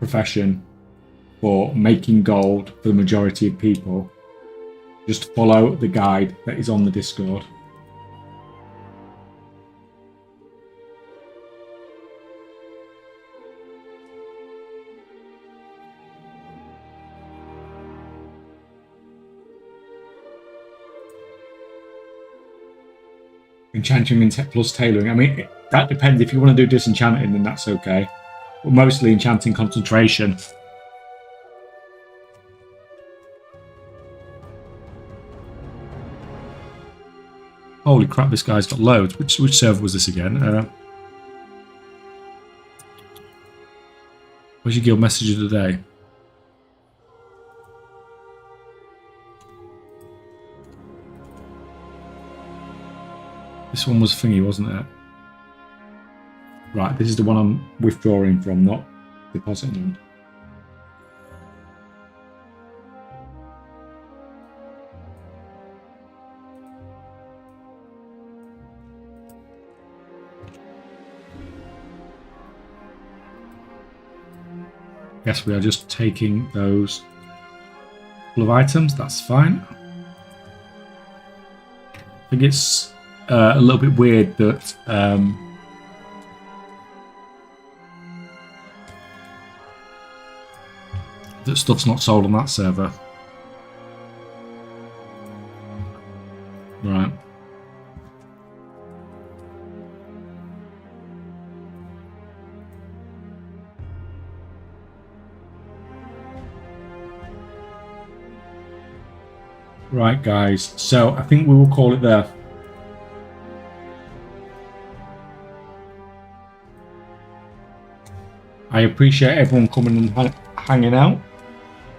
profession for making gold for the majority of people. Just follow the guide that is on the Discord. Enchanting and plus tailoring. I mean, that depends. If you want to do disenchanting, then that's okay. But mostly enchanting concentration. Holy crap, this guy's got loads. Which server was this again? Where's your guild message of the day? This one was thingy, wasn't it? Right, this is the one I'm withdrawing from, not depositing. Guess we are just taking those couple of items, that's fine. I think it's a little bit weird that that stuff's not sold on that server. Right. Right, guys. So I think we will call it there. I appreciate everyone coming and hanging out.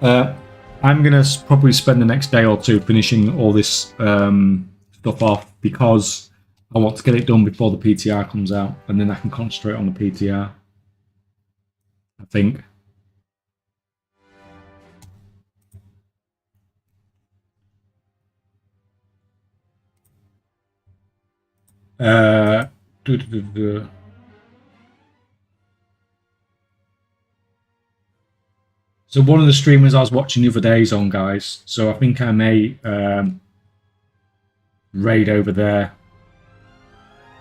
I'm going to probably spend the next day or two finishing all this stuff off because I want to get it done before the PTR comes out, and then I can concentrate on the PTR, I think. So one of the streamers I was watching the other day is on, guys. So I think I may raid over there.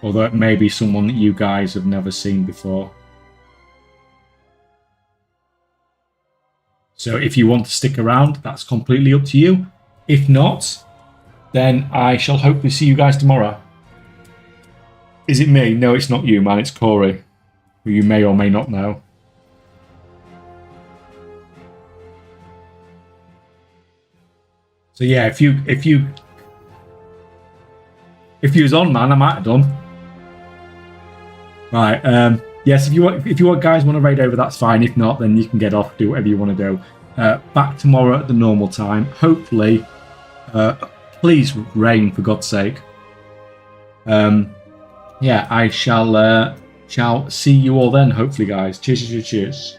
Although it may be someone that you guys have never seen before. So if you want to stick around, that's completely up to you. If not, then I shall hopefully see you guys tomorrow. Is it me? No, it's not you, man. It's Corey, who you may or may not know. So yeah, if you was on, man, I might have done. Right. Yes, if you want guys want to raid over, that's fine. If not, then you can get off, do whatever you want to do. Back tomorrow at the normal time. Hopefully, please rain for God's sake. Yeah, I shall see you all then. Hopefully, guys. Cheers, cheers, cheers.